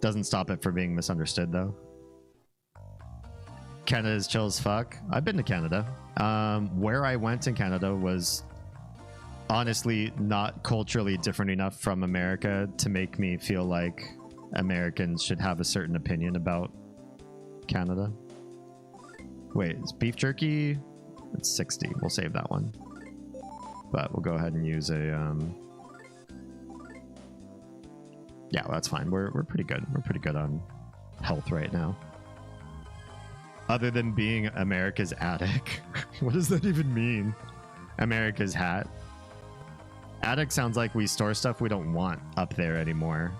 S1: Doesn't stop it from being misunderstood though. Canada's chill as fuck. I've been to Canada. Where I went in Canada was honestly not culturally different enough from America to make me feel like Americans should have a certain opinion about Canada. Wait, is beef jerky? It's 60. We'll save that one. But we'll go ahead and use a yeah, well, that's fine. We're pretty good. We're pretty good on health right now. Other than being America's attic. What does that even mean? America's hat. Attic sounds like we store stuff we don't want up there anymore.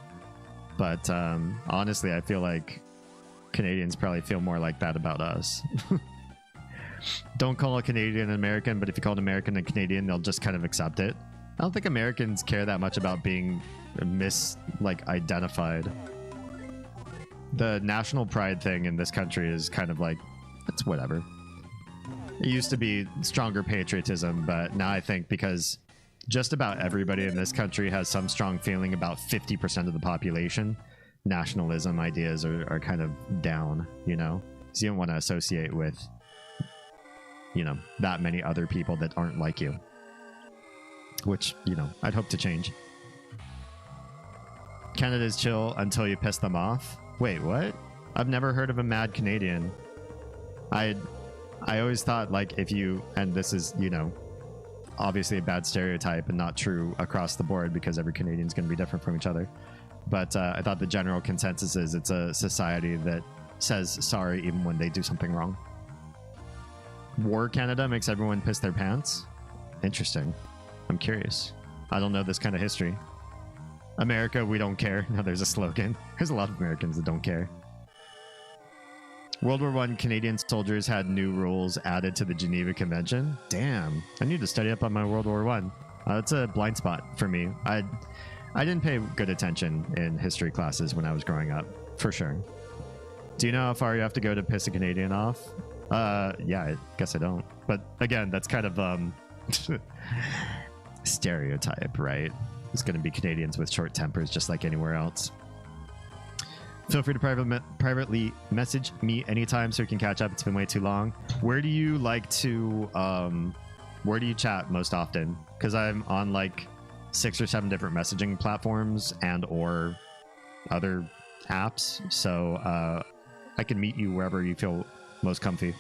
S1: But honestly, I feel like Canadians probably feel more like that about us.
S2: Don't call a Canadian an American, but if you call an American a Canadian, they'll just kind of accept it. I don't think Americans care that much about being identified. The national pride thing in this country is kind of like, it's whatever. It used to be stronger patriotism, but now I think because just about everybody in this country has some strong feeling about 50% of the population, nationalism ideas are kind of down, you know? So you don't want to associate with, you know, that many other people that aren't like you. Which, you know, I'd hope to change. Canada's chill until you piss them off. Wait, what? I've never heard of a mad Canadian. I always thought, like, if you, and this is, you know, obviously a bad stereotype and not true across the board because every Canadian's going to be different from each other. But I thought the general consensus is it's a society that says sorry even when they do something wrong. War Canada makes everyone piss their pants? Interesting. I'm curious. I don't know this kind of history. America, we don't care. No, there's a slogan. There's a lot of Americans that don't care. World War I Canadian soldiers had new rules added to the Geneva Convention. Damn, I need to study up on my World War I. That's a blind spot for me. I didn't pay good attention in history classes when I was growing up, for sure. Do you know how far you have to go to piss a Canadian off? Yeah, I guess I don't. But again, that's kind of stereotype, right? It's going to be Canadians with short tempers just like anywhere else. Feel free to privately message me anytime so we can catch up. It's been way too long. Where do you like to where do you chat most often? Because I'm on like 6 or 7 different messaging platforms and or other apps, so I can meet you wherever you feel most comfy.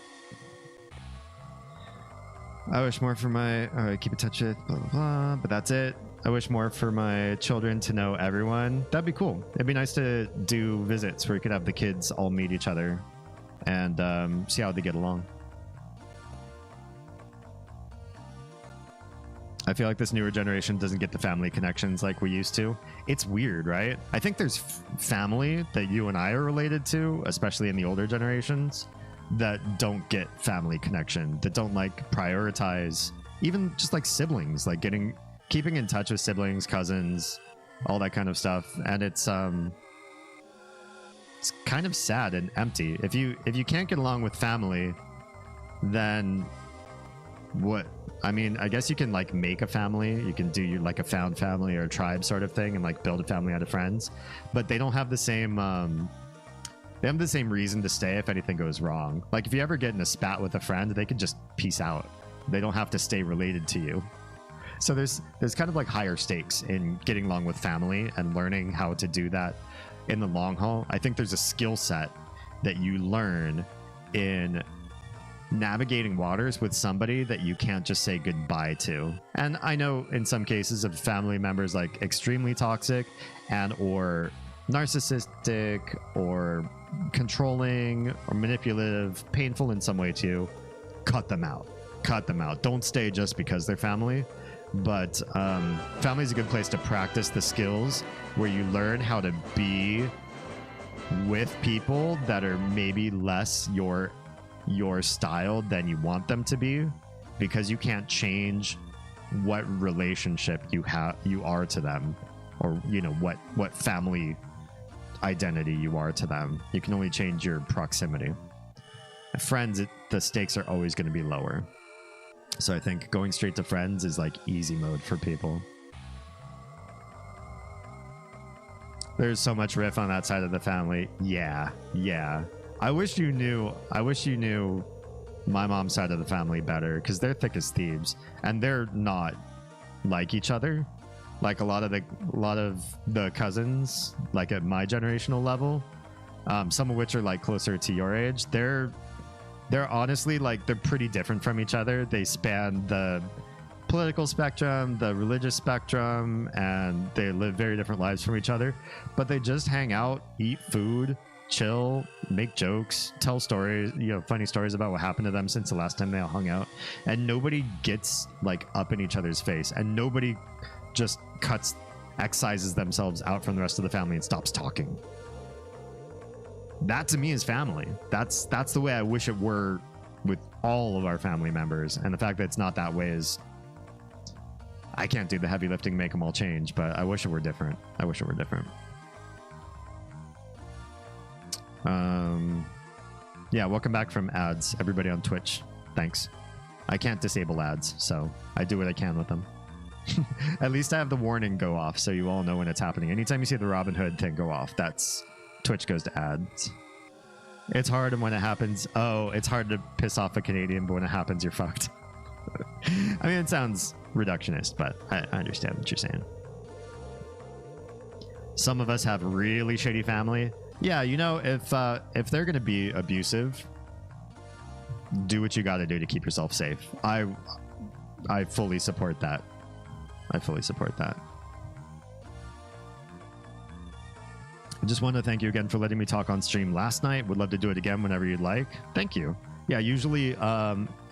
S2: I wish more for my keep in touch with blah, blah, blah, but that's it. I wish more for my children to know everyone. That'd be cool. It'd be nice to do visits where you could have the kids all meet each other and see how they get along. I feel like this newer generation doesn't get the family connections like we used to. It's weird, right? I think there's family that you and I are related to, especially in the older generations, that don't get family connection, that don't like prioritize even just like siblings, like keeping in touch with siblings, cousins, all that kind of stuff. And it's kind of sad and empty. If you can't get along with family, then what? I mean, I guess you can like make a family. You can do like a found family or a tribe sort of thing and like build a family out of friends, but they don't have the same they have the same reason to stay if anything goes wrong. Like if you ever get in a spat with a friend, they can just peace out. They don't have to stay related to you. So there's kind of like higher stakes in getting along with family and learning how to do that in the long haul. I think there's a skill set that you learn in navigating waters with somebody that you can't just say goodbye to. And I know in some cases of family members like extremely toxic and or narcissistic or controlling or manipulative, painful in some way to you, cut them out. Cut them out. Don't stay just because they're family. But family is a good place to practice the skills where you learn how to be with people that are maybe less your style than you want them to be, because you can't change what relationship you are to them, or you know what family identity you are to them. You can only change your proximity. Friends, the stakes are always going to be lower. So I think going straight to friends is like easy mode for people. There's so much riff on that side of the family. Yeah. I wish you knew my mom's side of the family better, because they're thick as thieves and they're not like each other. Like a lot of the cousins, like at my generational level, some of which are like closer to your age, they're honestly like they're pretty different from each other. They span the political spectrum, the religious spectrum, and they live very different lives from each other, but they just hang out, eat food, chill, make jokes, tell stories, funny stories about what happened to them since the last time they all hung out. And nobody gets like up in each other's face, and nobody just excises themselves out from the rest of the family and stops talking. That to me is family. That's the way I wish it were with all of our family members, and the fact that it's not that way is, I can't do the heavy lifting, make them all change, but I wish it were different. I wish it were different. Yeah, welcome back from ads, everybody on Twitch. Thanks. I can't disable ads, so I do what I can with them. At least I have the warning go off, so you all know when it's happening. Anytime you see the Robin Hood thing go off, that's Twitch goes to ads. It's hard, and when it happens, oh, it's hard to piss off a Canadian, but when it happens, you're fucked. I mean, it sounds reductionist, but I understand what you're saying. Some of us have really shitty family. Yeah, you know, if they're gonna be abusive, do what you got to do to keep yourself safe. I fully support that. I fully support that. I just want to thank you again for letting me talk on stream last night. Would love to do it again whenever you'd like. Thank you. Yeah, usually,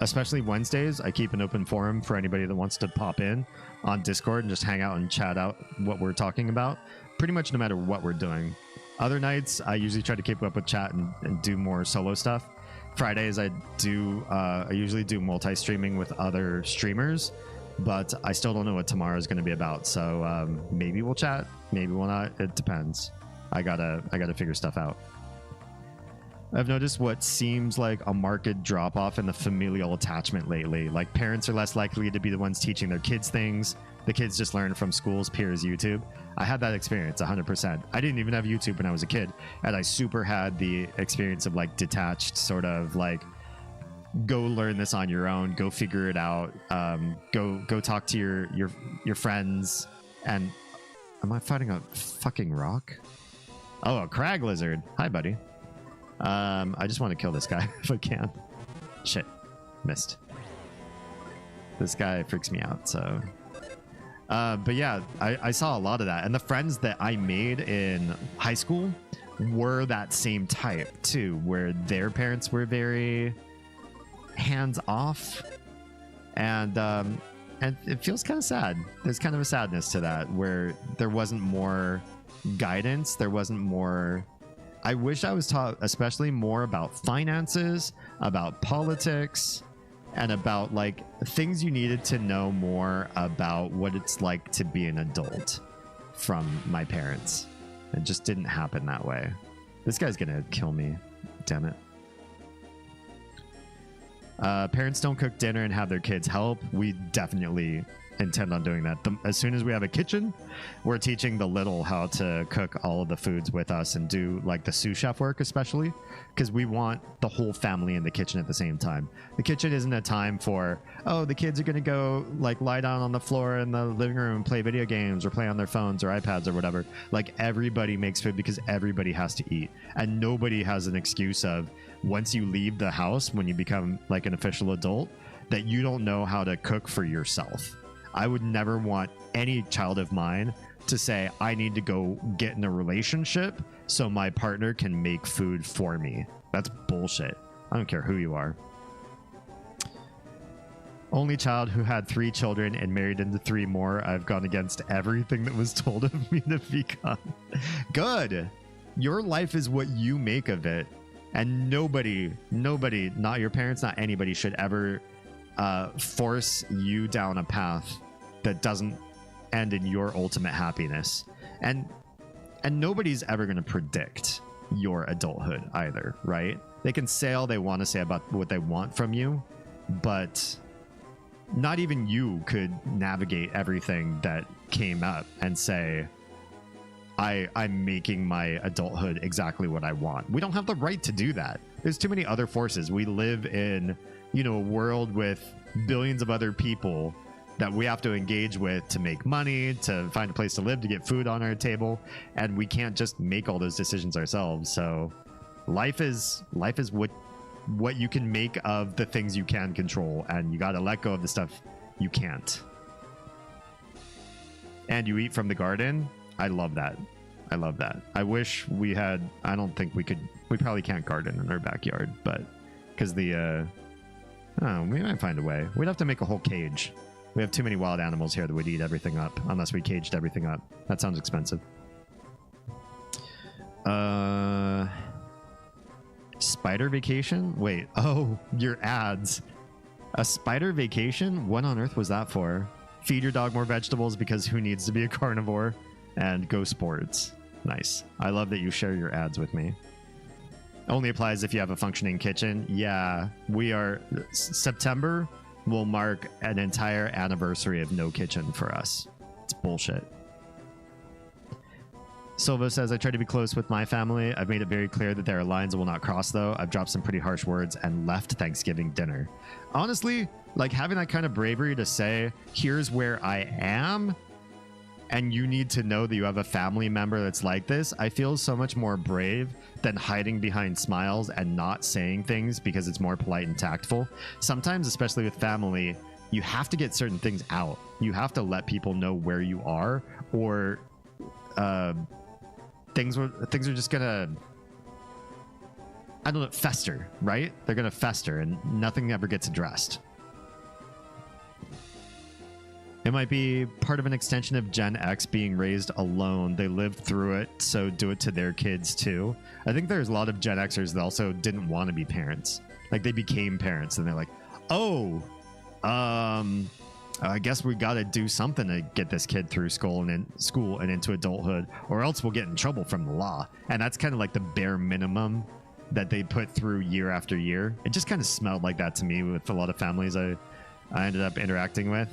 S2: especially Wednesdays, I keep an open forum for anybody that wants to pop in on Discord and just hang out and chat out what we're talking about. Pretty much no matter what we're doing. Other nights, I usually try to keep up with chat and do more solo stuff. Fridays, I usually do multi-streaming with other streamers, but I still don't know what tomorrow is going to be about. So maybe we'll chat, maybe we'll not. It depends. I gotta figure stuff out. I've noticed what seems like a marked drop-off in the familial attachment lately. Like, parents are less likely to be the ones teaching their kids things. The kids just learn from school's peers' YouTube. I had that experience 100%. I didn't even have YouTube when I was a kid, and I super had the experience of like detached, sort of like, go learn this on your own, go figure it out, go talk to your friends. And am I fighting a fucking rock? Oh, a crag lizard. Hi, buddy. I just want to kill this guy if I can. Shit, missed. This guy freaks me out, so. But yeah, I saw a lot of that, and the friends that I made in high school were that same type too, where their parents were very hands off, and it feels kind of sad. There's kind of a sadness to that, where there wasn't more guidance, there wasn't more. I wish I was taught especially more about finances, about politics, and about like things you needed to know more about what it's like to be an adult from my parents. It just didn't happen that way. This guy's gonna kill me, damn it. Parents don't cook dinner and have their kids help. We definitely intend on doing that. As soon as we have a kitchen, we're teaching the little how to cook all of the foods with us and do like the sous chef work, especially because we want the whole family in the kitchen at the same time. The kitchen isn't a time for, oh, the kids are going to go like lie down on the floor in the living room and play video games or play on their phones or iPads or whatever. Like, everybody makes food because everybody has to eat, and nobody has an excuse of once you leave the house, when you become like an official adult, that you don't know how to cook for yourself. I would never want any child of mine to say, I need to go get in a relationship so my partner can make food for me. That's bullshit. I don't care who you are. Only child who had 3 children and married into 3 more. I've gone against everything that was told of me to become. Good. Your life is what you make of it. And nobody, not your parents, not anybody, should ever force you down a path that doesn't end in your ultimate happiness. And nobody's ever going to predict your adulthood either, right? They can say all they want to say about what they want from you, but not even you could navigate everything that came up and say, I'm making my adulthood exactly what I want. We don't have the right to do that. There's too many other forces. We live in, a world with billions of other people that we have to engage with to make money, to find a place to live, to get food on our table, and we can't just make all those decisions ourselves. So life is what you can make of the things you can control, and you got to let go of the stuff you can't. And you eat from the garden. I love that. I love that. I wish we had. I don't think we could. We probably can't garden in our backyard, but because we might find a way. We'd have to make a whole cage. We have too many wild animals here that would eat everything up unless we caged everything up. That sounds expensive.
S1: spider vacation? Wait, oh, your ads. A spider vacation? What on earth was that for? Feed your dog more vegetables because who needs to be a carnivore? And go sports. Nice. I love that you share your ads with me. Only applies if you have a functioning kitchen. Yeah, we are... September will mark an entire anniversary of no kitchen for us. It's bullshit. Silva says, I try to be close with my family. I've made it very clear that there are lines I will not cross, though. I've dropped some pretty harsh words and left Thanksgiving dinner. Honestly, like having that kind of bravery to say, here's where I am, and you need to know that you have a family member that's like this, I feel so much more brave than hiding behind smiles and not saying things because it's more polite and tactful. Sometimes, especially with family, you have to get certain things out. You have to let people know where you are, or things are just gonna, I don't know, fester, right? They're gonna fester and nothing ever gets addressed. It might be part of an extension of Gen X being raised alone. They lived through it, so do it to their kids too. I think there's a lot of Gen Xers that also didn't want to be parents. Like they became parents and they're like, oh, I guess we got to do something to get this kid through school and into adulthood, or else we'll get in trouble from the law. And that's kind of like the bare minimum that they put through year after year. It just kind of smelled like that to me with a lot of families I ended up interacting with.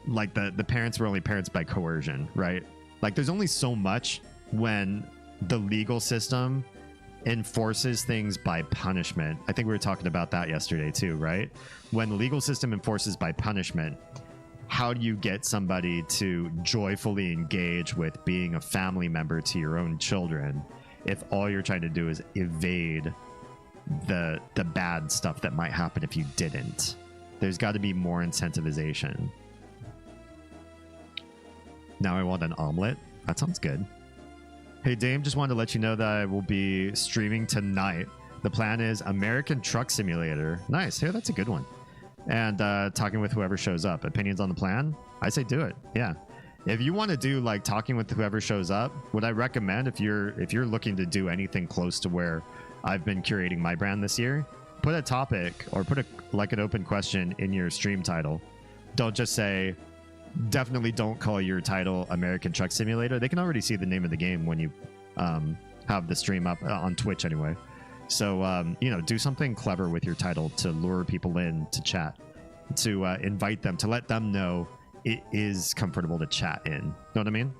S1: Like the parents were only parents by coercion, right? Like there's only so much when the legal system enforces things by punishment. I think we were talking about that yesterday too, right? When the legal system enforces by punishment, how do you get somebody to joyfully engage with being a family member to your own children if all you're trying to do is evade the bad stuff that might happen if you didn't? There's got to be more incentivization. Now I want an omelet. That sounds good. Hey, Dame, just wanted to let you know that I will be streaming tonight. The plan is American Truck Simulator. Nice. Hey, that's a good one. And talking with whoever shows up. Opinions on the plan? I say do it. Yeah. If you want to do like talking with whoever shows up, what I recommend if you're looking to do anything close to where I've been curating my brand this year, put a topic or put an open question in your stream title. Don't just say, definitely don't call your title American Truck Simulator. They can already see the name of the game when you have the stream up on Twitch anyway. So, do something clever with your title to lure people in to chat, to invite them, to let them know it is comfortable to chat in. Know what I mean?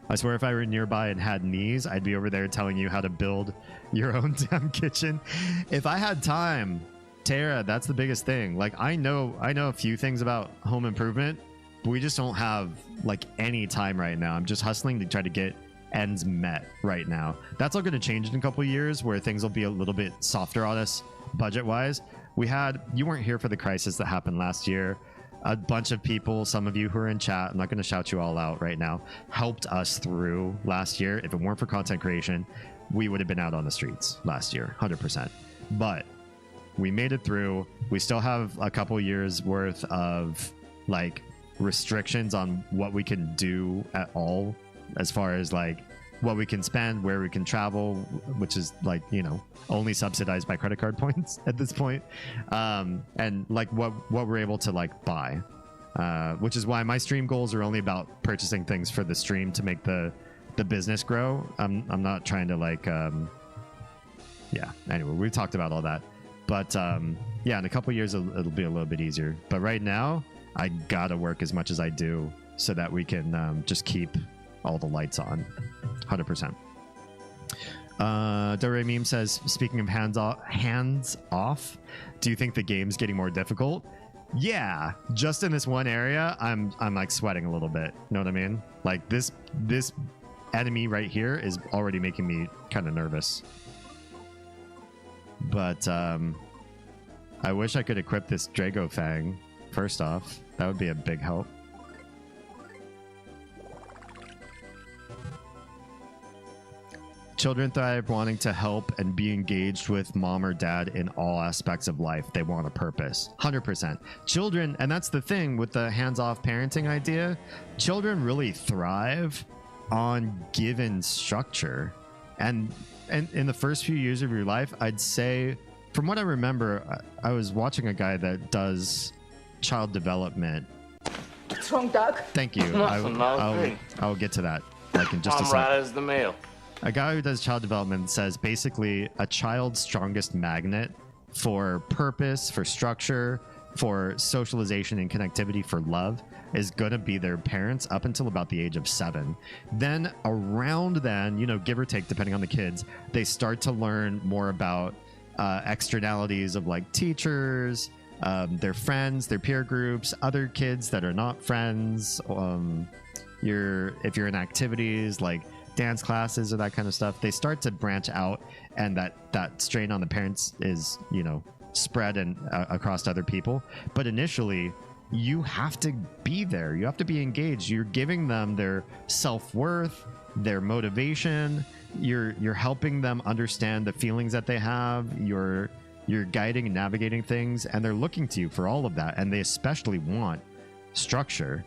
S1: I swear if I were nearby and had knees, I'd be over there telling you how to build your own damn kitchen. If I had time... Tara, that's the biggest thing. Like I know a few things about home improvement, but we just don't have like any time right now. I'm just hustling to try to get ends met right now. That's all going to change in a couple of years where things will be a little bit softer on us budget wise. You weren't here for the crisis that happened last year. A bunch of people, some of you who are in chat, I'm not going to shout you all out right now, helped us through last year. If it weren't for content creation, we would have been out on the streets last year, 100%. But we made it through. We still have a couple years worth of like restrictions on what we can do at all, as far as like what we can spend, where we can travel, which is like, only subsidized by credit card points at this point. And like what we're able to like buy, which is why my stream goals are only about purchasing things for the stream to make the business grow. I'm not trying to like, anyway, we talked about all that. But in a couple years, it'll be a little bit easier. But right now, I gotta work as much as I do so that we can just keep all the lights on. 100%. Dore Meme says, speaking of hands off, do you think the game's getting more difficult? Yeah, just in this one area, I'm like sweating a little bit. Know what I mean? Like this enemy right here is already making me kind of nervous. But I wish I could equip this Drago Fang. First off, that would be a big help. Children thrive wanting to help and be engaged with mom or dad in all aspects of life. They want a purpose. 100%. Children, and that's the thing with the hands-off parenting idea, children really thrive on given structure. And in the first few years of your life, I'd say, from what I remember, I was watching a guy that does child development.
S17: What's wrong, Doug?
S1: Thank you. I'll get to that like in just a second.
S18: Right as the mail.
S1: A guy who does child development says basically a child's strongest magnet for purpose, for structure, for socialization and connectivity, for love is going to be their parents up until about the age of 7. Then around then, you know, give or take, depending on the kids, they start to learn more about externalities of like teachers, their friends, their peer groups, other kids that are not friends. If you're in activities like dance classes or that kind of stuff, they start to branch out, and that strain on the parents is, you know, spread and across to other people. But initially, you have to be there. You have to be engaged. You're giving them their self-worth, their motivation. You're helping them understand the feelings that they have. You're guiding and navigating things, and they're looking to you for all of that. And they especially want structure.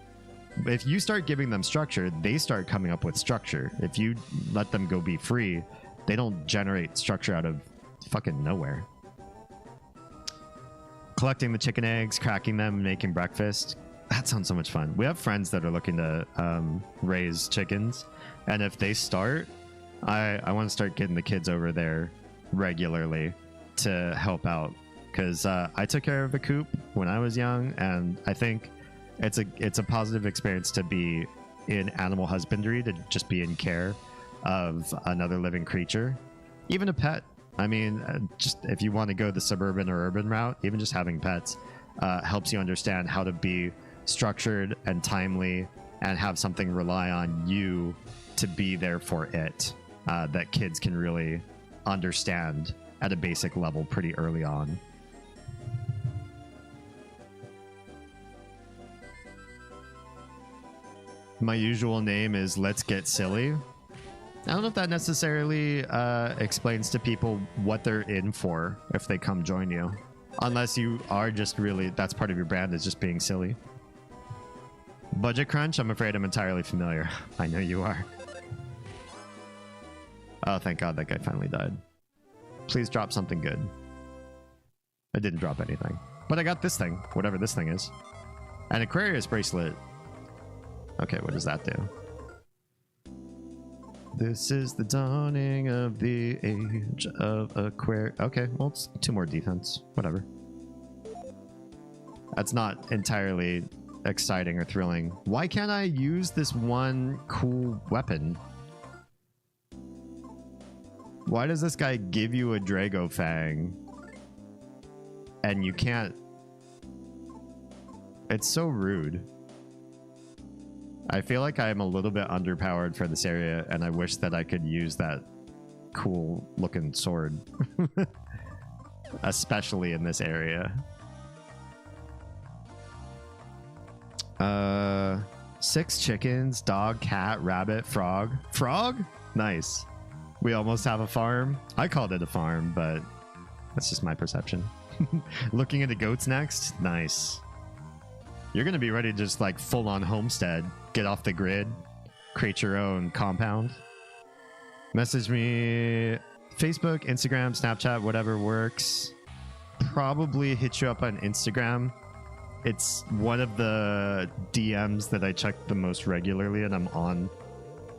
S1: If you start giving them structure, they start coming up with structure. If you let them go be free, they don't generate structure out of fucking nowhere. Collecting the chicken eggs, cracking them, and making breakfast. That sounds so much fun. We have friends that are looking to raise chickens, and if they start, I want to start getting the kids over there regularly to help out, because I took care of a coop when I was young, and I think it's a positive experience to be in animal husbandry, to just be in care of another living creature, even a pet. I mean, just if you want to go the suburban or urban route, even just having pets helps you understand how to be structured and timely and have something rely on you to be there for it, that kids can really understand at a basic level pretty early on. My usual name is Let's Get Silly. I don't know if that necessarily explains to people what they're in for if they come join you. Unless you are just really, that's part of your brand, is just being silly. Budget crunch? I'm afraid I'm entirely familiar. I know you are. Oh, thank God that guy finally died. Please drop something good. I didn't drop anything. But I got this thing, whatever this thing is. An Aquarius bracelet. Okay, what does that do? This is the dawning of the age of Aquarius. Okay, well, it's 2 more defense. Whatever. That's not entirely exciting or thrilling. Why can't I use this one cool weapon? Why does this guy give you a Drago Fang and you can't? It's so rude. I feel like I'm a little bit underpowered for this area, and I wish that I could use that cool looking sword. Especially in this area. 6 chickens, dog, cat, rabbit, frog. Frog? Nice. We almost have a farm. I called it a farm, but that's just my perception. Looking into goats next? Nice. You're going to be ready to just like full on homestead. Get off the grid. Create your own compound. Message me. Facebook, Instagram, Snapchat, whatever works. Probably hit you up on Instagram. It's one of the DMs that I check the most regularly, and I'm on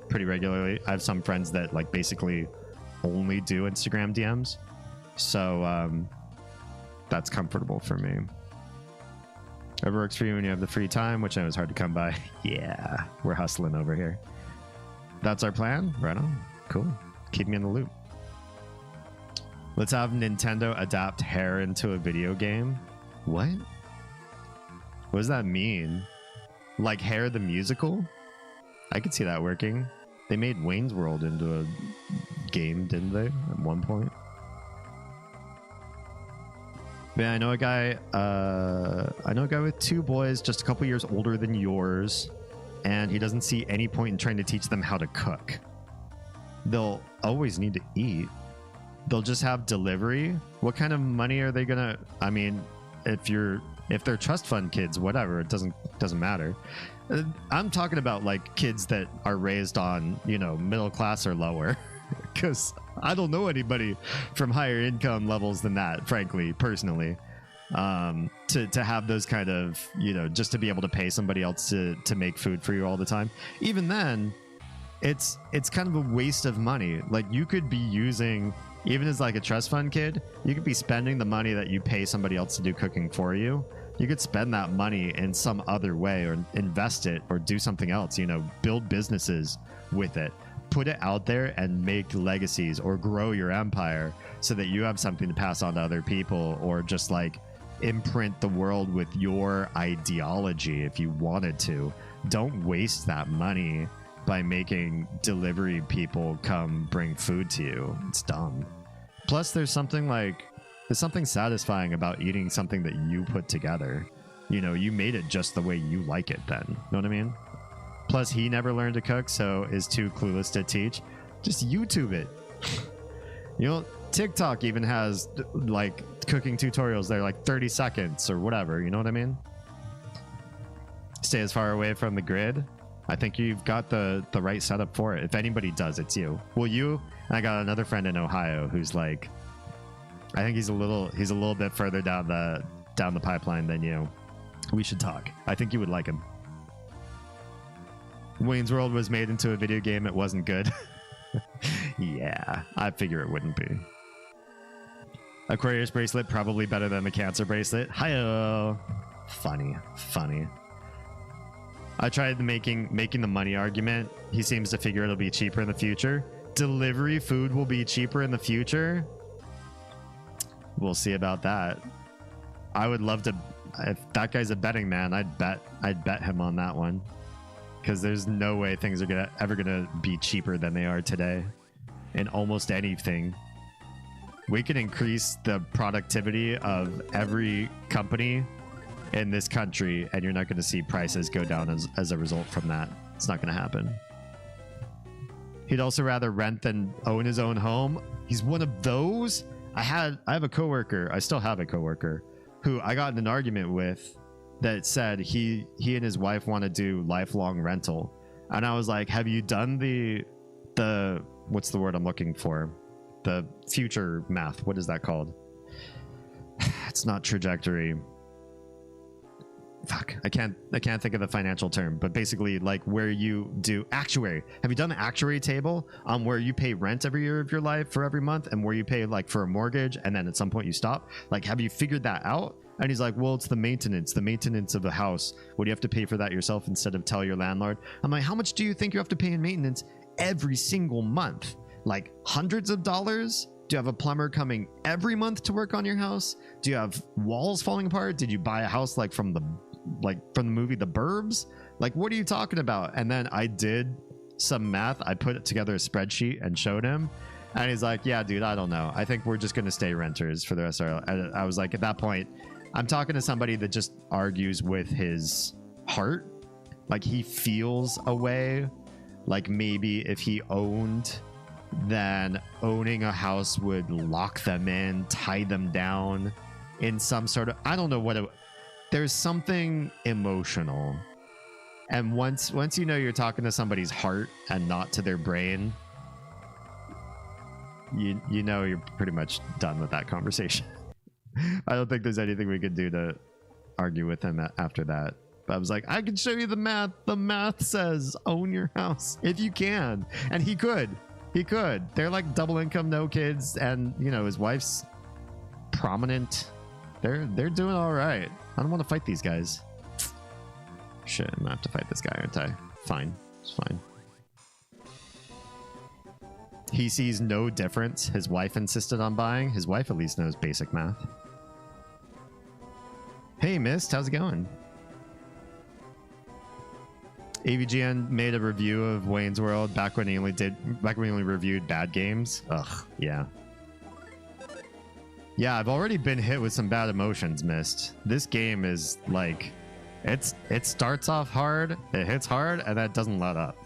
S1: pretty regularly. I have some friends that like basically only do Instagram DMs. So that's comfortable for me. It works for you when you have the free time, which I know is hard to come by. Yeah, we're hustling over here. That's our plan? Right on. Cool. Keep me in the loop. Let's have Nintendo adapt hair into a video game. What? What does that mean? Like Hair the musical? I could see that working. They made Wayne's World into a game, didn't they? At one point. Yeah, I know a guy with 2 boys just a couple years older than yours, and he doesn't see any point in trying to teach them how to cook. They'll always need to eat. They'll just have delivery. What kind of money are they gonna? I mean, if they're trust fund kids, whatever, it doesn't matter. I'm talking about like kids that are raised on, you know, middle class or lower.
S2: because I don't know anybody from higher income levels than that, frankly, personally. To have those kind of, you know, just to be able to pay somebody else to make food for you all the time. Even then, it's kind of a waste of money. Like, you could be using, even as like a trust fund kid, you could be spending the money that you pay somebody else to do cooking for you. You could spend that money in some other way, or invest it, or do something else, you know, build businesses with it, put it out there and make legacies, or grow your empire so that you have something to pass on to other people, or just like imprint the world with your ideology if you wanted to. Don't waste that money by making delivery people come bring food to you. It's dumb. Plus, there's something satisfying about eating something that you put together. You know, you made it just the way you like it then. Know what I mean? Plus, he never learned to cook, so is too clueless to teach. Just YouTube it. You know, TikTok even has like cooking tutorials. They're like 30 seconds or whatever. You know what I mean? Stay as far away from the grid. I think you've got the right setup for it. If anybody does, it's you. Well, you, and I got another friend in Ohio who's like, I think he's a little bit further down the pipeline than you. We should talk. I think you would like him. Wayne's World was made into a video game. It wasn't good. Yeah, I figure it wouldn't be. Aquarius bracelet, probably better than the Cancer bracelet. Hi-oh. Funny. I tried making the money argument. He seems to figure it'll be cheaper in the future. Delivery food will be cheaper in the future? We'll see about that. I would love to. If that guy's a betting man, I'd bet him on that one. Because there's no way things are ever gonna be cheaper than they are today in almost anything. We can increase the productivity of every company in this country, and you're not going to see prices go down as a result from that. It's not going to happen. He'd also rather rent than own his own home. He's one of those. I have a coworker. I still have a coworker who I got in an argument with that said he and his wife want to do lifelong rental. And I was like, have you done the what's the word I'm looking for? The future math. What is that called? It's not trajectory. Fuck, I can't think of the financial term, but basically like where you do actuary. Have you done the actuary table on where you pay rent every year of your life for every month, and where you pay like for a mortgage, and then at some point you stop? Like, have you figured that out? And he's like, well, it's the maintenance of a house. Would you have to pay for that yourself instead of tell your landlord? I'm like, how much do you think you have to pay in maintenance every single month? Like hundreds of dollars? Do you have a plumber coming every month to work on your house? Do you have walls falling apart? Did you buy a house like from the movie The Burbs? Like, what are you talking about? And then I did some math. I put together a spreadsheet and showed him, and he's like, yeah, dude, I don't know. I think we're just going to stay renters for the rest of our life. I was like, at that point, I'm talking to somebody that just argues with his heart. Like, he feels a way. Like, maybe if he owned, then owning a house would lock them in, tie them down in some sort of, I don't know what it, there's something emotional. And once you know you're talking to somebody's heart and not to their brain, you know you're pretty much done with that conversation. I don't think there's anything we could do to argue with him after that. But I was like, I can show you the math. The math says own your house if you can. And he could. They're like double income, no kids, and you know his wife's prominent. They're doing all right. I don't want to fight these guys. Shit, I'm gonna have to fight this guy, aren't I? Fine, it's fine. He sees no difference. His wife insisted on buying. His wife at least knows basic math. Hey, Mist, how's it going? AVGN made a review of Wayne's World back when he only reviewed bad games. Ugh, yeah. Yeah, I've already been hit with some bad emotions, Mist. This game is like, it starts off hard, it hits hard, and that doesn't let up.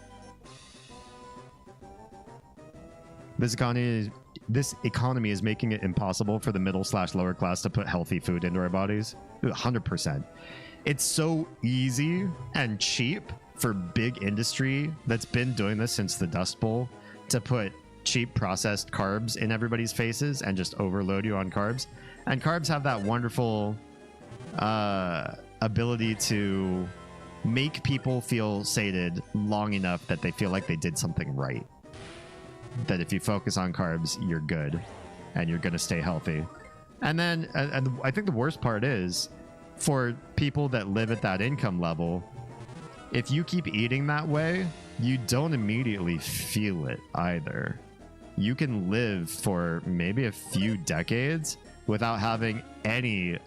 S2: This economy is making it impossible for the middle/lower class to put healthy food into our bodies. 100%. It's so easy and cheap for big industry that's been doing this since the Dust Bowl to put
S1: cheap processed carbs in everybody's faces and just overload you on carbs. And carbs have that wonderful ability to make people feel sated long enough that they feel like they did something right. That if you focus on carbs, you're good and you're going to stay healthy. And then and I think the worst part is for people that live at that income level, if you keep eating that way, you don't immediately feel it either. You can live for maybe a few decades without having any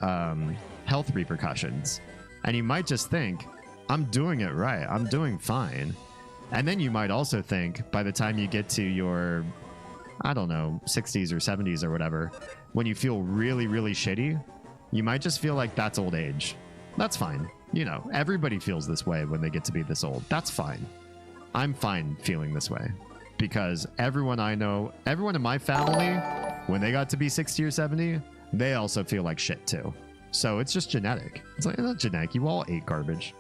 S1: health repercussions. And you might just think, I'm doing it right. I'm doing fine. And then you might also think by the time you get to your, I don't know, 60s or 70s or whatever, when you feel really, really shitty, you might just feel like that's old age. That's fine. You know, everybody feels this way when they get to be this old. That's fine. I'm fine feeling this way because everyone I know, everyone in my family, when they got to be 60 or 70, they also feel like shit too. So it's just genetic. It's like, it's not genetic. You all ate garbage.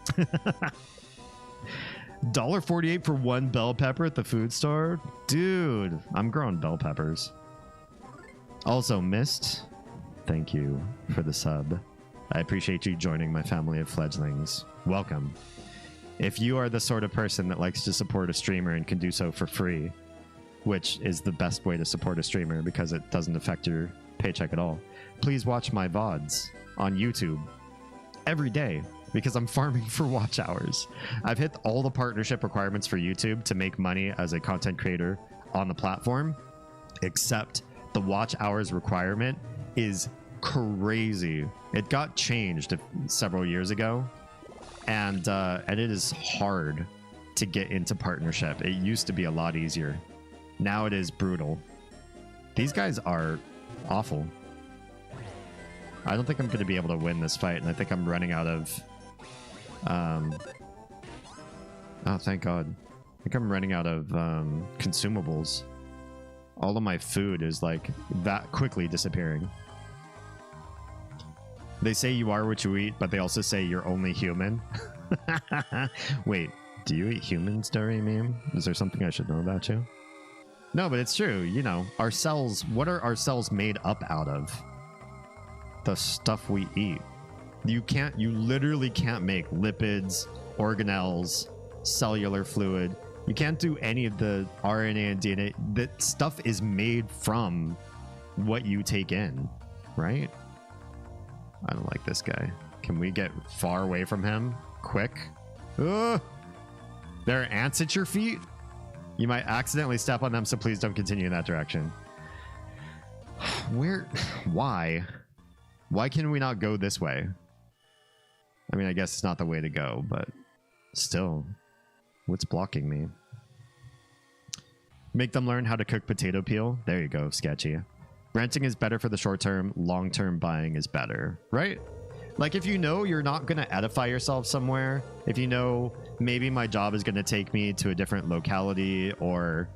S1: $1.48 for one bell pepper at the food store? Dude, I'm growing bell peppers. Also, Mist, thank you for the sub. I appreciate you joining my family of fledglings. Welcome. If you are the sort of person that likes to support a streamer and can do so for free, which is the best way to support a streamer because it doesn't affect your paycheck at all, please watch my VODs on YouTube every day because I'm farming for watch hours. I've hit all the partnership requirements for YouTube to make money as a content creator on the platform, except the watch hours requirement is crazy. It got changed several years ago, and it is hard to get into partnership. It used to be a lot easier. Now it is brutal. These guys are awful. I don't think I'm going to be able to win this fight, and I think I'm running out of... oh, thank God. I think I'm running out of consumables. All of my food is like that quickly disappearing. They say you are what you eat, but they also say you're only human. Wait, do you eat humans, Dory meme? Is there something I should know about you? No, but it's true. You know, our cells, what are our cells made up out of? The stuff we eat. You literally can't make lipids, organelles, cellular fluid. You can't do any of the RNA and DNA. That stuff is made from what you take in, right? I don't like this guy. Can we get far away from him? Quick. Ugh. There are ants at your feet? You might accidentally step on them, so please don't continue in that direction. Where? Why? Why can we not go this way? I mean, I guess it's not the way to go, but still. What's blocking me? Make them learn how to cook potato peel. There you go, Sketchy. Renting is better for the short term. Long-term buying is better, right? Like if you know you're not going to edify yourself somewhere, if you know maybe my job is going to take me to a different locality, or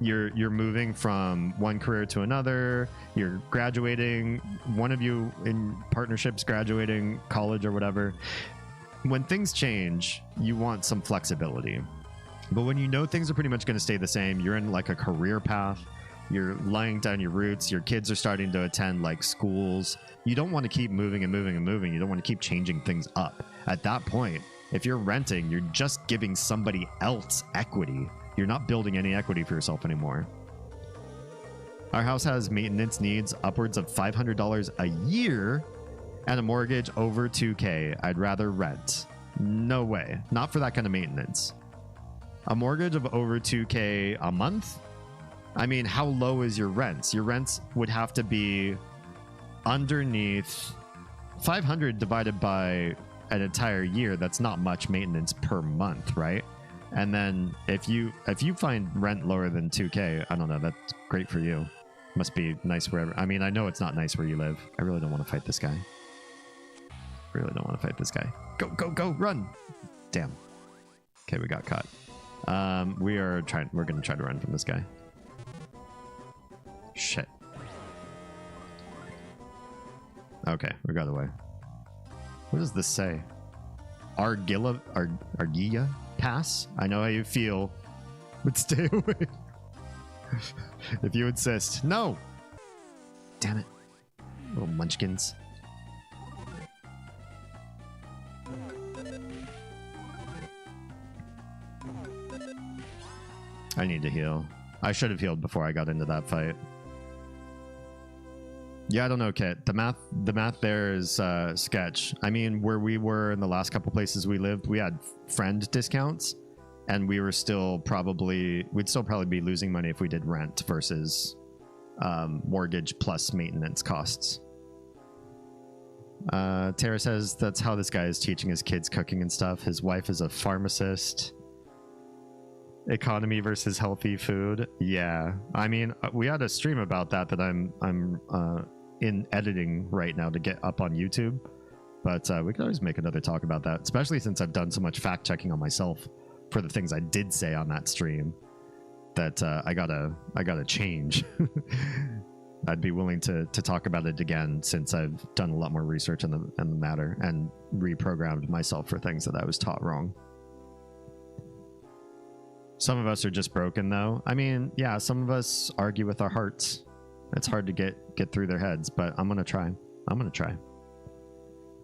S1: you're moving from one career to another, you're graduating, one of you in partnerships graduating college or whatever. When things change, you want some flexibility. But when you know things are pretty much going to stay the same, you're in like a career path, you're laying down your roots, your kids are starting to attend like schools. You don't want to keep moving and moving and moving. You don't want to keep changing things up. At that point, if you're renting, you're just giving somebody else equity. You're not building any equity for yourself anymore. Our house has maintenance needs upwards of $500 a year and a mortgage over $2K. I'd rather rent. No way. Not for that kind of maintenance. A mortgage of over $2K a month? I mean, how low is your rents? Your rents would have to be underneath 500 divided by an entire year. That's not much maintenance per month, right? And then if you find rent lower than 2K, I don't know, that's great for you. Must be nice wherever. I mean, I know it's not nice where you live. I really don't want to fight this guy. Really don't want to fight this guy. Go, go, go, run. Damn. Okay, we got caught. We're going to try to run from this guy. Shit. Okay, we got away. What does this say? Argilla Pass? I know how you feel.
S2: but stay away. If you insist. No! Damn it. Little munchkins. I need to heal. I should have healed before I got into that fight. Yeah, I don't know, Kit. The math there is sketch. I mean, where we were in the last couple places we lived, we had friend discounts, and we were still probably, we'd still probably be losing money if we did rent versus mortgage plus maintenance costs. Tara says that's how this guy is teaching his kids cooking and stuff. His wife is a pharmacist. Economy versus healthy food. Yeah, I mean, we had a stream about that I'm in editing right now to get up on YouTube, but we could always make another talk about that, especially since I've done so much fact checking on myself for the things I did say on that stream that I gotta change. I'd be willing to talk about it again since I've done a lot more research on the matter and reprogrammed myself for things that I was taught wrong. Some of us are just broken, though. I mean, yeah, some of us argue with our hearts. It's hard to get through their heads, but I'm gonna try.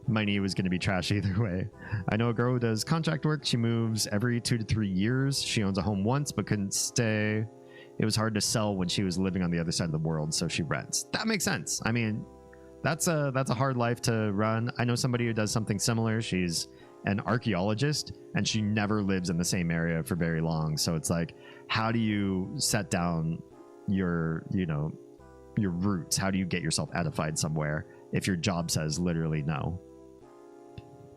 S2: My knee was gonna be trash either way. I know a girl who does contract work. She moves every 2 to 3 years. She owns a home once, but couldn't stay. It was hard to sell when she was living on the other side of the world, so she rents. That makes sense. I mean, that's a hard life to run. I know somebody who does something similar. She's an archaeologist, and she never lives in the same area for very long. So it's like, how do you set down your roots? How do you get yourself edified somewhere if your job says literally no?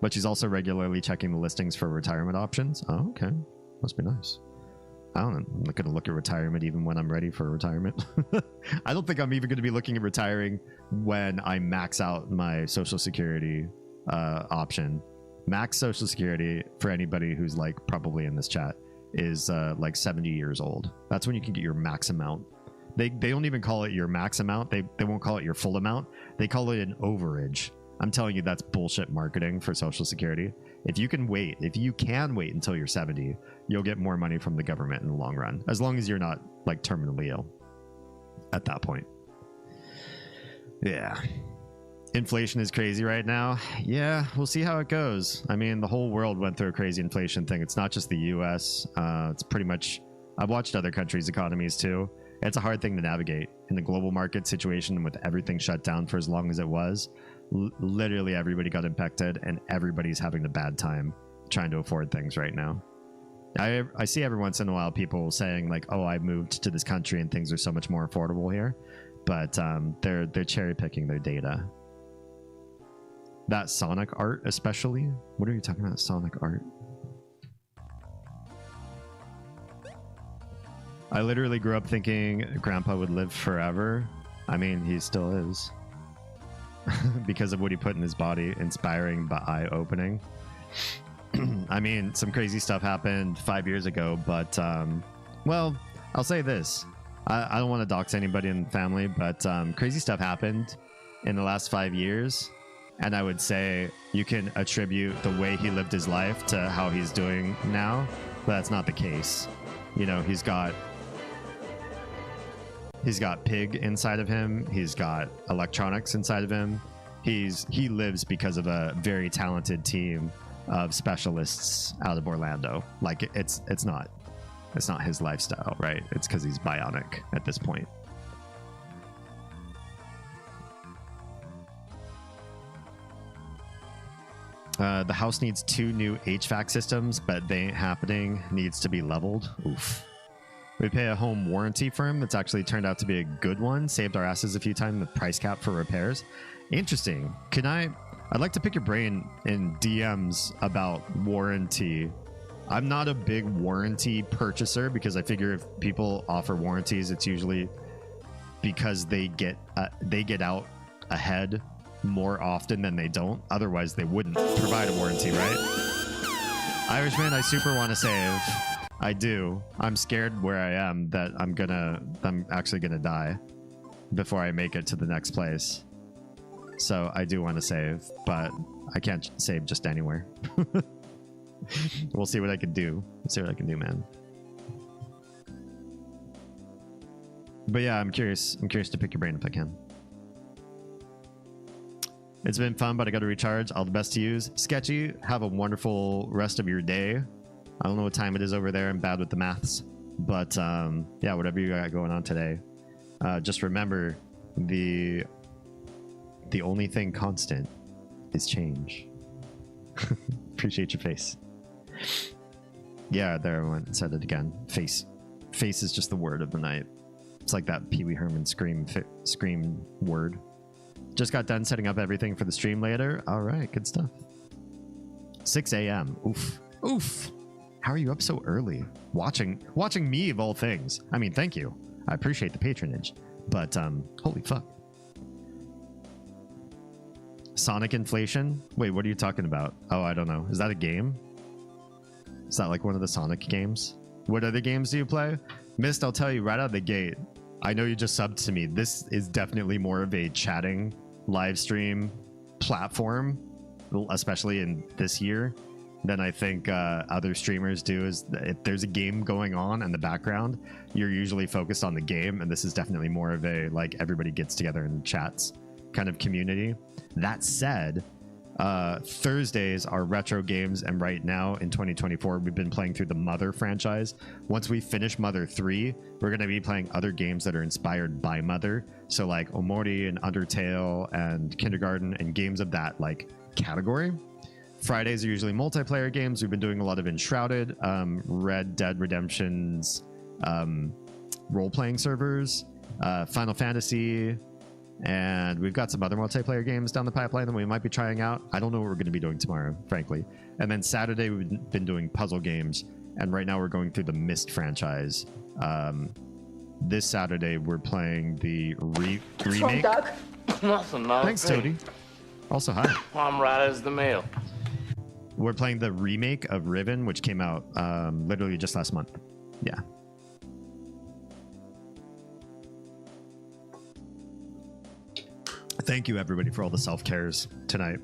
S2: But she's also regularly checking the listings for retirement options. Oh, okay. Must be nice. I don't know. I'm not going to look at retirement even when I'm ready for retirement. I don't think I'm even going to be looking at retiring when I max out my Social Security option. Max Social Security, for anybody who's like probably in this chat, is like 70 years old. That's when you can get your max amount. They don't even call it your max amount. They won't call it your full amount. They call it an overage. I'm telling you, that's bullshit marketing for Social Security. If you can wait until you're 70, you'll get more money from the government in the long run, as long as you're not like terminally ill at that point. Yeah. Inflation is crazy right now. Yeah, we'll see how it goes. I mean, the whole world went through a crazy inflation thing. It's not just the US. It's pretty much, I've watched other countries' economies too. It's a hard thing to navigate in the global market situation with everything shut down for as long as it was. Literally everybody got impacted, and everybody's having a bad time trying to afford things right now. I see every once in a while people saying like, oh, I moved to this country and things are so much more affordable here, but they're cherry picking their data. That Sonic art especially. What are you talking about? Sonic art? I literally grew up thinking Grandpa would live forever. I mean, he still is. Because of what he put in his body, inspiring but eye-opening. I mean, some crazy stuff happened 5 years ago, but well, I'll say this. I don't want to dox anybody in the family, but crazy stuff happened in the last 5 years, and I would say you can attribute the way he lived his life to how he's doing now, but that's not the case. You know, he's got pig inside of him. He's got electronics inside of him. He lives because of a very talented team of specialists out of Orlando. Like it's not his lifestyle, right? It's because he's bionic at this point. The house needs 2 new HVAC systems, but they ain't happening. Needs to be leveled. Oof. We pay a home warranty firm that's actually turned out to be a good one. Saved our asses a few times with price cap for repairs. Interesting. I'd like to pick your brain in DMs about warranty. I'm not a big warranty purchaser because I figure if people offer warranties, it's usually because they get out ahead more often than they don't. Otherwise, they wouldn't provide a warranty, right? Irishman, I super want to save. I do. I'm scared where I am that I'm actually gonna die before I make it to the next place. So I do want to save, but I can't save just anywhere. We'll see what I can do. Let's see what I can do, man.
S1: But yeah, I'm curious. I'm curious to pick your brain if I can. It's been fun, but I got to recharge. All the best to use. Sketchy, have a wonderful rest of your day. I don't know what time it is over there. I'm bad with the maths. But yeah, whatever you got going on today. Just remember, the only thing constant is change. Appreciate your face. Yeah, there I went. Said it again. Face. Face is just the word of the night. It's like that Pee Wee Herman scream word. Just got done setting up everything for the stream later. All right, good stuff. 6 a.m. Oof. Oof. How are you up so early? Watching me of all things. I mean, thank you. I appreciate the patronage. But holy fuck. Sonic inflation? Wait, what are you talking about? Oh, I don't know. Is that a game? Is that like one of the Sonic games? What other games do you play? Mist, I'll tell you right out of the gate. I know you just subbed to me. This is definitely more of a chatting live stream platform, especially in this year, than I think other streamers do. Is if there's a game going on in the background, you're usually focused on the game, and this is definitely more of a like everybody gets together and chats kind of community. That said, Thursdays are retro games, and right now in 2024 we've been playing through the Mother franchise. Once we finish Mother 3, we're going to be playing other games that are inspired by Mother, so like Omori and Undertale and Kindergarten and games of that like category. Fridays are usually multiplayer games. We've been doing a lot of Enshrouded, Red Dead Redemption's role-playing servers, Final Fantasy, and we've got some other multiplayer games down the pipeline that we might be trying out. I don't know what we're going to be doing tomorrow, frankly. And then Saturday, we've been doing puzzle games. And right now, we're going through the Myst franchise. This Saturday, we're playing the remake. Thanks, Toady. Also, hi.
S18: I'm right as the mail.
S1: We're playing the remake of Riven, which came out literally just last month. Yeah. Thank you, everybody, for all the self-cares tonight.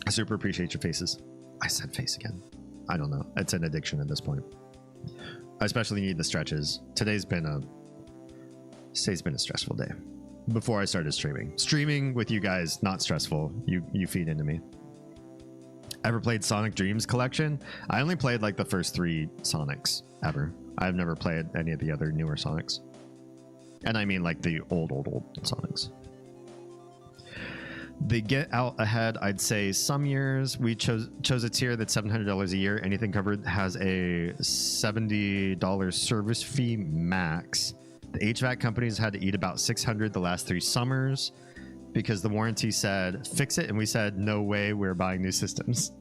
S1: I super appreciate your faces. I said face again. I don't know. It's an addiction at this point. I especially need the stretches. Today's been a stressful day. Before I started streaming with you guys, not stressful. You feed into me. Ever played Sonic Dreams Collection? I only played like the first 3 Sonics ever. I've never played any of the other newer Sonics, and I mean like the old Sonics. They get out ahead, I'd say. Some years we chose a tier that's $700 a year. Anything covered has a $70 service fee max. The HVAC companies had to eat about $600 the last 3 summers because the warranty said fix it, and we said no way, we're buying new systems.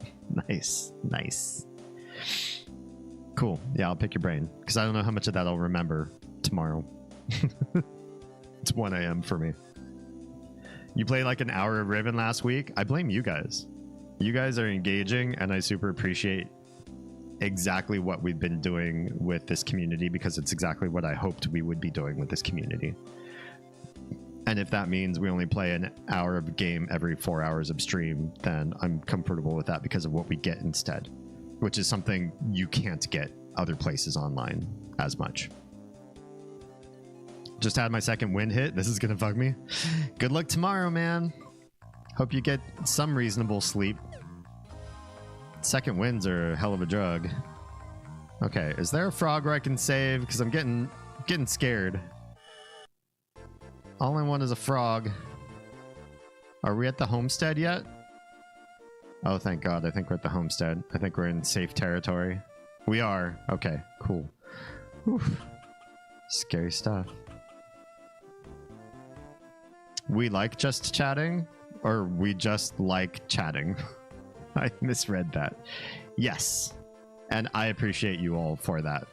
S1: Nice. Cool. Yeah, I'll pick your brain because I don't know how much of that I'll remember tomorrow. It's 1 a.m. for me. You played like an hour of Riven last week. I blame you guys. You guys are engaging, and I super appreciate exactly what we've been doing with this community because it's exactly what I hoped we would be doing with this community. And if that means we only play an hour of a game every 4 hours of stream, then I'm comfortable with that because of what we get instead, which is something you can't get other places online as much. Just had my second wind hit. This is gonna bug me. Good luck tomorrow, man. Hope you get some reasonable sleep. Second winds are a hell of a drug. Okay, is there a frog where I can save? Because I'm getting scared. All I want is a frog. Are we at the homestead yet? Oh, thank God. I think we're at the homestead. I think we're in safe territory. We are. Okay, cool. Whew. Scary stuff. We like just chatting, or we just like chatting? I misread that. Yes. And I appreciate you all for that.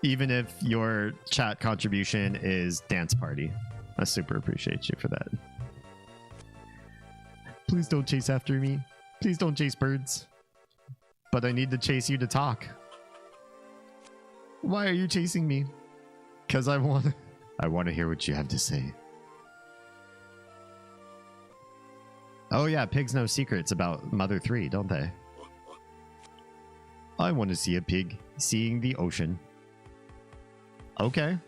S1: Even if your chat contribution is dance party. I super appreciate you for that. Please don't chase after me. Please don't chase birds. But I need to chase you to talk. Why are you chasing me? Because I want to hear what you have to say. Oh yeah, pigs know secrets about Mother 3, don't they? I want to see a pig seeing the ocean. Okay.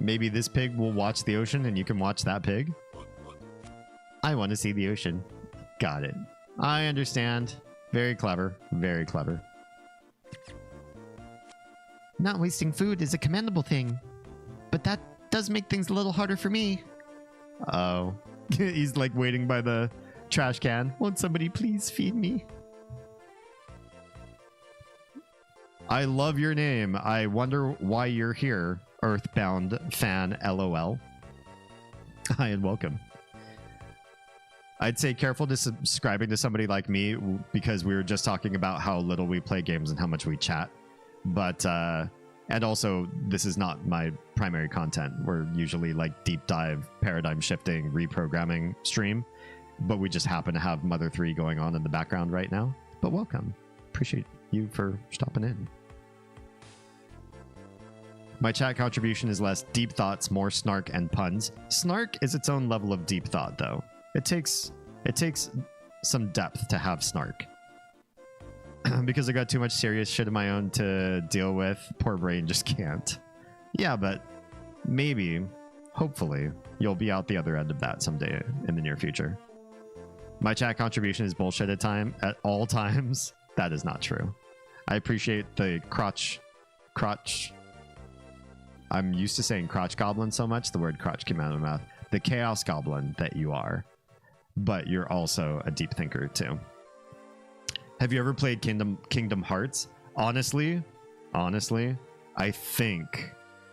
S1: Maybe this pig will watch the ocean and you can watch that pig. I want to see the ocean. Got it. I understand. Very clever. Very clever. Not wasting food is a commendable thing, but that does make things a little harder for me. Oh. He's like waiting by the trash can. Won't somebody please feed me? I love your name. I wonder why you're here. Earthbound fan LOL. Hi and welcome. I'd say careful to subscribing to somebody like me because we were just talking about how little we play games and how much we chat. But, and also this is not my primary content. We're usually like deep dive, paradigm shifting, reprogramming stream. But we just happen to have Mother 3 going on in the background right now. But welcome. Appreciate you for stopping in. My chat contribution is less deep thoughts, more snark and puns. Snark is its own level of deep thought, though. It takes some depth to have snark. Because I got too much serious shit of my own to deal with. Poor brain just can't. Yeah, but maybe, hopefully, you'll be out the other end of that someday in the near future. My chat contribution is bullshit at all times. That is not true. I appreciate the crotch. I'm used to saying crotch goblin so much, the word crotch came out of my mouth. The chaos goblin that you are. But you're also a deep thinker too. Have you ever played Kingdom Hearts? Honestly, I think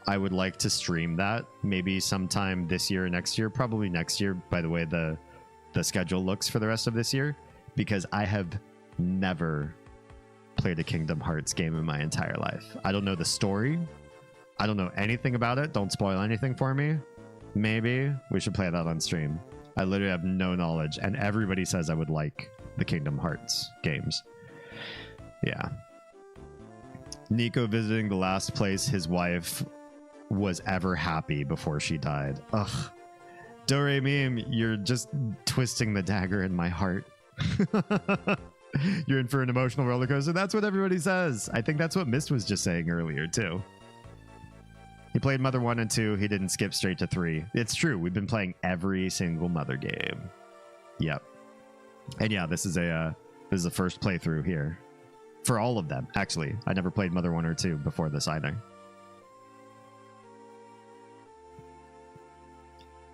S1: I would like to stream that maybe sometime this year or next year. Probably next year, by the way the schedule looks for the rest of this year. Because I have never played a Kingdom Hearts game in my entire life. I don't know the story. I don't know anything about it. Don't spoil anything for me. Maybe we should play that on stream. I literally have no knowledge, and everybody says I would like the Kingdom Hearts games. Yeah. Nico visiting the last place his wife was ever happy before she died. Ugh. Dore meme, you're just twisting the dagger in my heart. You're in for an emotional roller coaster. That's what everybody says. I think that's what Mist was just saying earlier, too. He played Mother 1 and 2. He didn't skip straight to 3. It's true. We've been playing every single Mother game. Yep. And yeah, this is a first playthrough here. For all of them, actually. I never played Mother 1 or 2 before this either.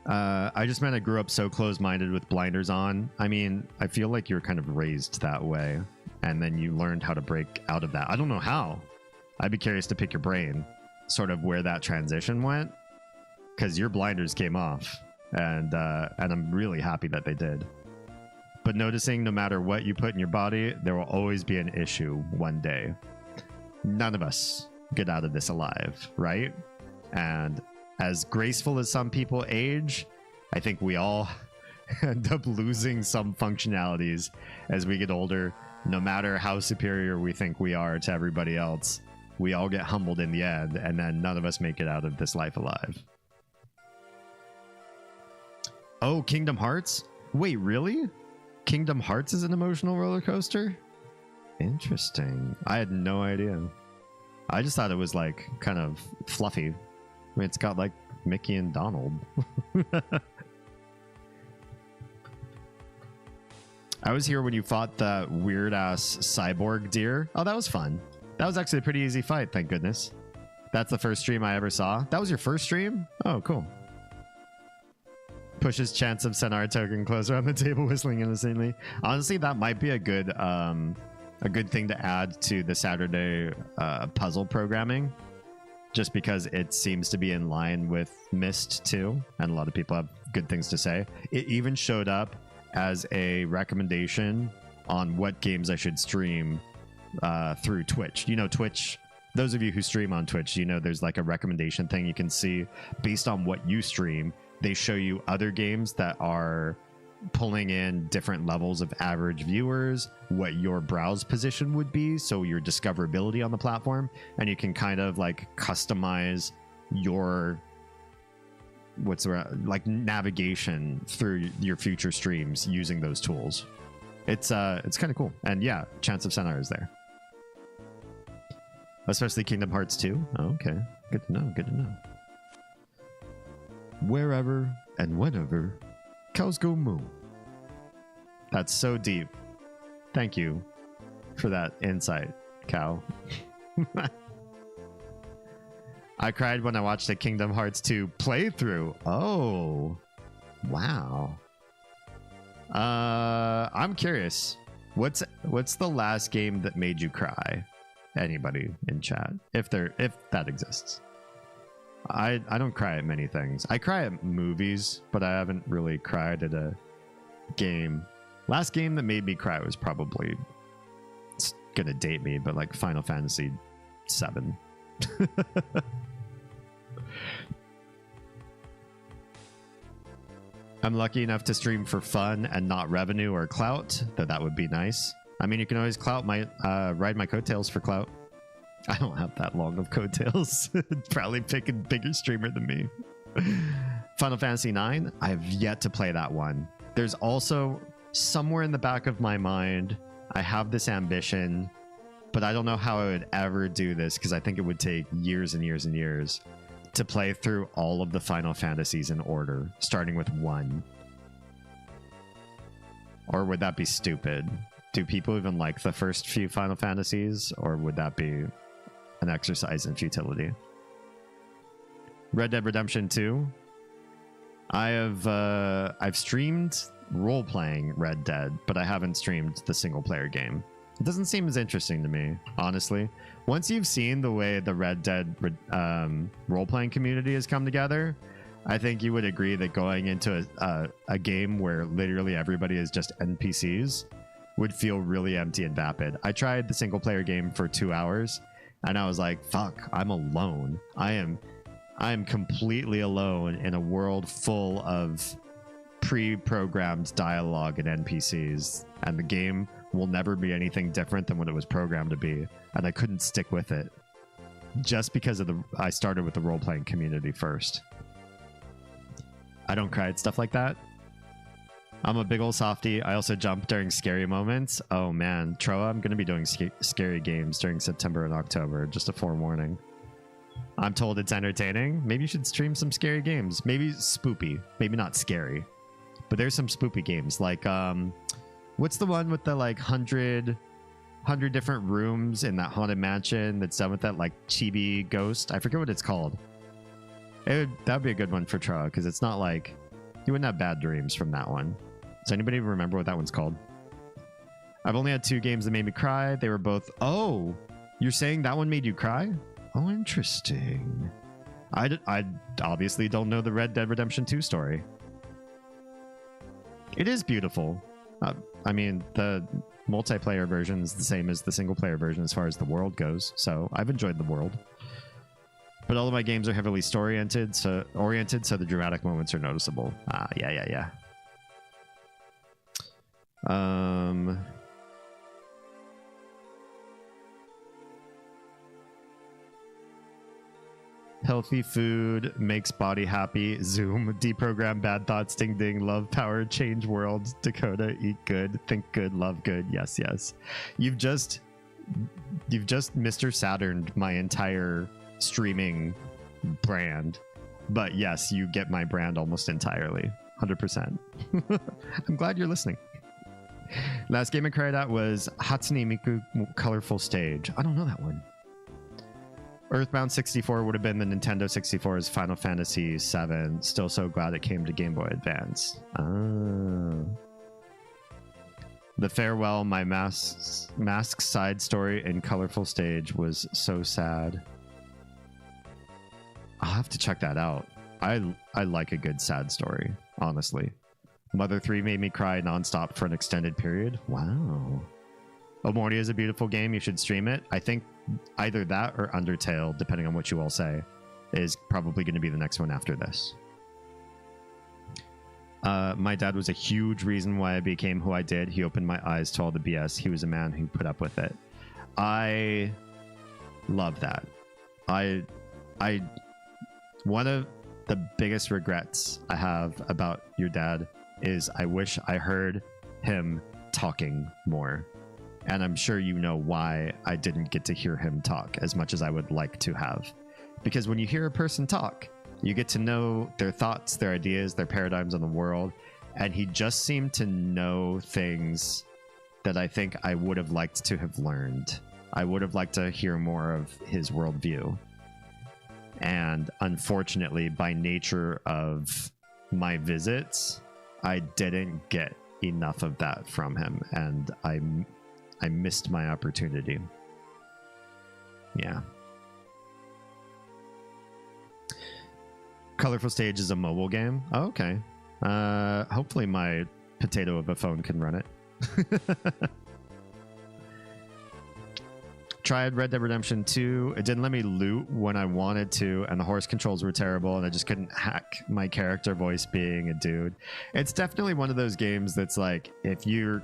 S1: I just meant I grew up so close-minded with blinders on. I mean, I feel like you're kind of raised that way. And then you learned how to break out of that. I don't know how. I'd be curious to pick your brain. Sort of where that transition went, because your blinders came off, and I'm really happy that they did. But noticing no matter what you put in your body, there will always be an issue one day. None of us get out of this alive, right? And as graceful as some people age, I think we all end up losing some functionalities as we get older, no matter how superior we think we are to everybody else. We all get humbled in the end, and then none of us make it out of this life alive. Oh, Kingdom Hearts? Wait, really? Kingdom Hearts is an emotional roller coaster? Interesting. I had no idea. I just thought it was like kind of fluffy. I mean, it's got like Mickey and Donald. I was here when you fought that weird ass cyborg deer. Oh, that was fun. That was actually a pretty easy fight, thank goodness. That's the first stream I ever saw. That was your first stream? Oh, cool. Pushes chance of Senar token closer on the table, whistling innocently. Honestly, that might be a good thing to add to the Saturday puzzle programming. Just because it seems to be in line with Myst too, and a lot of people have good things to say. It even showed up as a recommendation on what games I should stream through Twitch. You know, Twitch, those of you who stream on Twitch, you know there's like a recommendation thing you can see based on what you stream. They show you other games that are pulling in different levels of average viewers, what your browse position would be, so your discoverability on the platform, and you can kind of like customize your navigation through your future streams using those tools. It's kind of cool. And yeah, Chance of Senar is there. Especially Kingdom Hearts 2. Oh, okay. Good to know. Good to know.
S2: wherever and whenever cows go moo.
S1: That's so deep. Thank you for that insight, cow. I cried when I watched the Kingdom Hearts 2 playthrough. Oh, wow. I'm curious. What's the last game that made you cry? Anybody in chat, if that exists. I don't cry at many things. I cry at movies, but I haven't really cried at a game. Last game that made me cry was probably, it's gonna date me, but like Final Fantasy VII. I'm lucky enough to stream for fun and not revenue or clout, though that would be nice. I mean, you can always ride my coattails for clout. I don't have that long of coattails. Probably pick a bigger streamer than me. Final Fantasy IX, I have yet to play that one. There's also somewhere in the back of my mind, I have this ambition, but I don't know how I would ever do this because I think it would take years and years and years to play through all of the Final Fantasies in order, starting with 1. Or would that be stupid? Do people even like the first few Final Fantasies, or would that be an exercise in futility? Red Dead Redemption 2. I've streamed role-playing Red Dead, but I haven't streamed the single-player game. It doesn't seem as interesting to me, honestly. Once you've seen the way the Red Dead role-playing community has come together, I think you would agree that going into a game where literally everybody is just NPCs would feel really empty and vapid. I tried the single-player game for 2 hours, and I was like, fuck, I'm alone. I am completely alone in a world full of pre-programmed dialogue and NPCs, and the game will never be anything different than what it was programmed to be, and I couldn't stick with it just because of I started with the role-playing community first. I don't cry at stuff like that. I'm a big old softie. I also jump during scary moments. Oh man, Troa, I'm going to be doing scary games during September and October, just a forewarning. I'm told it's entertaining. Maybe you should stream some scary games. Maybe spoopy, maybe not scary, but there's some spoopy games like what's the one with the like 100 different rooms in that haunted mansion that's done with that like chibi ghost? I forget what it's called. That'd be a good one for Troa because it's not like you wouldn't have bad dreams from that one. Does anybody remember what that one's called? I've only had 2 games that made me cry. They were both... Oh, you're saying that one made you cry? Oh, interesting. I obviously don't know the Red Dead Redemption 2 story. It is beautiful. I mean, the multiplayer version is the same as the single-player version as far as the world goes, so I've enjoyed the world. But all of my games are heavily story-oriented, so the dramatic moments are noticeable. Yeah. Healthy food makes body happy. Zoom, deprogram bad thoughts. Ding ding. Love power. Change world. Dakota, eat good. Think good. Love good. Yes. You've just Mr. Saturned my entire streaming brand, but yes, you get my brand almost entirely, 100%. I'm glad you're listening. Last game I cried at was Hatsune Miku Colorful Stage. I don't know that one. Earthbound 64 would have been the Nintendo 64's Final Fantasy VII. Still so glad it came to Game Boy Advance. The farewell, my mask side story in Colorful Stage was so sad. I'll have to check that out. I like a good sad story, honestly. Mother 3 made me cry nonstop for an extended period. Wow. Omori is a beautiful game. You should stream it. I think either that or Undertale, depending on what you all say, is probably going to be the next one after this. My dad was a huge reason why I became who I did. He opened my eyes to all the BS. He was a man who put up with it. I love that. One of the biggest regrets I have about your dad is I wish I heard him talking more. And I'm sure you know why I didn't get to hear him talk as much as I would like to have. Because when you hear a person talk, You get to know their thoughts, their ideas, their paradigms on the world, and he just seemed to know things that I think I would have liked to have learned. I would have liked to hear more of his worldview. And unfortunately, by nature of my visits, I didn't get enough of that from him, and I missed my opportunity. Yeah. Colorful Stage is a mobile game. Oh, okay. Hopefully my potato of a phone can run it. Tried Red Dead Redemption 2. It didn't let me loot when I wanted to, and the horse controls were terrible, and I just couldn't hack my character voice being a dude. It's definitely one of those games that's like, if you're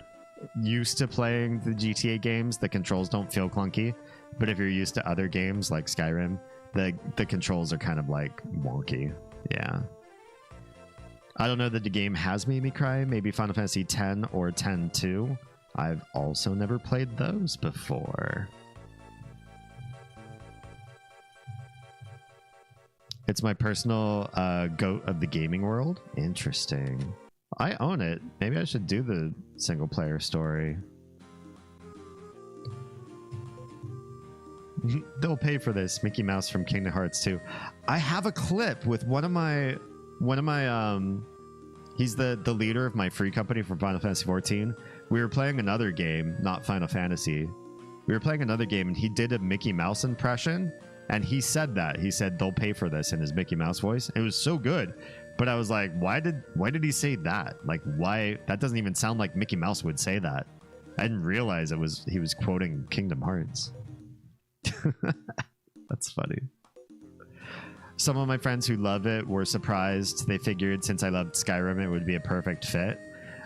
S1: used to playing the GTA games, the controls don't feel clunky. But if you're used to other games like Skyrim, the controls are kind of like wonky. Yeah. I don't know that the game has made me cry. Maybe Final Fantasy X or X-2. I've also never played those before. It's my personal goat of the gaming world. Interesting. I own it. Maybe I should do the single player story. They'll pay for this. Mickey Mouse from Kingdom Hearts 2. I have a clip with one of my he's the leader of my free company for Final Fantasy 14. We were playing another game, not Final Fantasy. We were playing another game and he did a Mickey Mouse impression, and he said that. He said they'll pay for this in his Mickey Mouse voice. It was so good. But I was like, why did he say that? Like, why? That doesn't even sound like Mickey Mouse would say that. I didn't realize he was quoting Kingdom Hearts. That's funny. Some of my friends who love it were surprised. They figured since I loved Skyrim, it would be a perfect fit.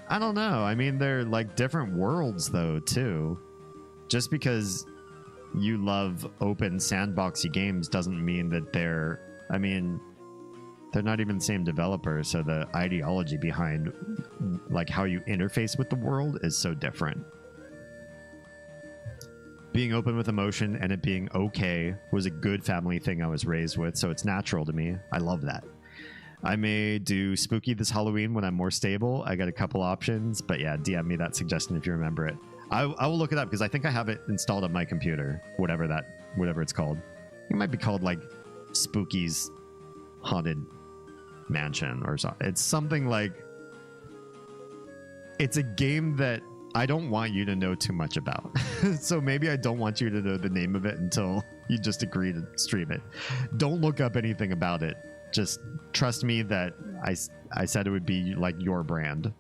S1: I don't know. I mean, they're like different worlds though, too. Just because you love open sandboxy games doesn't mean that they're not even the same developer, so the ideology behind like how you interface with the world is so different. Being open with emotion and it being okay was a good family thing I was raised with, so it's natural to me. I love that. I may do spooky this Halloween when I'm more stable. I got a couple options, but yeah, DM me that suggestion if you remember it. I will look it up because I think I have it installed on my computer, whatever it's called. It might be called like Spooky's Haunted Mansion or something. It's something like, it's a game that I don't want you to know too much about. So maybe I don't want you to know the name of it until you just agree to stream it. Don't look up anything about it. Just trust me that I said it would be like your brand.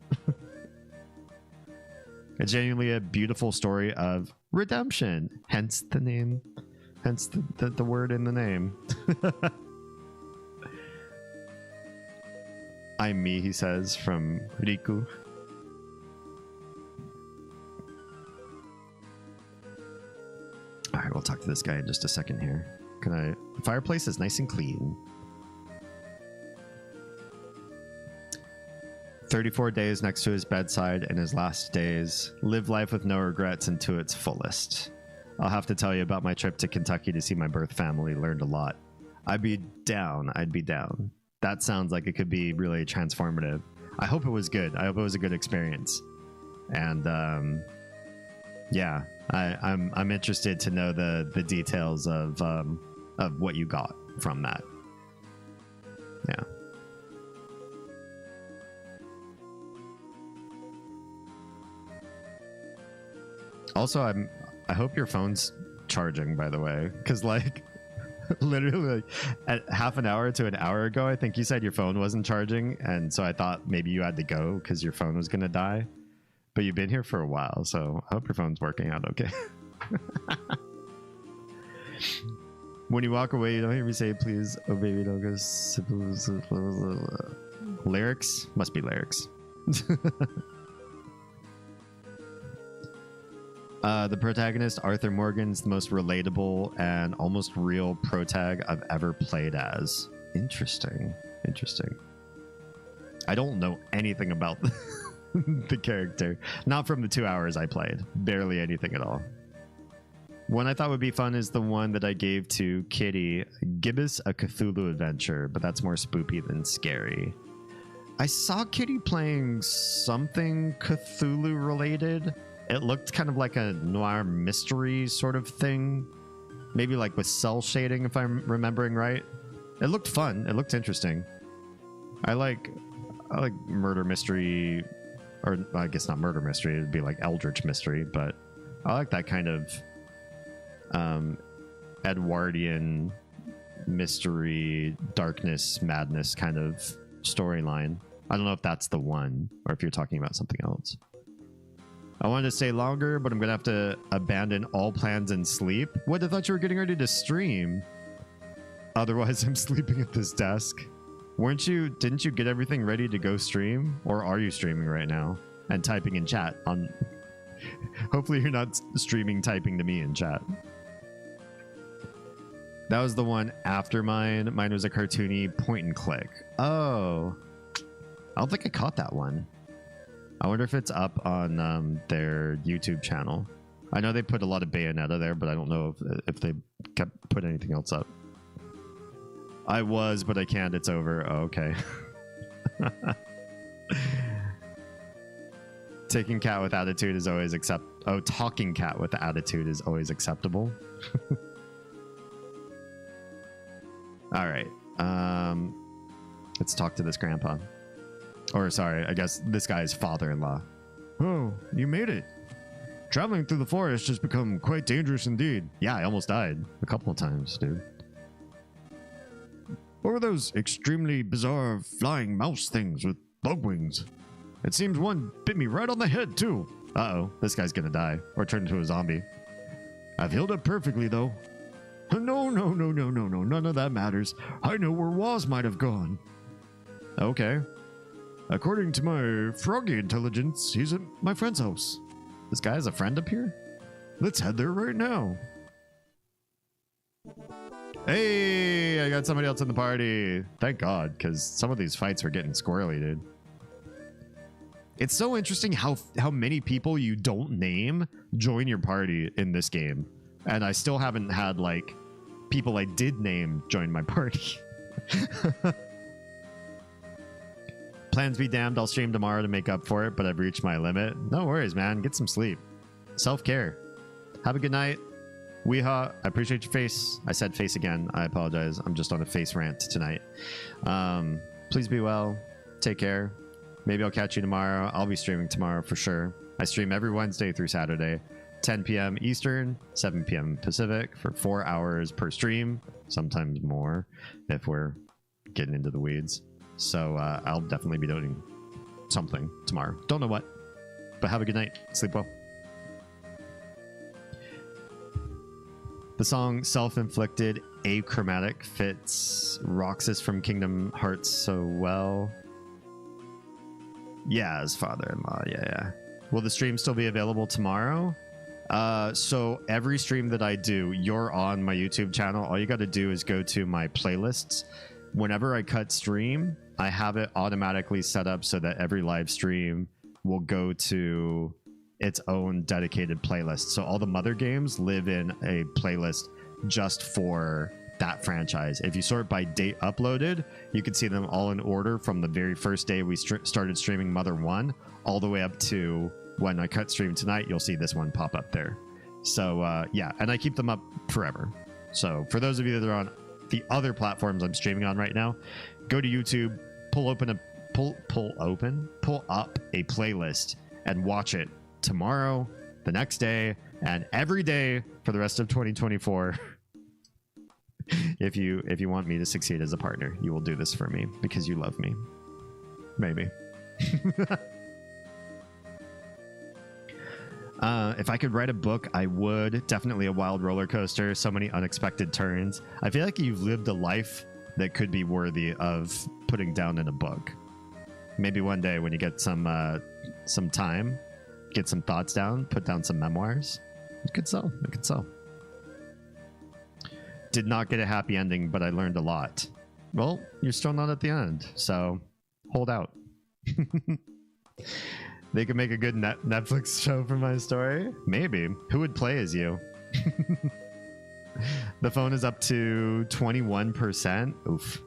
S1: It's genuinely a beautiful story of redemption. Hence the name. Hence the word in the name. I'm me, he says, from Riku. All right, we'll talk to this guy in just a second here. The fireplace is nice and clean. 34 days next to his bedside in his last days. Live life with no regrets and to its fullest. I'll have to tell you about my trip to Kentucky to see my birth family. Learned a lot. I'd be down. That sounds like it could be really transformative. I hope it was good. I hope it was a good experience. And yeah, I'm interested to know the details of what you got from that. Yeah. Also, I hope your phone's charging, by the way, because like literally like, at half an hour to an hour ago, I think you said your phone wasn't charging, and so I thought maybe you had to go because your phone was gonna die. But you've been here for a while, so I hope your phone's working out okay. When you walk away, you don't hear me say, please, oh baby, don't go. Lyrics? Must be lyrics. The protagonist, Arthur Morgan's the most relatable and almost real protag I've ever played as. Interesting. I don't know anything about the character. Not from the 2 hours I played. Barely anything at all. One I thought would be fun is the one that I gave to Kitty, Gibbous a Cthulhu Adventure, but that's more spoopy than scary. I saw Kitty playing something Cthulhu related. It looked kind of like a noir mystery sort of thing. Maybe like with cell shading, if I'm remembering right. It looked fun. It looked interesting. I like murder mystery, or I guess not murder mystery. It'd be like eldritch mystery, but I like that kind of Edwardian mystery, darkness, madness kind of storyline. I don't know if that's the one or if you're talking about something else. I wanted to stay longer, but I'm gonna have to abandon all plans and sleep. What? I thought you were getting ready to stream. Otherwise, I'm sleeping at this desk. Didn't you get everything ready to go stream? Or are you streaming right now and typing in chat on... Hopefully you're not streaming typing to me in chat. That was the one after mine. Mine was a cartoony point and click. Oh. I don't think I caught that one. I wonder if it's up on their YouTube channel. I know they put a lot of Bayonetta there, but I don't know if they put anything else up. I was, but I can't. It's over. Oh, okay. Taking cat with attitude is always talking cat with attitude is always acceptable. All right. Let's talk to this grandpa. Or sorry, I guess this guy's father-in-law.
S2: Oh, you made it. Traveling through the forest has become quite dangerous indeed.
S1: Yeah, I almost died a couple of times, dude.
S2: What were those extremely bizarre flying mouse things with bug wings? It seems one bit me right on the head, too.
S1: Uh-oh, this guy's gonna die. Or turn into a zombie.
S2: I've healed up perfectly, though. No, none of that matters. I know where Waz might have gone.
S1: Okay.
S2: According to my froggy intelligence, he's at my friend's house.
S1: This guy has a friend up here?
S2: Let's head there right now.
S1: Hey, I got somebody else in the party. Thank God, because some of these fights are getting squirrely, dude. It's so interesting how many people you don't name join your party in this game. And I still haven't had, like, people I did name join my party. Plans be damned, I'll stream tomorrow to make up for it, but I've reached my limit. No worries, man. Get some sleep. Self-care. Have a good night. Weehaw, I appreciate your face. I said face again. I apologize. I'm just on a face rant tonight. Please be well. Take care. Maybe I'll catch you tomorrow. I'll be streaming tomorrow for sure. I stream every Wednesday through Saturday. 10 p.m. Eastern, 7 p.m. Pacific for 4 hours per stream. Sometimes more if we're getting into the weeds. So I'll definitely be doing something tomorrow. Don't know what, but have a good night. Sleep well. The song Self-Inflicted Achromatic fits Roxas from Kingdom Hearts so well. Yeah, his father-in-law. Yeah. Will the stream still be available tomorrow? So every stream that I do, you're on my YouTube channel. All you got to do is go to my playlists. Whenever I cut stream, I have it automatically set up so that every live stream will go to its own dedicated playlist. So all the mother games live in a playlist just for that franchise. If you sort by date uploaded, you can see them all in order from the very first day we started streaming Mother 1 all the way up to when I cut stream tonight. You'll see this one pop up there. So yeah, and I keep them up forever. So for those of you that are on the other platforms I'm streaming on right now, go to YouTube, pull up a playlist and watch it tomorrow, the next day, and every day for the rest of 2024. If you want me to succeed as a partner, you will do this for me because you love me. Maybe. If I could write a book, I would. Definitely a wild roller coaster. So many unexpected turns. I feel like you've lived a life that could be worthy of putting down in a book. Maybe one day when you get some time, get some thoughts down, put down some memoirs. It could sell. It could sell. Did not get a happy ending, but I learned a lot. Well, you're still not at the end, so hold out. They could make a good Netflix show for my story. Maybe. Who would play as you? The phone is up to 21%. Oof.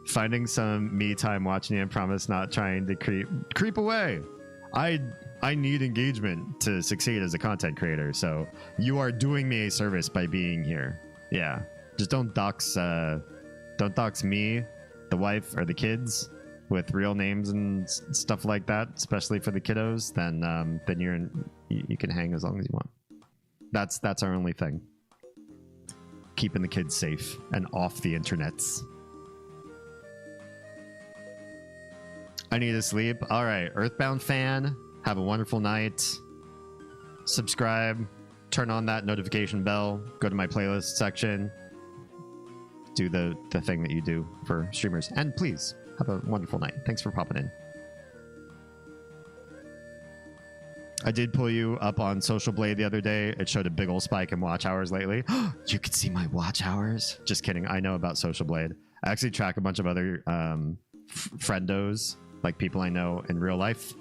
S1: Finding some me time watching you and promise not trying to creep away. I need engagement to succeed as a content creator, so you are doing me a service by being here. Yeah. Just don't dox me, the wife, or the kids with real names and stuff like that, especially for the kiddos. Then you can hang as long as you want. That's our only thing. Keeping the kids safe and off the internets. I need to sleep. All right, Earthbound fan, have a wonderful night. Subscribe, turn on that notification bell, go to my playlist section, do the thing that you do for streamers, and please have a wonderful night. Thanks for popping in. I did pull you up on Social Blade the other day. It showed a big old spike in watch hours lately. You could see my watch hours. Just kidding. I know about Social Blade. I actually track a bunch of other friendos, like people I know in real life.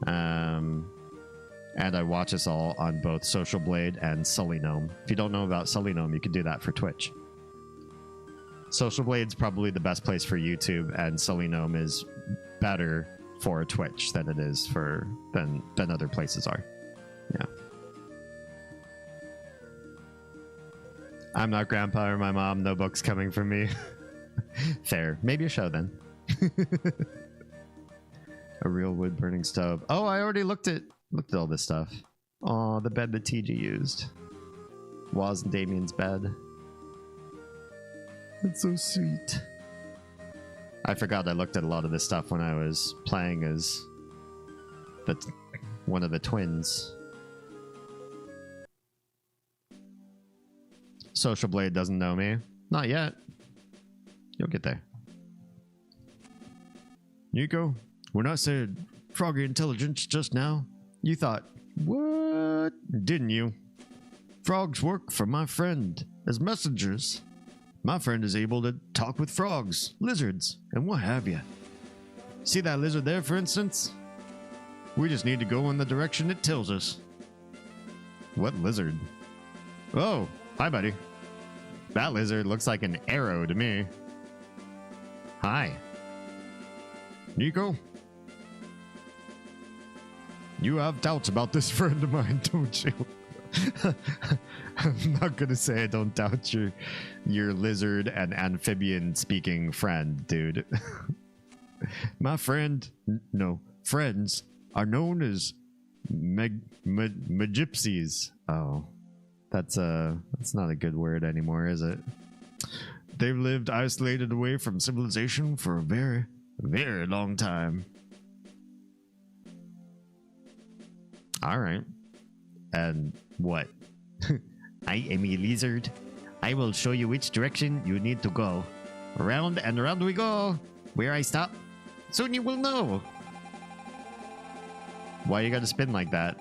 S1: And I watch us all on both Social Blade and Sully Gnome. If you don't know about Sully Gnome, you can do that for Twitch. Social Blade's probably the best place for YouTube, and Sully Gnome is better for Twitch than it is for than other places are. Yeah. I'm not grandpa or my mom. No books coming from me. Fair. Maybe a show then. A real wood burning stove. Oh, I already looked at all this stuff. Oh, the bed that TG used. Waz and Damien's bed. That's so sweet. I forgot I looked at a lot of this stuff when I was playing as one of the twins. Social Blade doesn't know me. Not yet. You'll get there.
S2: Nico, when I said froggy intelligence just now, you thought, what? Didn't you? Frogs work for my friend as messengers. My friend is able to talk with frogs, lizards, and what have you. See that lizard there, for instance? We just need to go in the direction it tells us.
S1: What lizard?
S2: Oh, hi, buddy.
S1: That lizard looks like an arrow to me. Hi.
S2: Nico? You have doubts about this friend of mine, don't you?
S1: I'm not gonna say I don't doubt your lizard and amphibian speaking friend, dude.
S2: My friend, no, friends are known as
S1: Magypsies. Oh, that's not a good word anymore, is it?
S2: They've lived isolated away from civilization for a very, very long time.
S1: All right. And what? I am a lizard. I will show you which direction you need to go. Around and around we go. Where I stop, soon you will know. Why you gotta spin like that?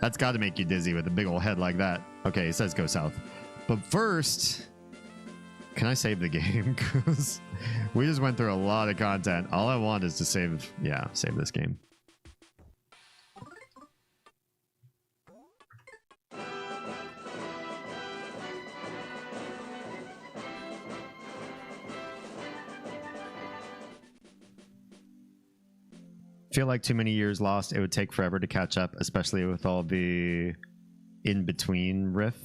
S1: That's gotta make you dizzy with a big old head like that. Okay, it says go south. But first, can I save the game? Because we just went through a lot of content. All I want is to save this game. Feel like too many years lost. It would take forever to catch up, especially with all the in-between riff.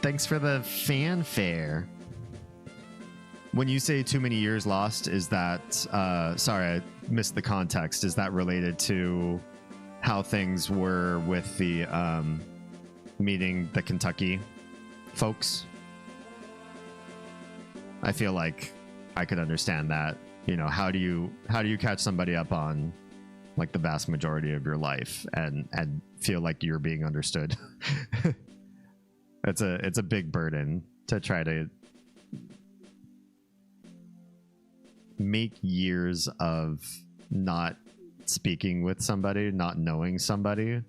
S1: Thanks for the fanfare. When you say too many years lost, is that sorry, I missed the context. Is that related to how things were with the meeting the Kentucky folks? I feel like I could understand that. You know, how do you catch somebody up on like the vast majority of your life and feel like you're being understood? It's a big burden to try to make years of not speaking with somebody, not knowing somebody,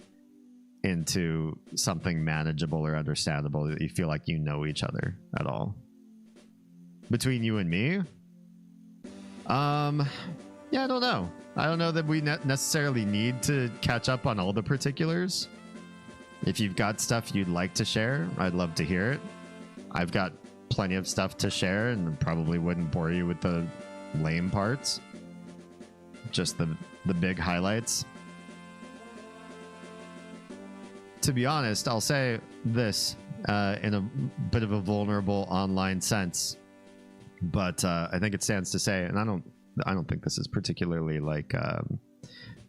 S1: into something manageable or understandable that you feel like you know each other at all. Between you and me? Yeah, I don't know. I don't know that we necessarily need to catch up on all the particulars. If you've got stuff you'd like to share, I'd love to hear it. I've got plenty of stuff to share and probably wouldn't bore you with the lame parts. Just the big highlights. To be honest, I'll say this in a bit of a vulnerable online sense, but I think it stands to say, and I don't think this is particularly like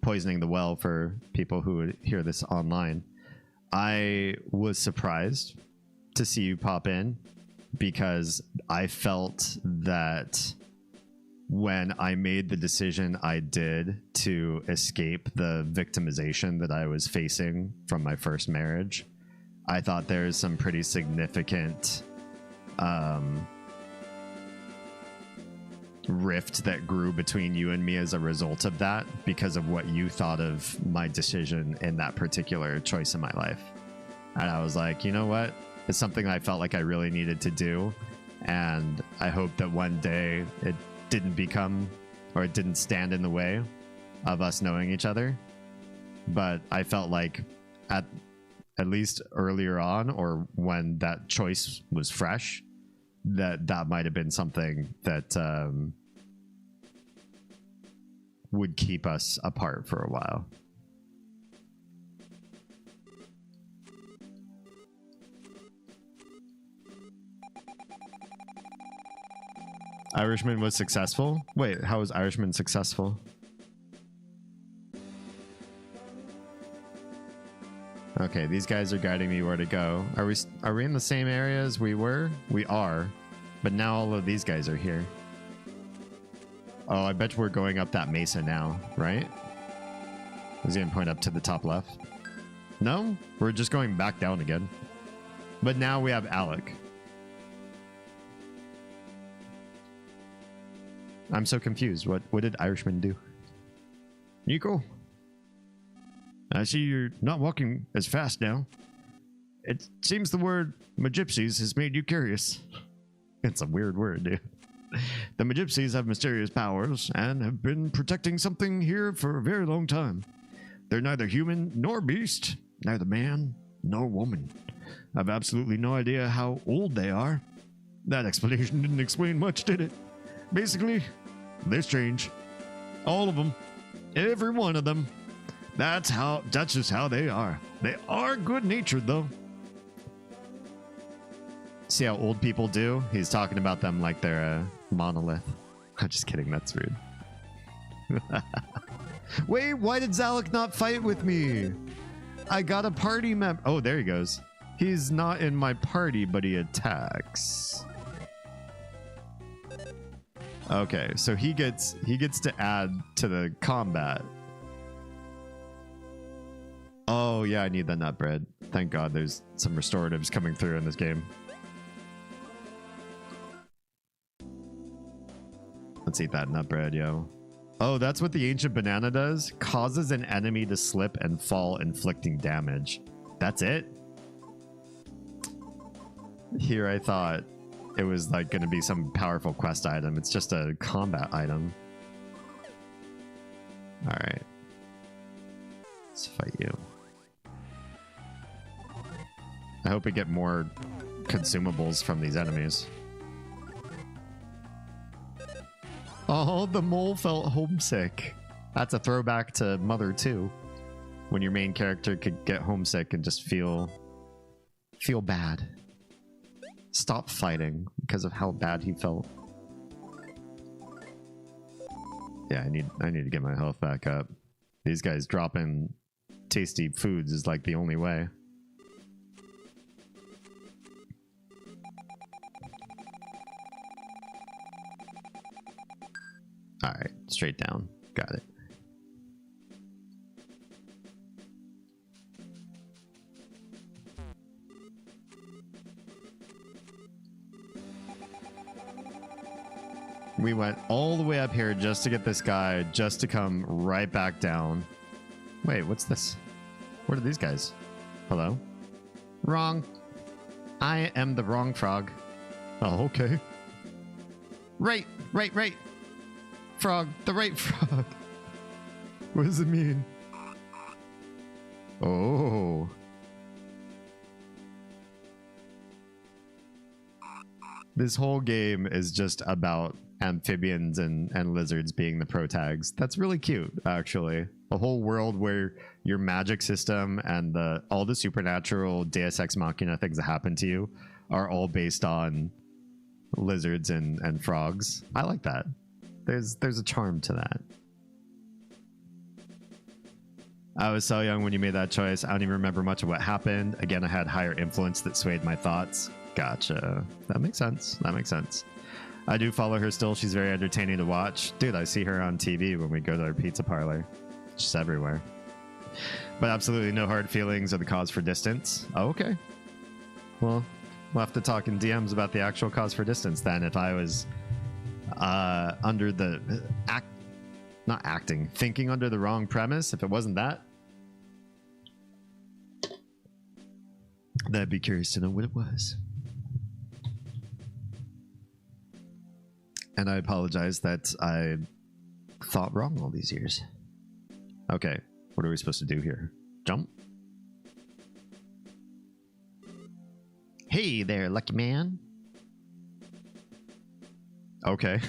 S1: poisoning the well for people who would hear this online. I was surprised to see you pop in because I felt that when I made the decision I did to escape the victimization that I was facing from my first marriage, I thought there's some pretty significant rift that grew between you and me as a result of that, because of what you thought of my decision in that particular choice in my life. And I was like, you know what? It's something I felt like I really needed to do. And I hope that one day it didn't become, or it didn't stand in the way of us knowing each other. But I felt like at least earlier on, or when that choice was fresh, that might have been something that would keep us apart for a while. Irishman was successful? Wait, how was Irishman successful? Okay, these guys are guiding me where to go. Are we in the same area as we were? We are, but now all of these guys are here. Oh, I bet we're going up that mesa now, right? Is he gonna point up to the top left? No, we're just going back down again. But now we have Alec. I'm so confused. What did Irishman do?
S2: Nico, I see you're not walking as fast now. It seems the word Magypsies has made you curious.
S1: It's a weird word, dude.
S2: The Magypsies have mysterious powers and have been protecting something here for a very long time. They're neither human nor beast, neither man nor woman. I've absolutely no idea how old they are. That explanation didn't explain much, did it? Basically, they're strange. All of them. Every one of them. That's just how they are. They are good-natured, though.
S1: See how old people do? He's talking about them like they're a monolith. I'm just kidding. That's rude. Wait, why did Zalek not fight with me? I got a party member. Oh, there he goes. He's not in my party, but he attacks. Okay, so he gets to add to the combat. Oh yeah, I need that nut bread. Thank God there's some restoratives coming through in this game. Let's eat that nut bread, yo. Oh, that's what the ancient banana does? Causes an enemy to slip and fall, inflicting damage. That's it? Here I thought it was like going to be some powerful quest item. It's just a combat item. Alright. Let's fight you. I hope we get more consumables from these enemies. Oh, the mole felt homesick. That's a throwback to Mother 2. When your main character could get homesick and just feel bad. Stop fighting because of how bad he felt. Yeah, I need to get my health back up. These guys dropping tasty foods is like the only way. Alright, straight down. Got it. We went all the way up here just to get this guy, just to come right back down. Wait, what's this? What are these guys? Hello? Wrong. I am the wrong frog.
S2: Oh, okay. Right. Frog. The right frog. What does it mean? Oh. This whole game is just about amphibians and lizards being the pro tags. That's really cute, actually. A whole world where your magic system and all the supernatural Deus Ex Machina things that happen to you are all based on lizards and frogs. I like that. There's a charm to that. I was so young when you made that choice. I don't even remember much of what happened. Again, I had higher influence that swayed my thoughts. Gotcha. That makes sense. I do follow her still. She's very entertaining to watch. Dude, I see her on TV when we go to our pizza parlor. She's everywhere. But absolutely no hard feelings or the cause for distance. Oh, okay. Well, we'll have to talk in DMs about the actual cause for distance then. If I was under the thinking under the wrong premise, if it wasn't that, then I'd be curious to know what it was. And I apologize that I thought wrong all these years. Okay, what are we supposed to do here? Jump? Hey there, lucky man. Okay.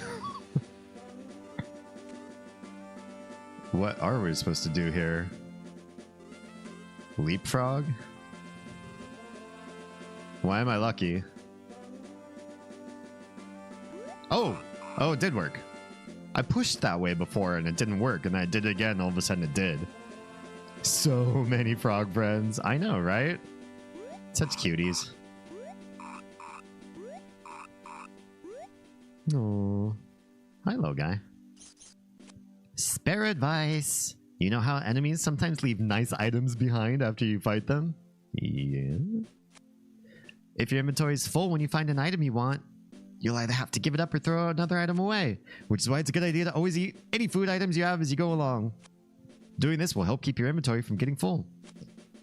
S2: What are we supposed to do here? Leapfrog? Why am I lucky? Oh, it did work. I pushed that way before and it didn't work, and then I did it again and all of a sudden it did. So many frog friends. I know, right? Such cuties. Oh, hi, little guy. Spare advice. You know how enemies sometimes leave nice items behind after you fight them? Yeah. If your inventory is full when you find an item you want, you'll either have to give it up or throw another item away, which is why it's a good idea to always eat any food items you have as you go along. Doing this will help keep your inventory from getting full.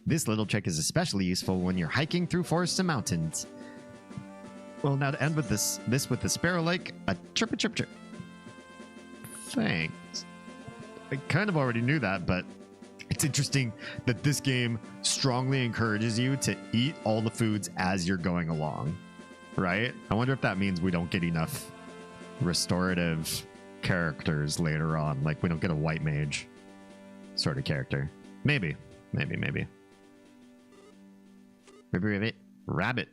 S2: This little trick is especially useful when you're hiking through forests and mountains. Well, now to end with this with the sparrow like a chirp chirp chirp. Thanks. I kind of already knew that, but it's interesting that this game strongly encourages you to eat all the foods as you're going along, right? I wonder if that means we don't get enough restorative characters later on. Like we don't get a white mage sort of character. Maybe. Rabbit.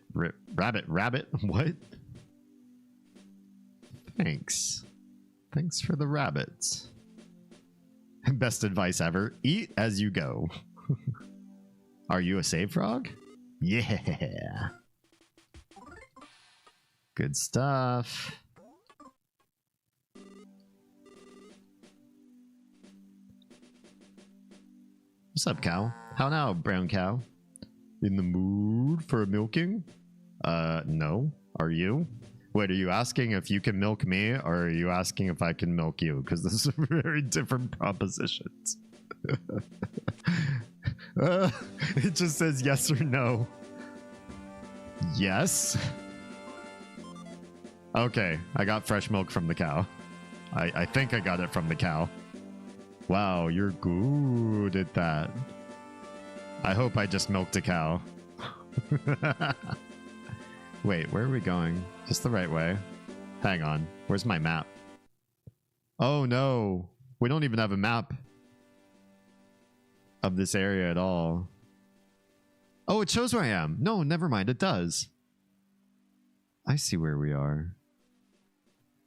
S2: What? Thanks for the rabbits. Best advice ever. Eat as you go. Are you a save frog? Yeah. Good stuff. What's up, cow? How now, brown cow? In the mood for a milking? No. Are you? Wait, are you asking if you can milk me, or are you asking if I can milk you? Because those are very different propositions. It just says yes or no. Yes? Okay, I got fresh milk from the cow. I think I got it from the cow. Wow, you're good at that. I hope I just milked a cow. Wait, where are we going? Just the right way. Hang on. Where's my map? Oh no. We don't even have a map of this area at all. Oh, it shows where I am. No, never mind. It does. I see where we are.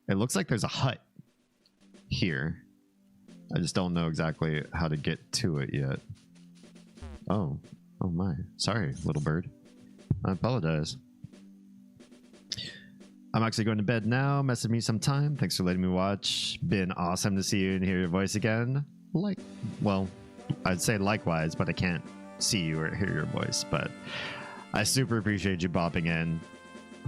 S2: It looks like there's a hut here. I just don't know exactly how to get to it yet. Oh. Oh my. Sorry, little bird. I apologize. I'm actually going to bed now. Message me sometime. Thanks for letting me watch. Been awesome to see you and hear your voice again. Well, I'd say likewise, but I can't see you or hear your voice. But I super appreciate you bopping in.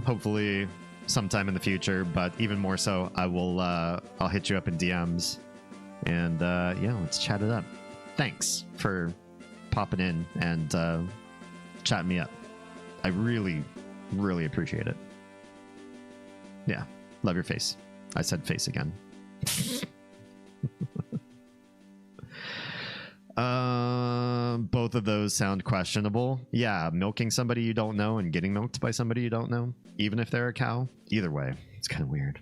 S2: Hopefully sometime in the future, but even more so, I'll hit you up in DMs. And yeah, let's chat it up. Thanks for popping in and chatting me up. I really, really appreciate it. Yeah, love your face.
S1: I said face again. Both of those sound questionable. Yeah, milking somebody you don't know and getting milked by somebody you don't know, even if they're a cow. Either way, it's kind of weird.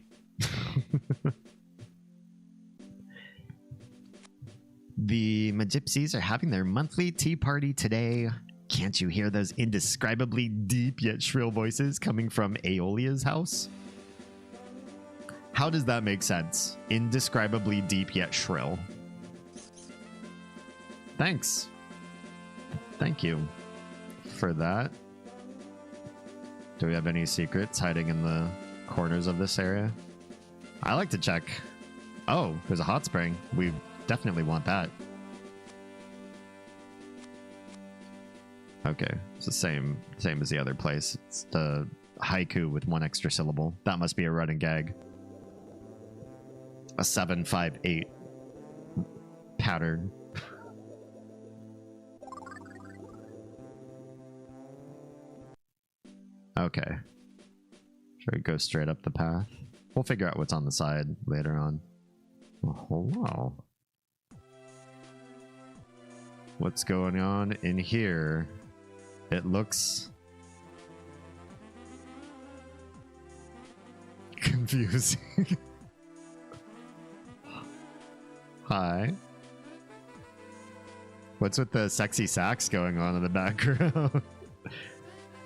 S1: The Magypsies are having their monthly tea party today. Can't you hear those indescribably deep yet shrill voices coming from Aeolia's house? How does that make sense? Indescribably deep yet shrill. Thanks. Thank you for that. Do we have any secrets hiding in the corners of this area? I like to check. Oh, there's a hot spring. We definitely want that. Okay, it's the same as the other place. It's the haiku with one extra syllable. That must be a running gag. A 7-5-8 pattern. Okay. Should we go straight up the path? We'll figure out what's on the side later on. Oh, hello. What's going on in here? It looks confusing. Hi. What's with the sexy sax going on in the background?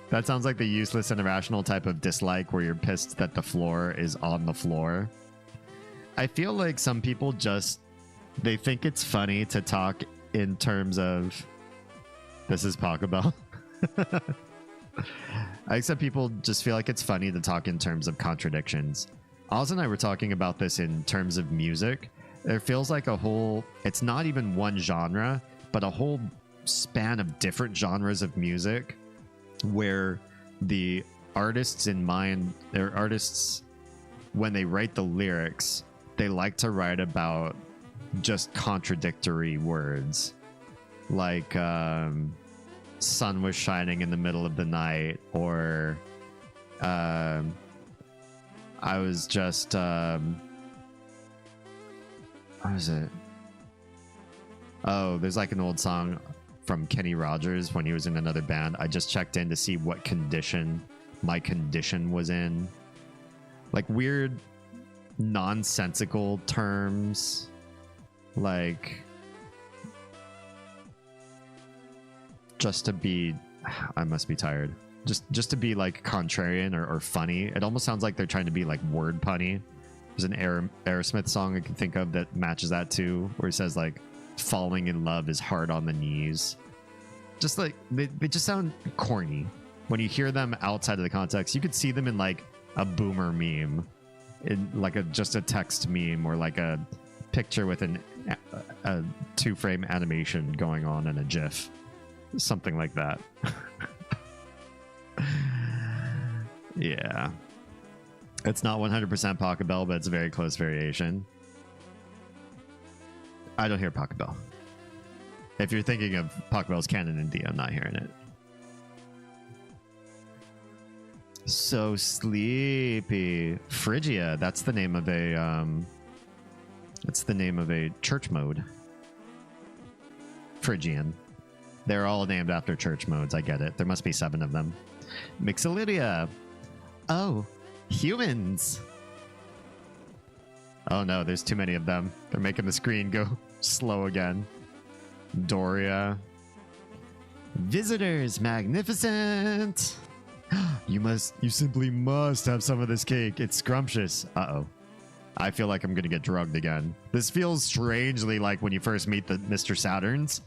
S1: That sounds like the useless and irrational type of dislike where you're pissed that the floor is on the floor. I feel like some people just, they think it's funny to talk in terms of, this is Paco Bell. I think some people just feel like it's funny to talk in terms of contradictions. Oz and I were talking about this in terms of music. It feels like a whole, it's not even one genre, but a whole span of different genres of music where the artists in mind, they're artists, when they write the lyrics, they like to write about just contradictory words. Like, sun was shining in the middle of the night, or I was just, what was it? Oh, there's like an old song from Kenny Rogers when he was in another band. I just checked in to see what condition my condition was in. Like weird nonsensical terms, like just to be, I must be tired, just to be like contrarian or funny. It almost sounds like they're trying to be like word punny. There's an Aerosmith song I can think of that matches that too, where he says like falling in love is hard on the knees. Just like they just sound corny when you hear them outside of the context. You could see them in like a boomer meme, in like just a text meme, or like a picture with a 2-frame animation going on in a GIF, something like that. Yeah, it's not 100% Paco Bell, but it's a very close variation. I don't hear Paco Bell. If you're thinking of Paco Bell's Canon and D, I'm not hearing it. So sleepy. Phrygia, that's the name of a church mode. Phrygian. They're all named after church modes. I get it. There must be 7 of them. Mixolydia. Oh, humans. Oh no, there's too many of them. They're making the screen go slow again. Doria. Visitors, magnificent. You simply must have some of this cake. It's scrumptious. Uh-oh. I feel like I'm gonna get drugged again. This feels strangely like when you first meet the Mr. Saturns,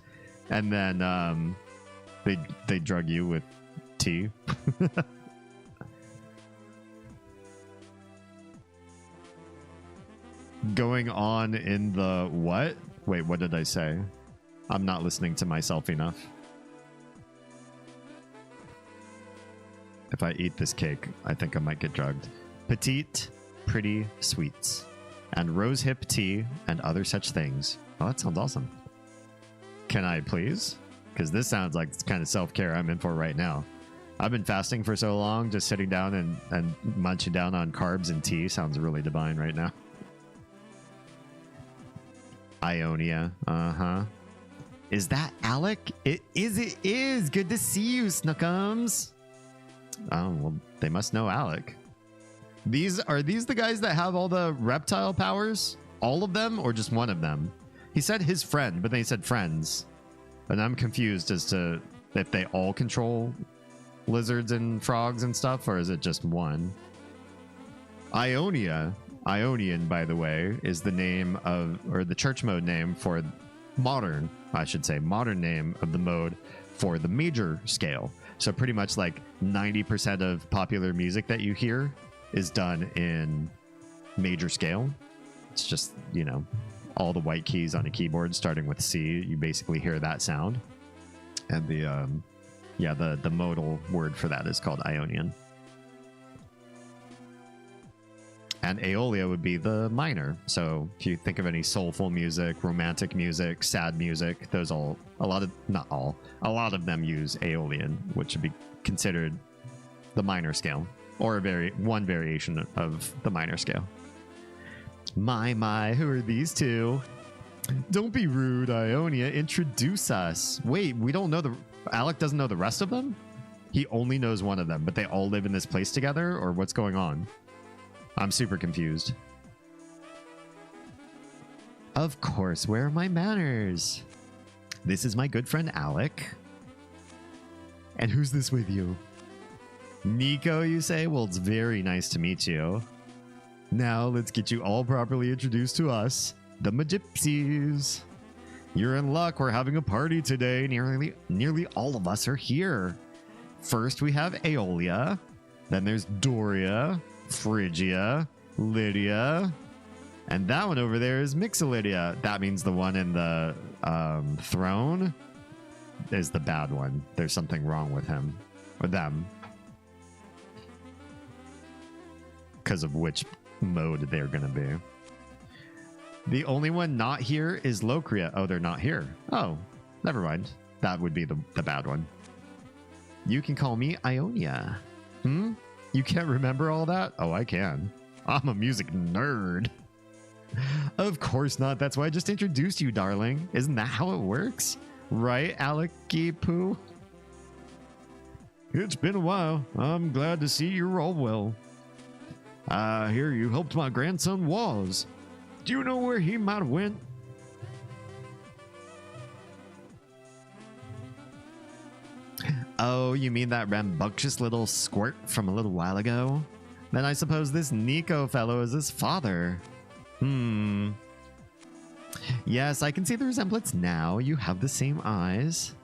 S1: and then they drug you with tea. Going on in the what? Wait, what did I say? I'm not listening to myself enough. If I eat this cake, I think I might get drugged. Petite, pretty sweets, and rosehip tea, and other such things. Oh, that sounds awesome. Can I please? Because this sounds like it's kind of self-care I'm in for right now. I've been fasting for so long, just sitting down and munching down on carbs and tea sounds really divine right now. Ionia. Uh-huh. Is that Alec? It is. Good to see you, Snookums. Oh, well, they must know Alec. Are these the guys that have all the reptile powers? All of them or just one of them? He said his friend, but they said friends. And I'm confused as to if they all control lizards and frogs and stuff, or is it just one? Ionian, by the way, is the name of, or the church mode name for modern name of the mode for the major scale. So pretty much like 90% of popular music that you hear is done in major scale. It's just, you know, all the white keys on a keyboard starting with C. You basically hear that sound. And the modal word for that is called Ionian. And Aeolia would be the minor. So if you think of any soulful music, romantic music, sad music, those a lot of them use Aeolian, which would be considered the minor scale, or one variation of the minor scale. My, who are these two? Don't be rude, Ionia. Introduce us. Wait, we don't know Alec doesn't know the rest of them? He only knows one of them, but they all live in this place together, or what's going on? I'm super confused. Of course, where are my manners? This is my good friend Alec. And who's this with you? Nico, you say? Well, it's very nice to meet you. Now, let's get you all properly introduced to us, the Magypsies. You're in luck. We're having a party today. Nearly all of us are here. First, we have Aeolia. Then there's Doria, Phrygia, Lydia, and that one over there is Mixolydia. That means the one in the throne is the bad one. There's something wrong with him or them because of which mode they're going to be. The only one not here is Locria. Oh, they're not here. Oh, never mind. That would be the bad one. You can call me Ionia. You can't remember all that? Oh, I can. I'm a music nerd. Of course not. That's why I just introduced you, darling. Isn't that how it works? Right, Alecky Poo? It's been a while. I'm glad to see you're all well. I hear you helped my grandson Waz. Do you know where he might have went? Oh, you mean that rambunctious little squirt from a little while ago? Then I suppose this Nico fellow is his father. Yes, I can see the resemblance now. You have the same eyes.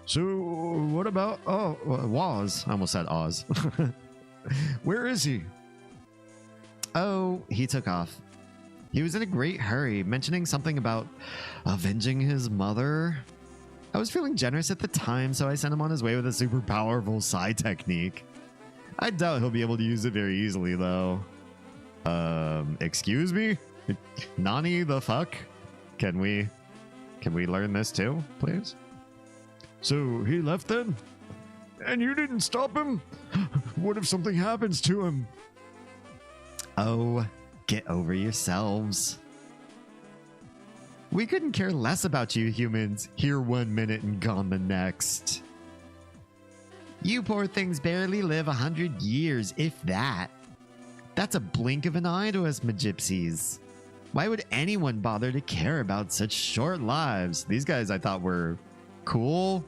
S1: So, what about... Waz. I almost said Oz. Where is he? Oh, he took off. He was in a great hurry, mentioning something about avenging his mother. I was feeling generous at the time, so I sent him on his way with a super powerful psi technique. I doubt he'll be able to use it very easily, though. Excuse me? Nani the fuck? Can we learn this too, please? So he left then? And you didn't stop him? What if something happens to him? Oh, get over yourselves. We couldn't care less about you humans, here 1 minute and gone the next. You poor things barely live 100 years, if that. That's a blink of an eye to us Magypsies. Why would anyone bother to care about such short lives? These guys I thought were cool.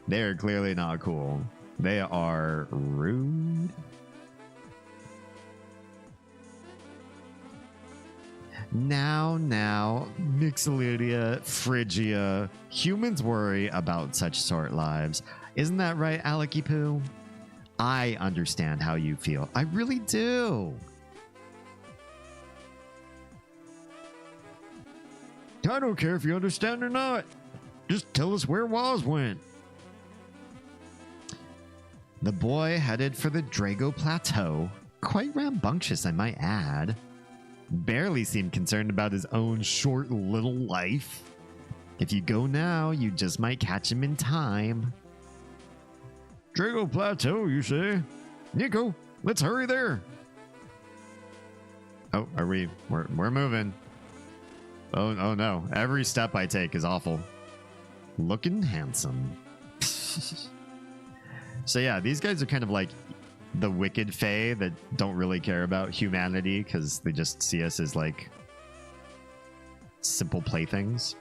S1: They are clearly not cool. They are rude. Now, Mixolydia, Phrygia, humans worry about such short lives. Isn't that right, Alecky Poo? I understand how you feel. I really do. I don't care if you understand or not. Just tell us where Waz went. The boy headed for the Drago Plateau. Quite rambunctious, I might add. Barely seemed concerned about his own short little life. If you go now, you just might catch him in time.
S2: Drago Plateau, you say? Nico, let's hurry there.
S1: Oh, are we? We're moving. Oh no. Every step I take is awful. Looking handsome. So yeah, these guys are kind of like the wicked fae that don't really care about humanity because they just see us as like simple playthings.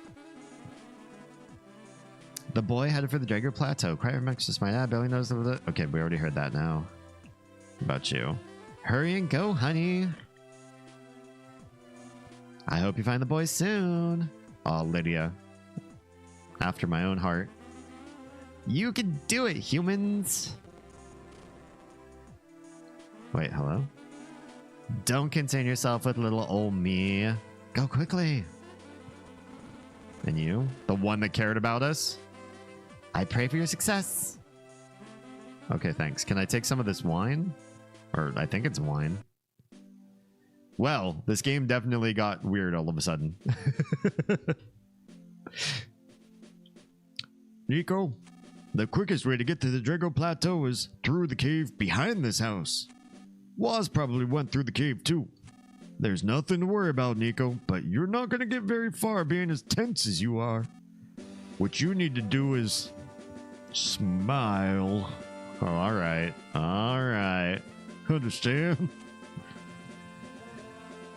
S1: The boy headed for the Drago Plateau. Cry Max just my dad. Billy knows the. Okay, we already heard that now. About you. Hurry and go, honey. I hope you find the boy soon. Aw, Lydia. After my own heart. You can do it, humans. Wait, hello? Don't concern yourself with little old me. Go quickly. And you? The one that cared about us? I pray for your success. Okay, thanks. Can I take some of this wine? Or I think it's wine. Well, this game definitely got weird all of a sudden.
S2: Nico, the quickest way to get to the Drago Plateau is through the cave behind this house. Waz probably went through the cave too. There's nothing to worry about, Nico, but you're not going to get very far being as tense as you are. What you need to do is smile.
S1: Oh, all right. All right.
S2: Understand?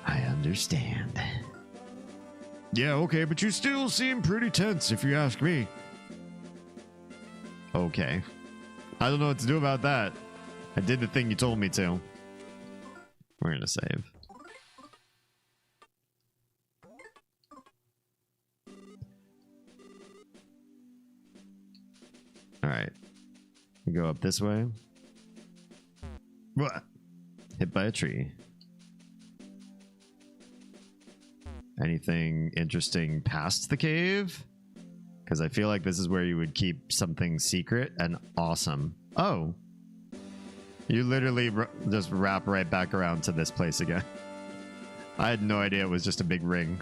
S1: I understand.
S2: Yeah, okay, but you still seem pretty tense if you ask me.
S1: Okay. I don't know what to do about that. I did the thing you told me to. We're gonna save. Alright. We go up this way. What? Hit by a tree. Anything interesting past the cave? Because I feel like this is where you would keep something secret and awesome. Oh. You literally just wrap right back around to this place again. I had no idea it was just a big ring.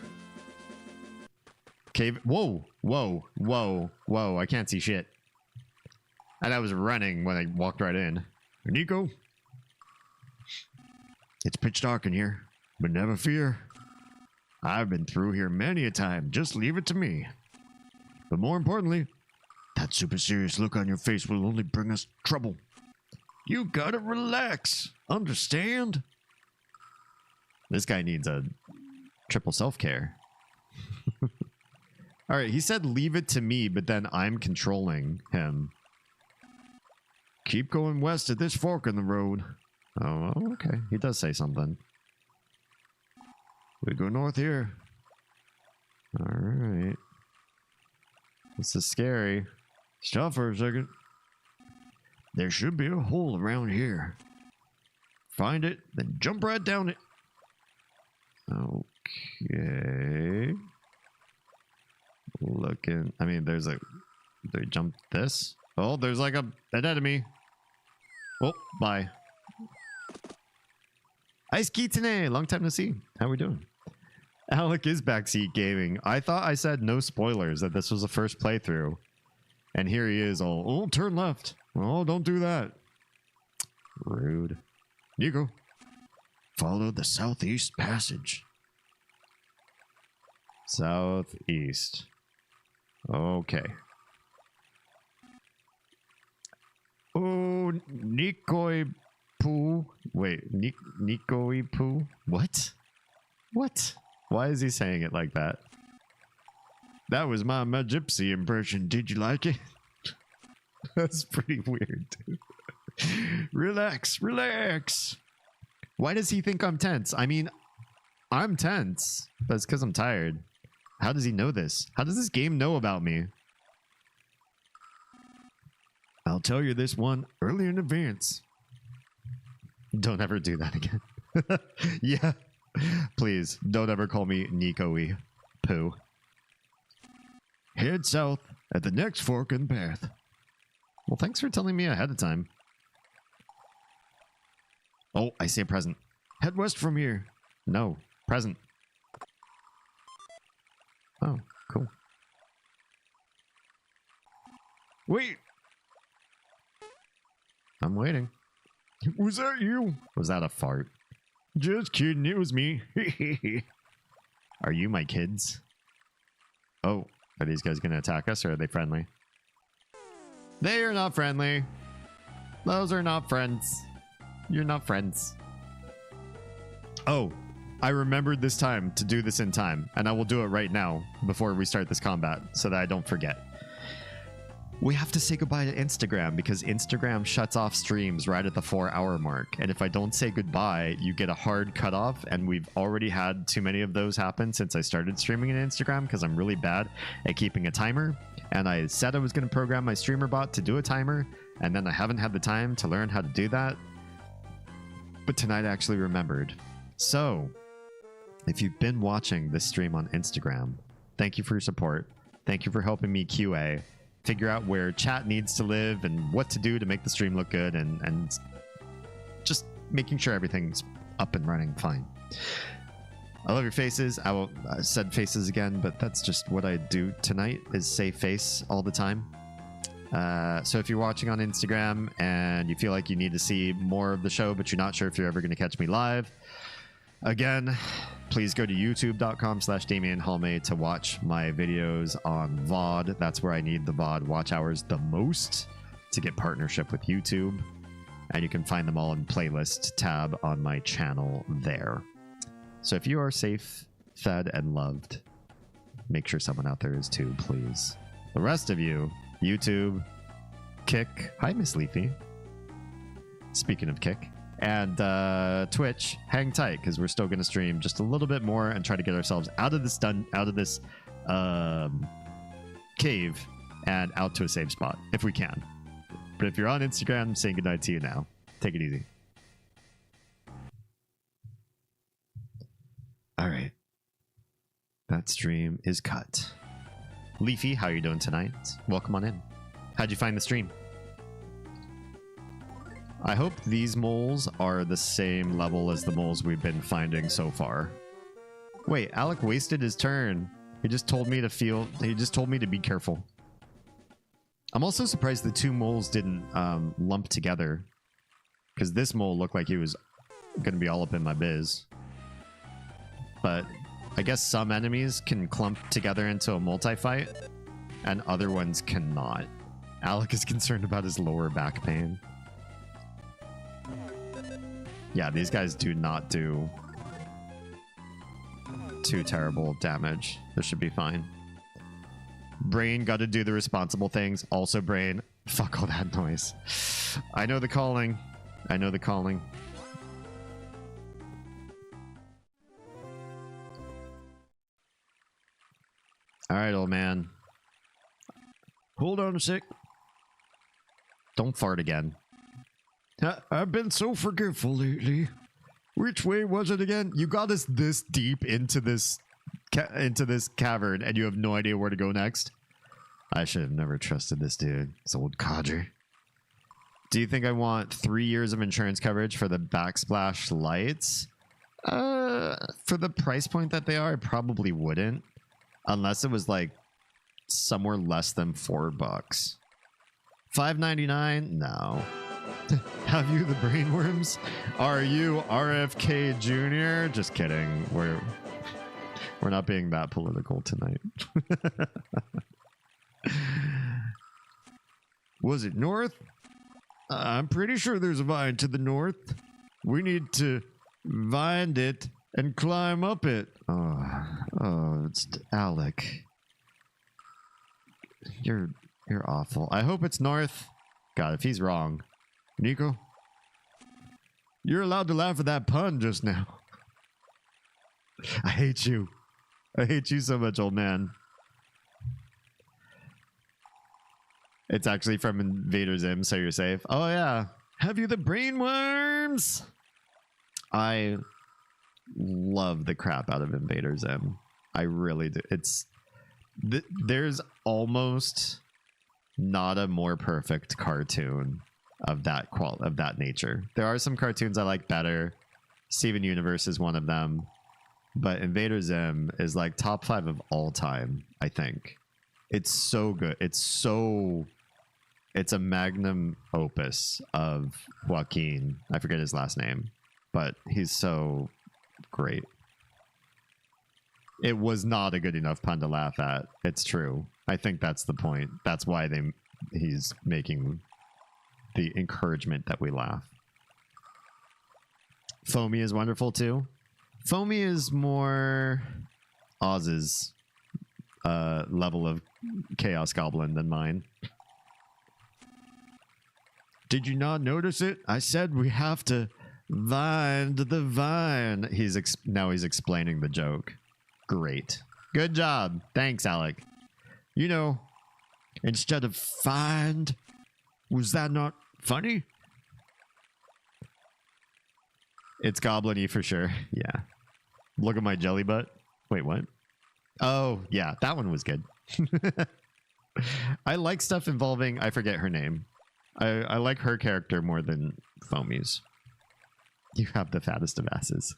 S1: Cave. Whoa. Whoa. Whoa. Whoa. I can't see shit. And I was running when I walked right in.
S2: Nico, it's pitch dark in here, but never fear. I've been through here many a time. Just leave it to me. But more importantly, that super serious look on your face will only bring us trouble. You gotta relax. Understand?
S1: This guy needs a triple self-care. All right, he said leave it to me, but then I'm controlling him.
S2: Keep going west at this fork in the road.
S1: Oh, okay. He does say something.
S2: We go north here.
S1: All right. This is scary.
S2: Stop for a second. There should be a hole around here. Find it, then jump right down it.
S1: Okay. Looking. I mean, there's a. Do we jump this? Oh, there's like an enemy. Oh, bye. Ice Kitsune, long time no see. How we doing? Alec is backseat gaming. I thought I said no spoilers, that this was the first playthrough. And here he is all, oh, turn left. Oh, don't do that. Rude.
S2: Nico, follow the southeast passage.
S1: Southeast. Okay.
S2: Oh, Nikoi Poo.
S1: Wait, Nikoi Poo? What? What? Why is he saying it like that?
S2: That was my gypsy impression. Did you like it?
S1: That's pretty weird, dude.
S2: Relax, relax.
S1: Why does he think I'm tense? I mean, I'm tense. But it's because I'm tired. How does he know this? How does this game know about me?
S2: I'll tell you this one early in advance.
S1: Don't ever do that again. Yeah. Please, don't ever call me Nico-y. Poo.
S2: Head south at the next fork in the path.
S1: Well, thanks for telling me ahead of time. Oh, I see a present.
S2: Head west from here.
S1: No, present. Oh, cool.
S2: Wait. I'm waiting. Was that you?
S1: Was that a fart?
S2: Just kidding, it was me.
S1: Are you my kids? Oh, are these guys gonna attack us or are they friendly? They are not friendly. Those are not friends. You're not friends. Oh, I remembered this time to do this in time, and I will do it right now before we start this combat so that I don't forget. We have to say goodbye to Instagram because Instagram shuts off streams right at the 4-hour mark. And if I don't say goodbye, you get a hard cutoff. And we've already had too many of those happen since I started streaming on Instagram because I'm really bad at keeping a timer. And I said I was going to program my streamer bot to do a timer. And then I haven't had the time to learn how to do that. But tonight I actually remembered. So, if you've been watching this stream on Instagram, thank you for your support. Thank you for helping me QA. Figure out where chat needs to live and what to do to make the stream look good and just making sure everything's up and running fine. I love your faces. I said faces again, but that's just what I do tonight is say face all the time. So if you're watching on Instagram and you feel like you need to see more of the show, but you're not sure if you're ever going to catch me live, again, please go to youtube.com/DamienHalme to watch my videos on VOD. That's where I need the VOD watch hours the most to get partnership with YouTube. And you can find them all in playlist tab on my channel there. So if you are safe, fed, and loved, make sure someone out there is too, please. The rest of you, YouTube, Kick. Hi, Miss Leafy. Speaking of Kick. And Twitch, hang tight because we're still going to stream just a little bit more and try to get ourselves out of this cave and out to a safe spot if we can. But if you're on Instagram, I'm saying goodnight to you now. Take it easy. All right. That stream is cut. Leafy, how are you doing tonight? Welcome on in. How'd you find the stream? I hope these moles are the same level as the moles we've been finding so far. Wait, Alec wasted his turn. He just told me to be careful. I'm also surprised the two moles didn't lump together. Because this mole looked like he was going to be all up in my biz. But I guess some enemies can clump together into a multi-fight. And other ones cannot. Alec is concerned about his lower back pain. Yeah, these guys do not do too terrible damage. This should be fine. Brain, got to do the responsible things. Also, Brain, fuck all that noise. I know the calling. I know the calling. All right, old man.
S2: Hold on a sec.
S1: Don't fart again.
S2: I've been so forgetful lately. Which way was it again?
S1: You got us this deep into this cavern and you have no idea where to go next? I should have never trusted this dude. This old codger. Do you think I want 3 years of insurance coverage for the backsplash lights? For the price point that they are, I probably wouldn't. Unless it was like somewhere less than $4. $5.99? No. Have you the brainworms? Are you RFK Jr.? Just kidding. We're not being that political tonight.
S2: Was it north? I'm pretty sure there's a vine to the north. We need to find it and climb up it.
S1: Oh, it's Alec. You're awful. I hope it's north. God, if he's wrong.
S2: Nico, you're allowed to laugh at that pun just now.
S1: I hate you. I hate you so much, old man. It's actually from Invader Zim, so you're safe. Oh, yeah.
S2: Have you the brainworms?
S1: I love the crap out of Invader Zim. I really do. There's almost not a more perfect cartoon of that nature. There are some cartoons I like better. Steven Universe is one of them. But Invader Zim is like top 5 of all time, I think. It's so good. It's so It's a magnum opus of Joaquin. I forget his last name, but he's so great. It was not a good enough pun to laugh at. It's true. I think that's the point. That's why he's making the encouragement that we laugh. Foamy is wonderful too. Foamy is more Oz's level of Chaos Goblin than mine. Did you not notice it? I said we have to vine the vine. Now he's explaining the joke. Great. Good job. Thanks, Alec. You know, instead of find, was that not funny? It's goblin-y for sure. Yeah. Look at my jelly butt. Wait, what? Oh, yeah. That one was good. I like stuff involving... I forget her name. I like her character more than Foamy's. You have the fattest of asses.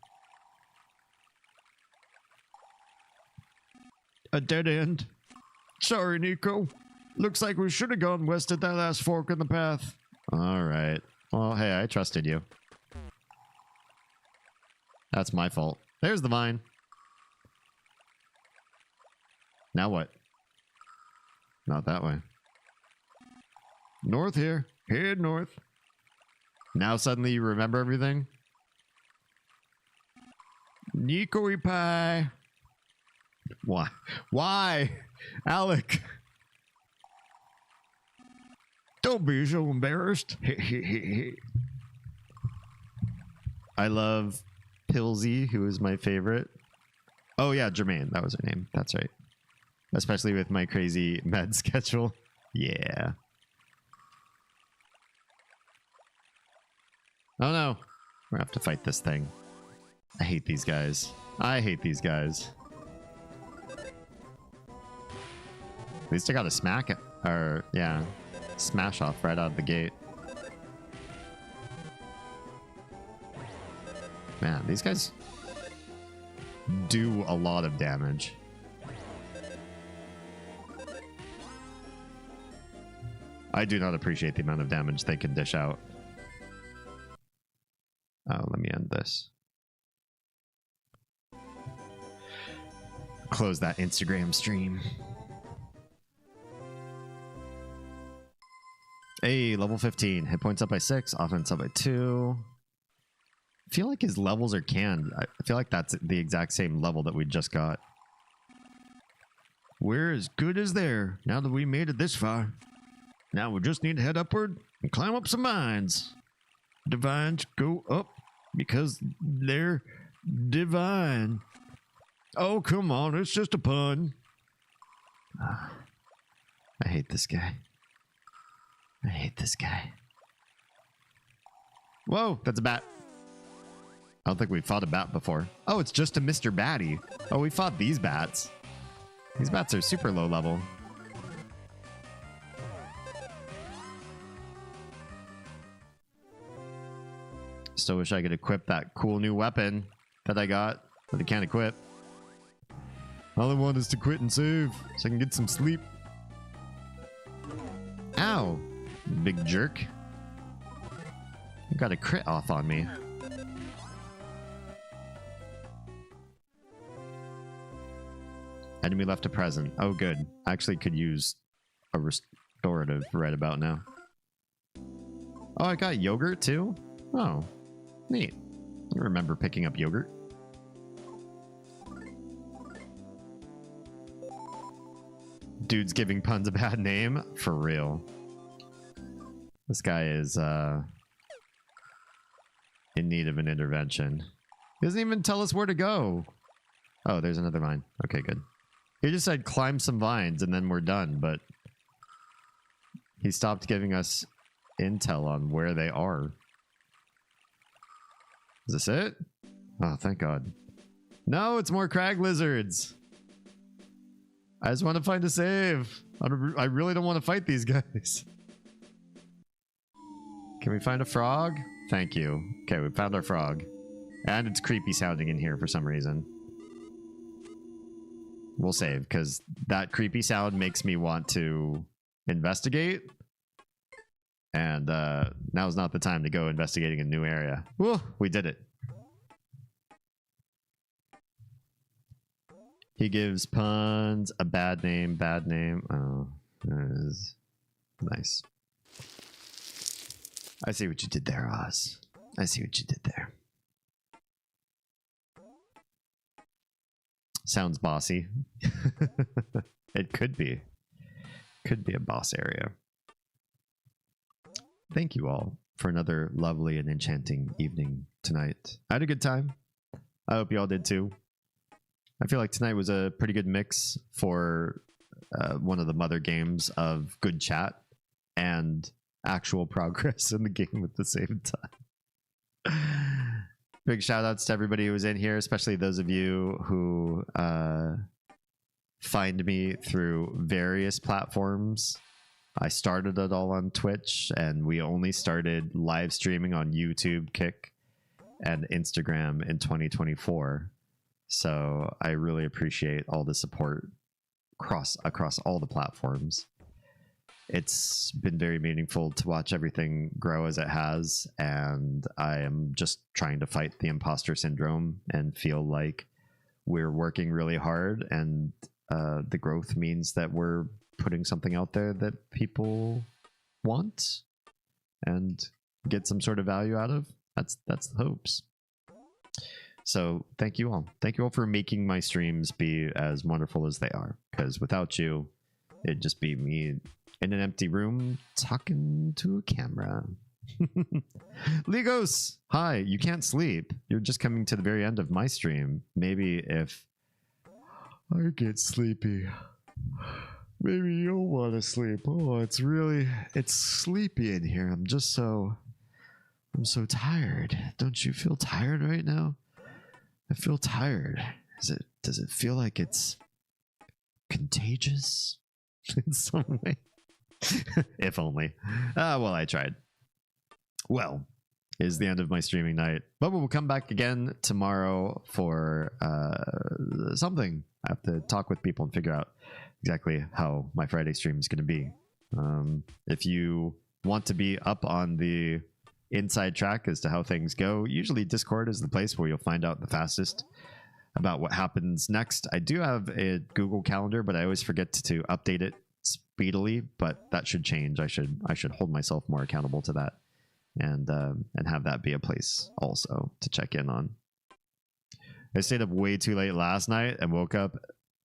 S1: A dead end. Sorry, Nico. Looks like we should have gone west at that last fork in the path. All right. Well, hey, I trusted you. That's my fault. There's the vine. Now what? Not that way. North here. Head north. Now suddenly you remember everything? Nico pie. Why? Why? Alec. Don't be so embarrassed. I love Pilsy, who is my favorite. Oh yeah, Jermaine. That was her name. That's right. Especially with my crazy med schedule. Yeah. Oh no. We're gonna have to fight this thing. I hate these guys. I hate these guys. At least I got a smack it. Or, yeah. Smash off right out of the gate. Man, these guys do a lot of damage. I do not appreciate the amount of damage they can dish out. Oh, let me end this. Close that Instagram stream. Hey, level 15. Hit points up by 6. Offense up by 2. I feel like his levels are canned. I feel like that's the exact same level that we just got. We're as good as there now that we made it this far. Now we just need to head upward and climb up some mines. Divines go up because they're divine. Oh, come on. It's just a pun. I hate this guy. I hate this guy. Whoa, that's a bat. I don't think we've fought a bat before. Oh, it's just a Mr. Batty. Oh, we fought these bats. These bats are super low level. Still wish I could equip that cool new weapon that I got, but I can't equip. All I want is to quit and save so I can get some sleep. Ow, big jerk. You got a crit off on me. Enemy left a present. Oh, good. I actually could use a restorative right about now. Oh, I got yogurt too? Oh, neat. I remember picking up yogurt. Dude's giving puns a bad name? For real. This guy is in need of an intervention. He doesn't even tell us where to go. Oh, there's another vine. Okay, good. He just said climb some vines and then we're done, but he stopped giving us intel on where they are. Is this it? Oh, thank God. No, it's more crag lizards. I just want to find a save. I really don't want to fight these guys. Can we find a frog? Thank you. Okay, we found our frog. And it's creepy sounding in here for some reason. We'll save, because that creepy sound makes me want to investigate. And now's not the time to go investigating a new area. Woo, we did it. He gives puns a bad name, bad name. Oh, that is nice. I see what you did there, Oz. I see what you did there. Sounds bossy. It could be. Could be a boss area. Thank you all for another lovely and enchanting evening tonight. I had a good time. I hope you all did too. I feel like tonight was a pretty good mix for one of the mother games of good chat and actual progress in the game at the same time. Big shout outs to everybody who was in here, especially those of you who find me through various platforms. I started it all on Twitch, and we only started live streaming on YouTube, Kick, and Instagram in 2024. So I really appreciate all the support across all the platforms. It's been very meaningful to watch everything grow as it has, and I am just trying to fight the imposter syndrome and feel like we're working really hard, and the growth means that we're putting something out there that people want and get some sort of value out of. That's the hopes. So thank you all. Thank you all for making my streams be as wonderful as they are, because without you, it'd just be me in an empty room talking to a camera. Legos, hi. You can't sleep. You're just coming to the very end of my stream. Maybe if I get sleepy, maybe you'll want to sleep. Oh, it's sleepy in here. I'm so tired. Don't you feel tired right now? I feel tired. Does it feel like it's contagious in some way? If only. Well, I tried. Well, it is the end of my streaming night, but we'll come back again tomorrow for something. I have to talk with people and figure out exactly how my Friday stream is going to be. If you want to be up on the inside track as to how things go, usually Discord is the place where you'll find out the fastest about what happens next. I do have a Google Calendar, but I always forget to update it speedily, but that should change. I should hold myself more accountable to that, and have that be a place also to check in on. I stayed up way too late last night and woke up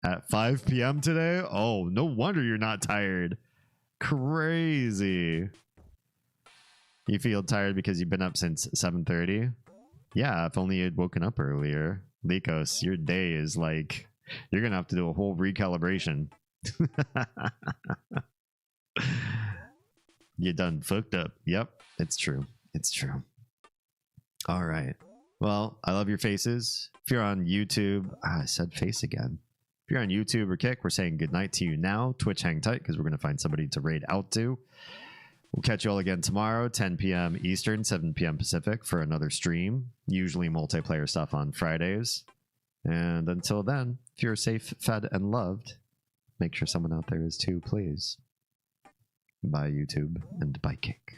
S1: at 5 p.m. today. Oh, no wonder you're not tired. Crazy. You feel tired because you've been up since 7:30? Yeah, if only you'd woken up earlier. Likos, your day is like, you're gonna have to do a whole recalibration. You done fucked up. Yep, it's true. It's true. All right. Well, I love your faces. If you're on YouTube, I said face again. If you're on YouTube or Kick, we're saying goodnight to you now. Twitch, hang tight, because we're going to find somebody to raid out to. We'll catch you all again tomorrow, 10 p.m. Eastern, 7 p.m. Pacific, for another stream. Usually multiplayer stuff on Fridays. And until then, if you're safe, fed, and loved, make sure someone out there is too, please. Bye, YouTube, and bye, Kick.